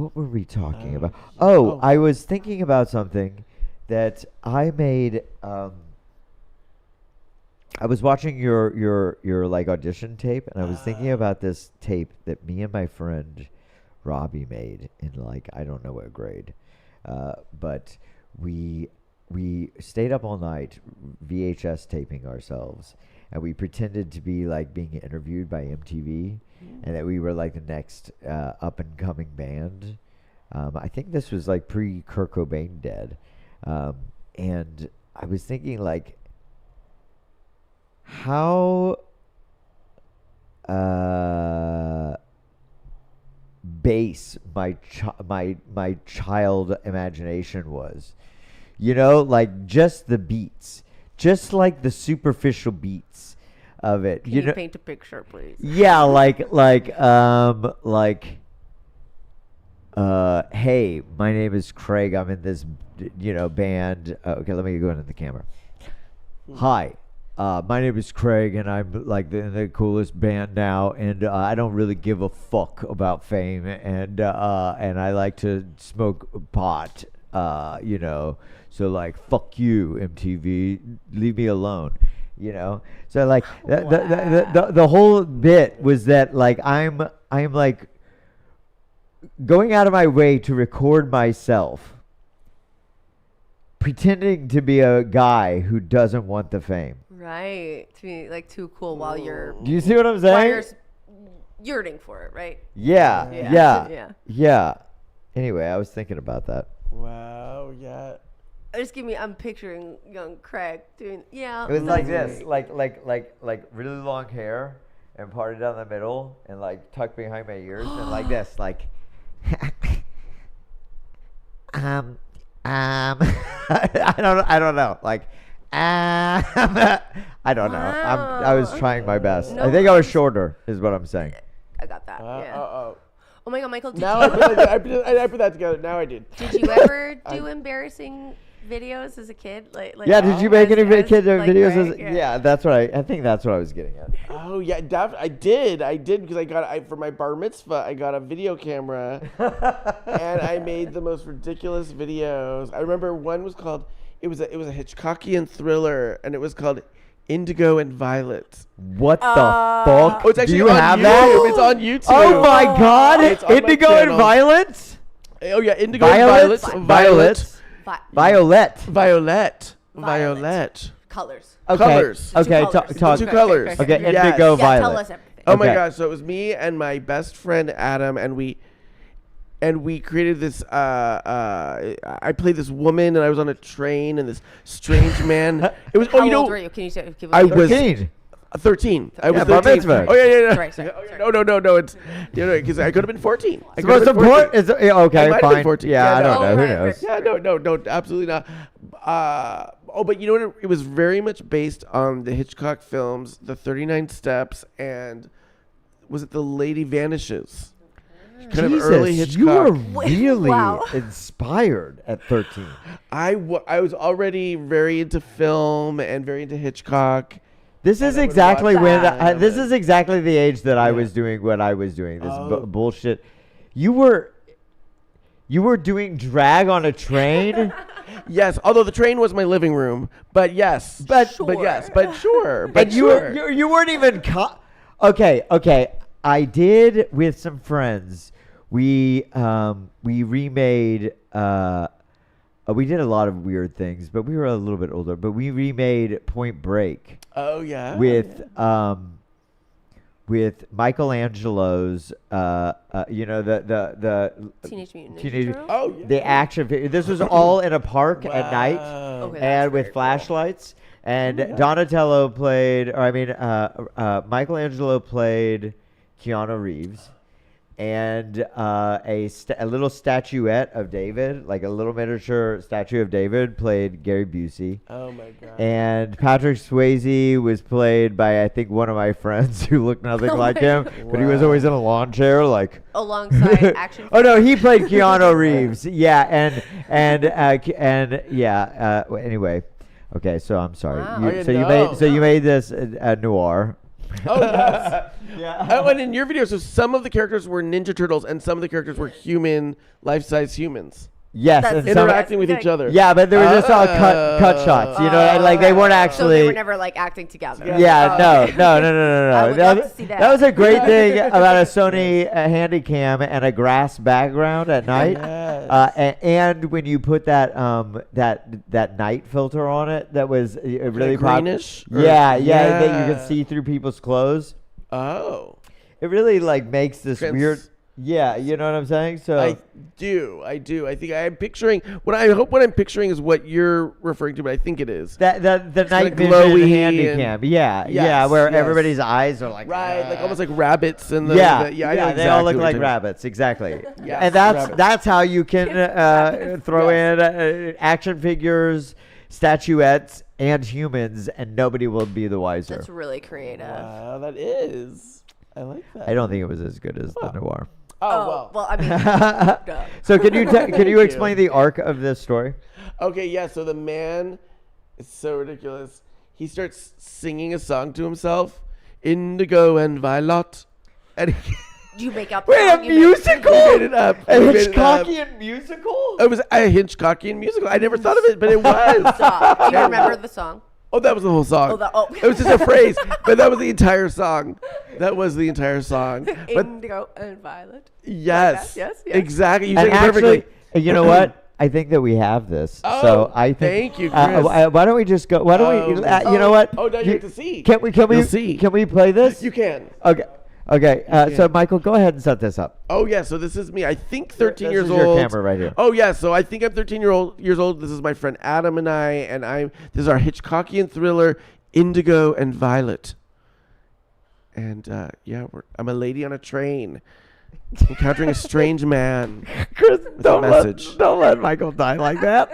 what were we talking about? Oh, I was thinking about something that I made. I was watching your like audition tape, and I was thinking about this tape that me and my friend Robbie made in like I don't know what grade, but we stayed up all night VHS taping ourselves, and we pretended to be like being interviewed by MTV, and that we were like the next up and coming band. I think this was like pre Kurt Cobain dead, and I was thinking like how base my child imagination was, you know, like just the beats, just like the superficial beats of it. Can you know, paint a picture, please? Yeah, hey, my name is Craig. I'm in this, band. Okay, let me go into the camera. Hi, my name is Craig, and I'm like the coolest band now, and I don't really give a fuck about fame, and I like to smoke pot, so like fuck you, MTV, leave me alone, So like the whole bit was that like I'm like going out of my way to record myself pretending to be a guy who doesn't want the fame. Right. To be like too cool while you're. Do you see what I'm while saying? you're yearning for it, right? Yeah. Anyway, I was thinking about that. Wow, yeah. I'm picturing young Craig doing, yeah. It was like this, like really long hair and parted down the middle and like tucked behind my ears and like this, like I don't know, like I don't know. I was trying my best. No, I think I was shorter, is what I'm saying. I got that. Yeah. Oh my God, Michael! Now I put that together. Now I did. Did you ever do embarrassing videos as a kid? Like yeah, did you make any kid videos? Greg? Yeah, that's what I think that's what I was getting at. Oh yeah, I did because for my bar mitzvah I got a video camera, and I made the most ridiculous videos. I remember one was called it was a Hitchcockian thriller, and it was called Indigo and Violet. What the fuck? Oh, it's actually do you on have YouTube. that? It's on YouTube. Oh my God! It's on Indigo my and channel. Violet. Oh yeah, Indigo and Violet. Violet. Colors. Okay. Talk. Two colors. Okay. Yes. Indigo, violet. Tell us everything. Oh my Okay. gosh! So it was me and my best friend Adam, and we created this. I played this woman, and I was on a train, and this strange man. It was. How old were you? Can you say? I was 13. 13. I was Yeah, bar 13. mitzvah. Oh yeah. Sorry. No. It's because I could have been 14. The most important is okay. I might have been Fine. 14. Yeah, I no. don't know. Who right, knows? Yeah, no, absolutely not. But you know what? It was very much based on the Hitchcock films, The 39 Steps, and was it The Lady Vanishes? Kind of early Hitchcock. You were really Wow. inspired at 13. I was already very into film and very into Hitchcock. This is I would exactly watch when that. this is exactly the age that I was doing what I was doing. This bullshit. You were doing drag on a train. Yes, although the train was my living room, but yes, but sure. And you weren't even. Okay. I did with some friends. We remade. We did a lot of weird things, but we were a little bit older. But we remade Point Break. Oh yeah. With Michelangelo's, the Teenage Mutant Ninja Turtles? Oh yeah. the action. This was all in a park at night, Okay, that's and with very cool. flashlights. And Donatello played, Michelangelo played Keanu Reeves, and a little statuette of David, like a little miniature statue of David, played Gary Busey. Oh my God. And Patrick Swayze was played by, I think, one of my friends who looked nothing like him, but he was always in a lawn chair, like alongside action. Oh no, he played Keanu Reeves. Yeah, anyway. Okay, so I'm sorry. Wow. You made this noir. Oh, yes. Yeah. Oh, and in your video, so some of the characters were Ninja Turtles and some of the characters were human, life-size humans. Yes, That's and the- some- Interacting with each other. Yeah, but they were just all cut shots. You know, like they weren't actually. So they were never like acting together. Yeah, Oh, okay. no. I would love to see that. That was a great thing about a Sony Handycam and a grass background at night. And when you put that that night filter on it, that was really greenish? Yeah, that you can see through people's clothes. Oh. It really like makes this weird. Yeah, you know what I'm saying? So I do. I think I'm picturing what I'm picturing is what you're referring to, but I think it is. the It's night kinda vision glowy Handycam. Yeah, where everybody's eyes are like like almost like rabbits and yeah, I know they exactly all look what like you're rabbits, exactly. Yes, And rabbits. that's how you can throw in action figures, statuettes, and humans, and nobody will be the wiser. That's really creative. Wow, that is. I like that. I don't think it was as good as the noir. Oh, well, I mean, duh. So can you Thank you. explain the arc of this story? Okay, yeah. So the man is so ridiculous. He starts singing a song to himself, Indigo and Violet, and You make up. Wait, a musical? He made it up. A He made it up. Hitchcockian musical? It was a Hitchcockian musical. I never thought of it, but it was. Stop. Do you remember the song? Oh, that was the whole song. Oh. It was just a phrase, but that was the entire song. That was the entire song. But Indigo and Violet. yes, Yes. exactly. You And sang it actually, perfectly. you know what? I think that we have this. Oh, so I think. thank you, Chris. Why don't we just go? Why don't we? You know what? Oh, now you get to see. Can we? You'll see. Can we play this? You can. Okay. So Michael, go ahead and set this up. Oh yeah, so this is me. I think 13 This years is old. your camera right here. Oh yeah, so I think I'm 13 years old. This is my friend Adam and this is our Hitchcockian thriller, Indigo and Violet. And I'm a lady on a train, encountering a strange man. Chris, with a message. don't let Michael die like that.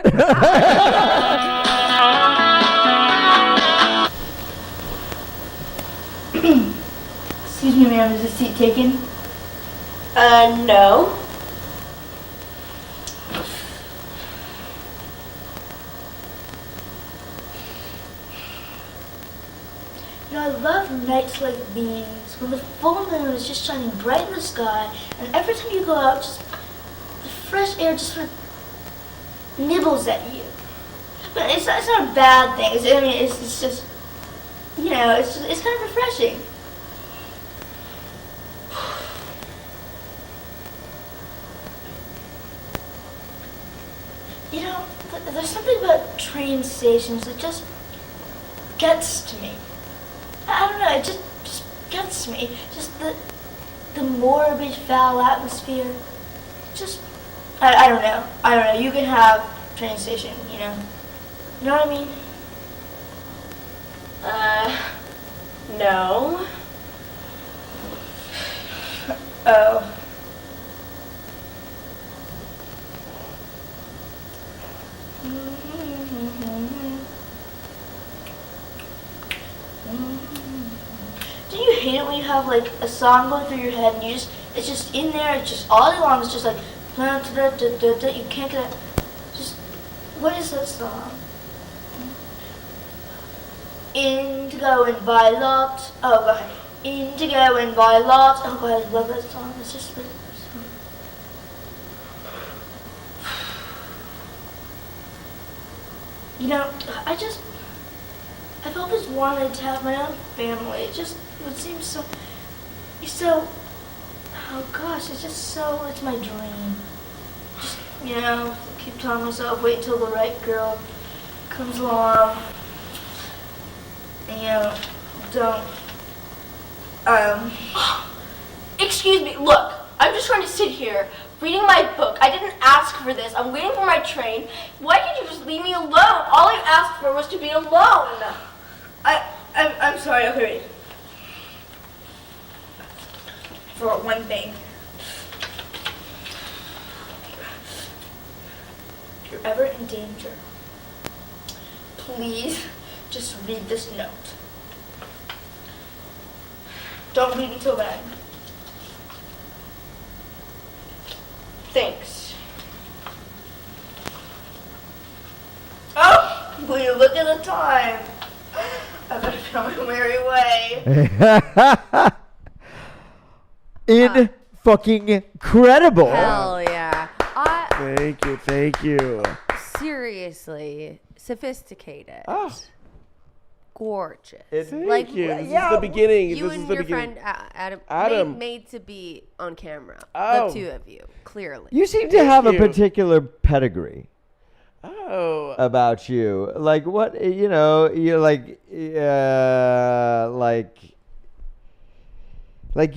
Excuse me, ma'am, is the seat taken? No. You know, I love nights like these, when the full moon is just shining bright in the sky, and every time you go out, just the fresh air just sort of nibbles at you. But it's not a bad thing. It's just, you know, it's kind of refreshing. You know, there's something about train stations that just gets to me. I don't know, it just gets me. Just the morbid, foul atmosphere. Just, I don't know. You can have train station, you know. You know what I mean? No. Oh. Do you hate it when you have like a song going through your head and it's just in there, it's just all day long, it's just like, you can't get it. Just, what is that song? Indigo and Violet. Oh, go ahead. Indigo and Violet. Oh, go ahead, I love that song. It's just really song. You know, I've always wanted to have my own family. It would seem so, oh gosh, it's my dream. Just, you know, keep telling myself, wait until the right girl comes along. And, you know, don't, Excuse me, look, I'm just trying to sit here reading my book. I didn't ask for this. I'm waiting for my train. Why can't you just leave me alone? All I asked for was to be alone. I'm sorry, okay, wait. For one thing. If you're ever in danger, please just read this note. Don't read until then. Thanks. Oh, will you look at the time? I better on my merry way. In fucking incredible. Hell yeah. Thank you. Seriously, sophisticated. Oh. Gorgeous. Thank you. This is the beginning. You This and is the your beginning. friend Adam. made to be on camera. Oh. The two of you, clearly. You seem to have a particular pedigree. Oh. About you. Like what, you're like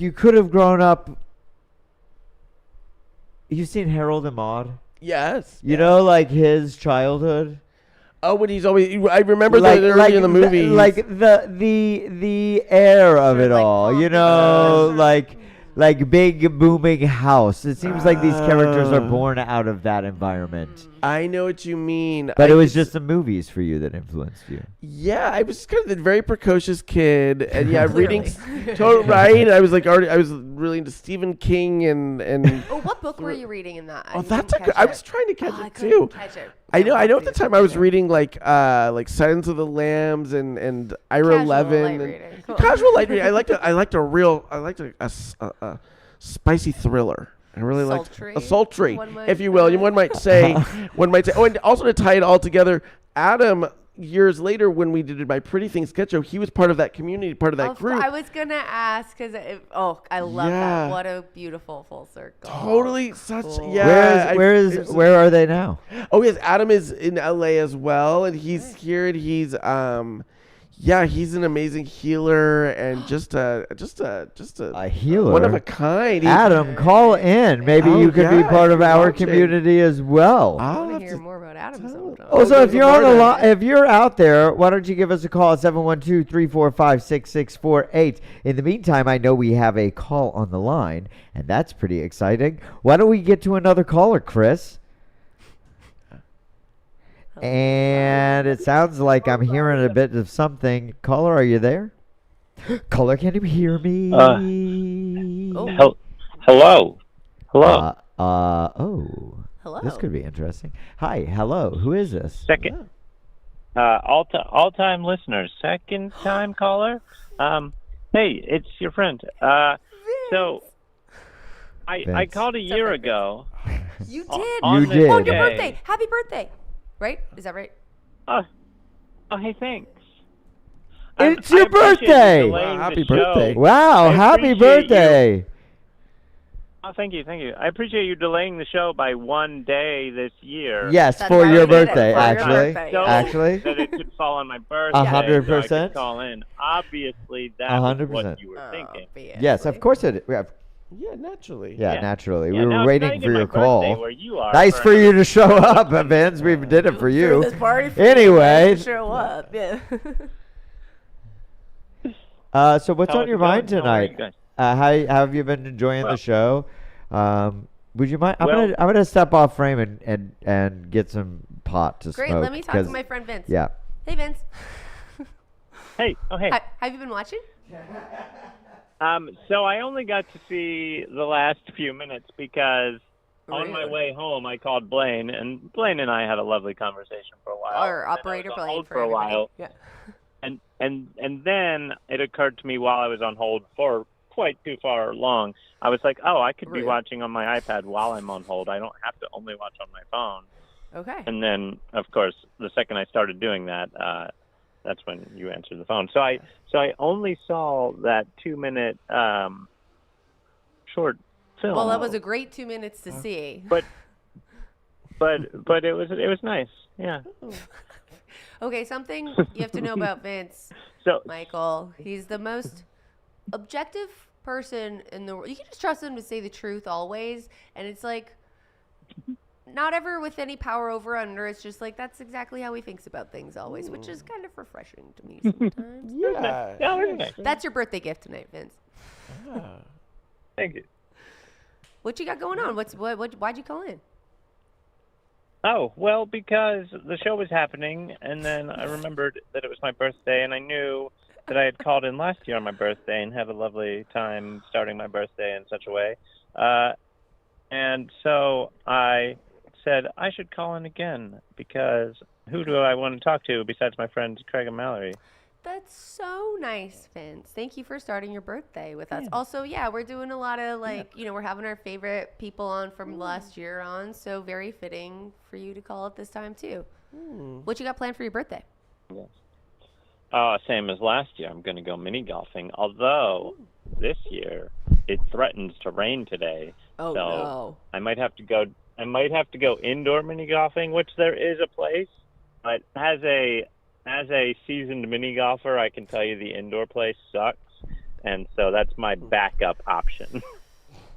you could have grown up. You've seen Harold and Maude? Yes. You know, like his childhood. Oh, when he's always. I remember that early in the movie. Like the air of it all. You know, like big booming house. It seems like these characters are born out of that environment. I know what you mean. But it was just the movies for you that influenced you. Yeah, I was kind of a very precocious kid, and reading, right? I was I was really into Stephen King and. Oh, what book were you reading in that? Oh, that's a good. I was trying to catch it too. Catch it. I know. At the time I was reading like Silence of the Lambs and Ira Levin. Casual light reading. I liked a spicy thriller. I really liked a sultry, if you will. One might say. Oh, and also to tie it all together, Adam. Years later, when we did my Pretty Things sketch show, he was part of that community, part of that group. I was gonna ask because I love that. What a beautiful full circle. Totally, Where are they now? Oh yes, Adam is in LA as well, and he's here, and he's he's an amazing healer and just a healer, one of a kind. Adam, call in. Maybe you could be part of our community as well. I want to hear more about Adam sometime. Also, if you're on the if you're out there, why don't you give us a call at 712-345-6648. In the meantime, I know we have a call on the line, and that's pretty exciting. Why don't we get to another caller, Chris? And it sounds like I'm hearing a bit of something. Caller, are you there? Caller, can you hear me? Hello. Hello. This could be interesting. Hi, hello. Who is this? Second. All-time listeners. Second-time caller. Hey, it's your friend. So, I called a year ago. You did. You did. On your birthday. Happy birthday. Right? Is that right? Oh, hey, thanks. It's your birthday. Wow, happy birthday. Wow, happy birthday. Oh, thank you. I appreciate you delaying the show by one day this year. Yes, for your birthday, actually. Actually. That it could fall on my birthday. 100%. So I could call in. Obviously, that's 100%. what you were thinking. Yes, of course it. Yeah, naturally. Yeah, naturally. Yeah, We were waiting for your call. Where you are nice for you to show up, Vince. We did it for you. This party for anyway. You to show up. Yeah. So what's on your mind tonight? How have you been enjoying the show? Would you mind? I'm gonna step off frame and get some pot to smoke. Great. Let me talk to my friend Vince. Yeah. Hey, Vince. Hey. Oh, hey. Have you been watching? So I only got to see the last few minutes because on my way home I called Blaine, and Blaine and I had a lovely conversation for a while. Our operator Blaine for a while. Yeah. And then it occurred to me while I was on hold for quite too far long, I was like, oh, I could be watching on my iPad while I'm on hold. I don't have to only watch on my phone. Okay. And then, of course, the second I started doing that, that's when you answered the phone. So I only saw that 2-minute short film. Well, that was a great 2 minutes to see. But it was nice. Yeah. Okay, something you have to know about Vince, Michael. He's the most objective person in the world. You can just trust him to say the truth always, and it's like not ever with any power over under. It's just like that's exactly how he thinks about things always, which is kind of refreshing to me sometimes. Yeah. That's your birthday gift tonight, Vince. Thank you. What you got going on? Why'd you call in? Oh, well, because the show was happening, and then I remembered that it was my birthday, and I knew that I had called in last year on my birthday and had a lovely time starting my birthday in such a way. And so I said I should call in again because who do I want to talk to besides my friends Craig and Mallory? That's so nice, Vince. Thank you for starting your birthday with us. Also, we're doing a lot of we're having our favorite people on from last year on, so very fitting for you to call it this time too. What you got planned for your birthday? Same as last year. I'm going to go mini golfing, although this year it threatens to rain today. Oh, so no. I might have to go indoor mini golfing, which there is a place, but as a seasoned mini golfer, I can tell you the indoor place sucks, and so that's my backup option.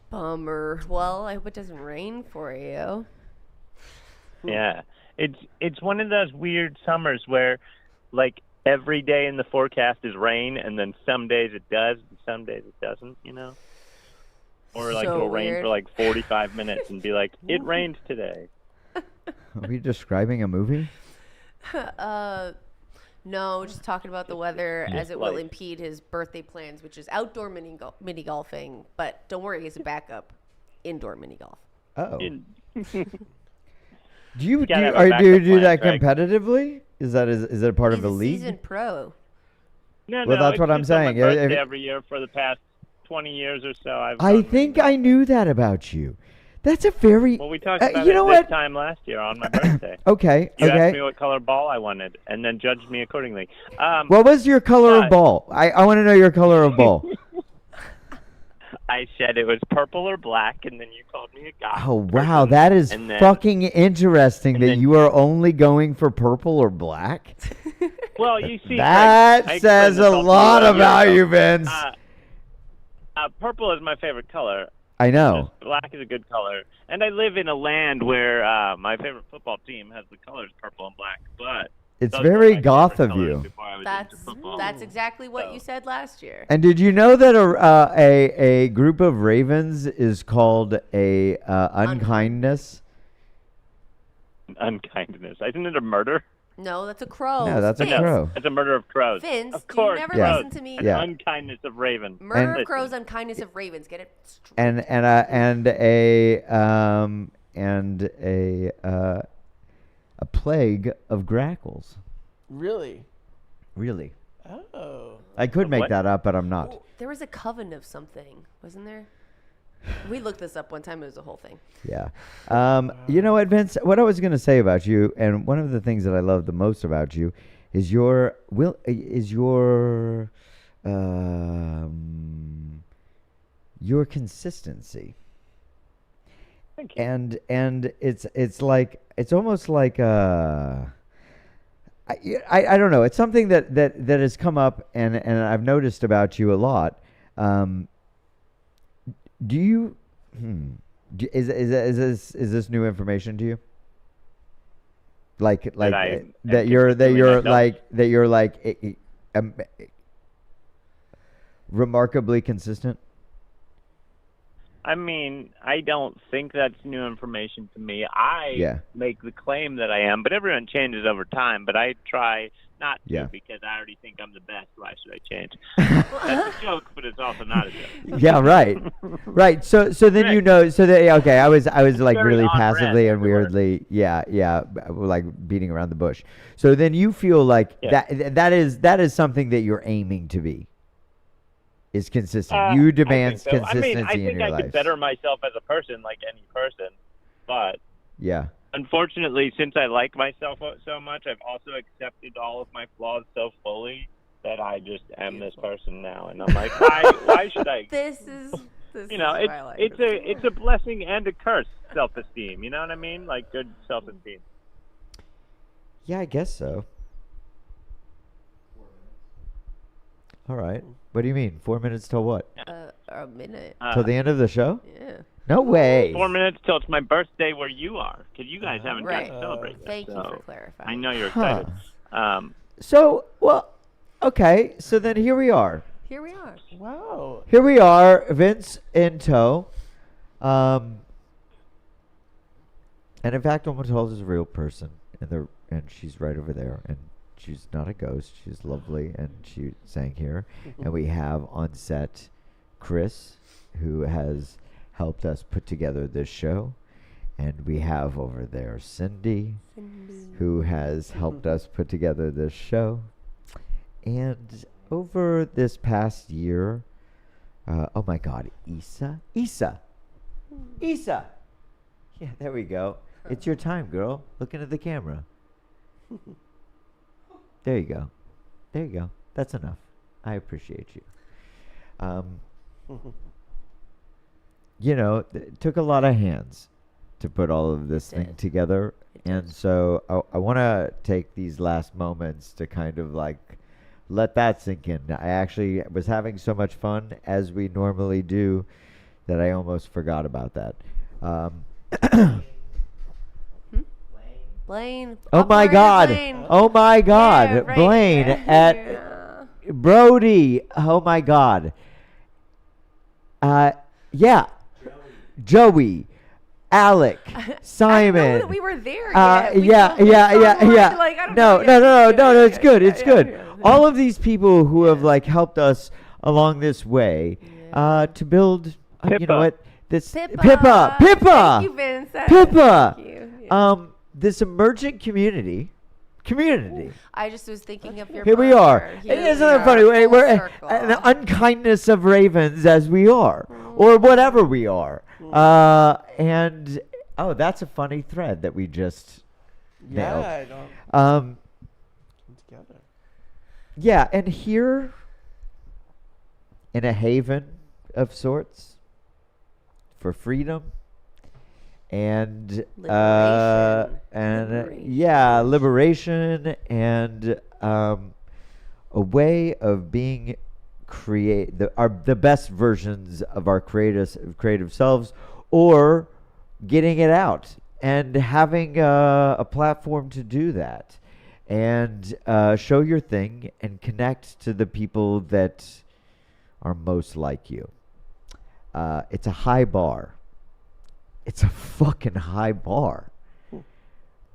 Bummer. Well, I hope it doesn't rain for you. Yeah. It's one of those weird summers where, like, every day in the forecast is rain, and then some days it does, and some days it doesn't, Or, like, So it'll rain weird. for, like, 45 minutes and be like, it rained today. Are we describing a movie? No, just talking about the weather Yeah. as it will impede his birthday plans, which is outdoor mini golfing. But don't worry, as a backup, indoor mini golf. Oh. You Do you gotta have a do backup you do plan, that Greg. competitively? Is it a part He's of a league? seasoned pro. No, Well, that's it's what I'm just on my saying. birthday every year for the past 20 years or so. I think I knew that about you. That's a very. Well, we talked about you it know this what? time last year on my birthday. Okay. You okay. asked me what color ball I wanted, and then judged me accordingly. What was your color of ball? I want to know your color of ball. I said it was purple or black, and then you called me a guy. Oh wow, that is and then- fucking interesting that you are only going for purple or black. Well, you see, That Greg, I says explained a this all to lot you a year about ago. you, Vince. Purple is my favorite color. I know. Black is a good color, and I live in a land where my favorite football team has the colors purple and black. But It's those were very my goth favorite of colors you. before I was That's into football. that's exactly what you said last year. And did you know that a group of ravens is called a unkindness? Unkindness. Isn't it a murder? No, that's a crow. No, that's a Vince, crow. It's a murder of crows. Vince, of do you course. never Yeah. listen to me? An Yeah. unkindness of raven. Murder And- of crows, unkindness of ravens. Get it? And a plague of grackles. Really? Really? Oh. I could make what? that up, but I'm not. There was a coven of something, wasn't there? We looked this up one time. It was a whole thing. Yeah. You know what, Vince? What I was going to say about you, and one of the things that I love the most about you, is your consistency. Thank you. And it's almost like I don't know. It's something that has come up and I've noticed about you a lot. Do you? Is this new information to you? Like I am that you're remarkably consistent. I mean, I don't think that's new information to me. I Yeah. make the claim that I am, but everyone changes over time. But I try not to Yeah. because I already think I'm the best. Why should I change? That's a joke, but it's also not a joke. Yeah, right, right. So then you know. So that okay, I was like Very really on brand passively and everywhere. weirdly, like beating around the bush. So then you feel like that is something that you're aiming to be. Is consistent. You demand I think so. consistency I think in your I life. could better myself as a person, like any person, but Yeah. unfortunately, since I like myself so much, I've also accepted all of my flaws so fully that I just am this person now, and I'm like, why should I? This is You know, what I like. it's a blessing and a curse. Self-esteem, you know what I mean? Like good self-esteem. Yeah, I guess so. All right. What do you mean? 4 minutes till what? A minute. Till the end of the show? Yeah. No way. 4 minutes till it's my birthday where you are, because you guys haven't Right. got to celebrate yet. Thank you so for clarifying. I know you're Huh. excited. So, well, okay. So then here we are. Here we are. Wow. Here we are, Vince in tow. And in fact, Omotola is a real person, and she's right over there, and she's not a ghost. She's lovely, and she sang here. And we have on set Chris, who has helped us put together this show, and we have over there Cindy, who has helped us put together this show. And over this past year, oh my God, Isa. Yeah, there we go. It's your time, girl. Look into the camera. There you go. That's enough. I appreciate you. It took a lot of hands to put all of this thing together. And so I want to take these last moments to kind of like let that sink in. I actually was having so much fun, as we normally do, that I almost forgot about that. Blaine. Oh my God. Blaine. Oh my God. Yeah, right. Blaine at Brody. Oh my God. Yeah. Joey. Alec. Simon. I know that we were there. Yeah. No, it's good. It's good. All of these people who have like helped us along this way to build, you know what? This Pippa. Thank you, Vince. Pippa. Thank you. This emergent community. I just was thinking of your Here we are. Isn't that funny? We're the unkindness of ravens as we are, or whatever we are. And that's a funny thread that we just nailed. I don't. Together. Yeah, and here in a haven of sorts for freedom and liberation and a way of being the best versions of our creative selves, or getting it out and having a platform to do that and show your thing and connect to the people that are most like you. It's a high bar. It's a fucking high bar.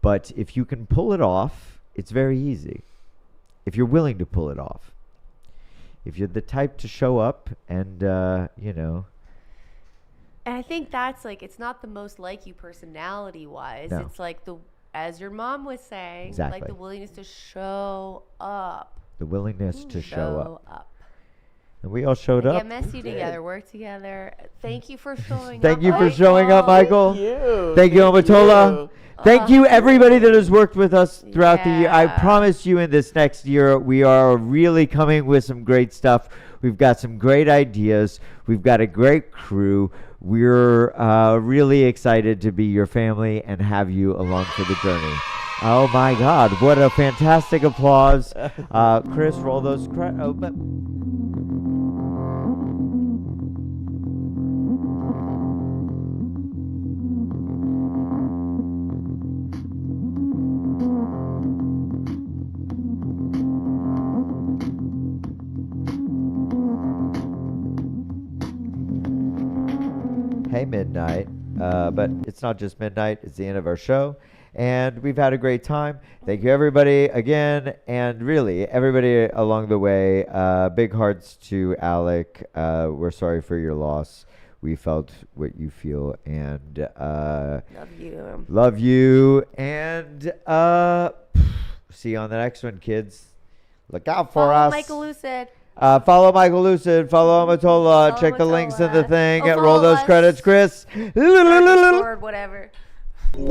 But if you can pull it off, it's very easy. If you're willing to pull it off. If you're the type to show up and, And I think that's like, it's not the most like you personality-wise. No. It's like as your mom was saying, Exactly. like the willingness to show up. The willingness to show up. up. And we all showed Get up. messy together, work together. Thank you for showing up. Thank you for showing up, Michael. Thank you, Omotola. Thank you, everybody that has worked with us throughout the year. I promise you, in this next year, we are really coming with some great stuff. We've got some great ideas. We've got a great crew. We're really excited to be your family and have you along for the journey. Oh my God, what a fantastic applause. Chris, roll those credits. Hey, midnight. But it's not just midnight, it's the end of our show. And we've had a great time. Thank you, everybody, again. And really, everybody along the way. Big hearts to Alec. We're sorry for your loss. We felt what you feel. And love you. And see you on the next one, kids. Look out for us. Michael Lucid. Follow Michael Lucid. Follow Omotola. Check the links in the thing. Roll those credits, Chris. Discord, whatever. Thank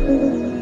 you.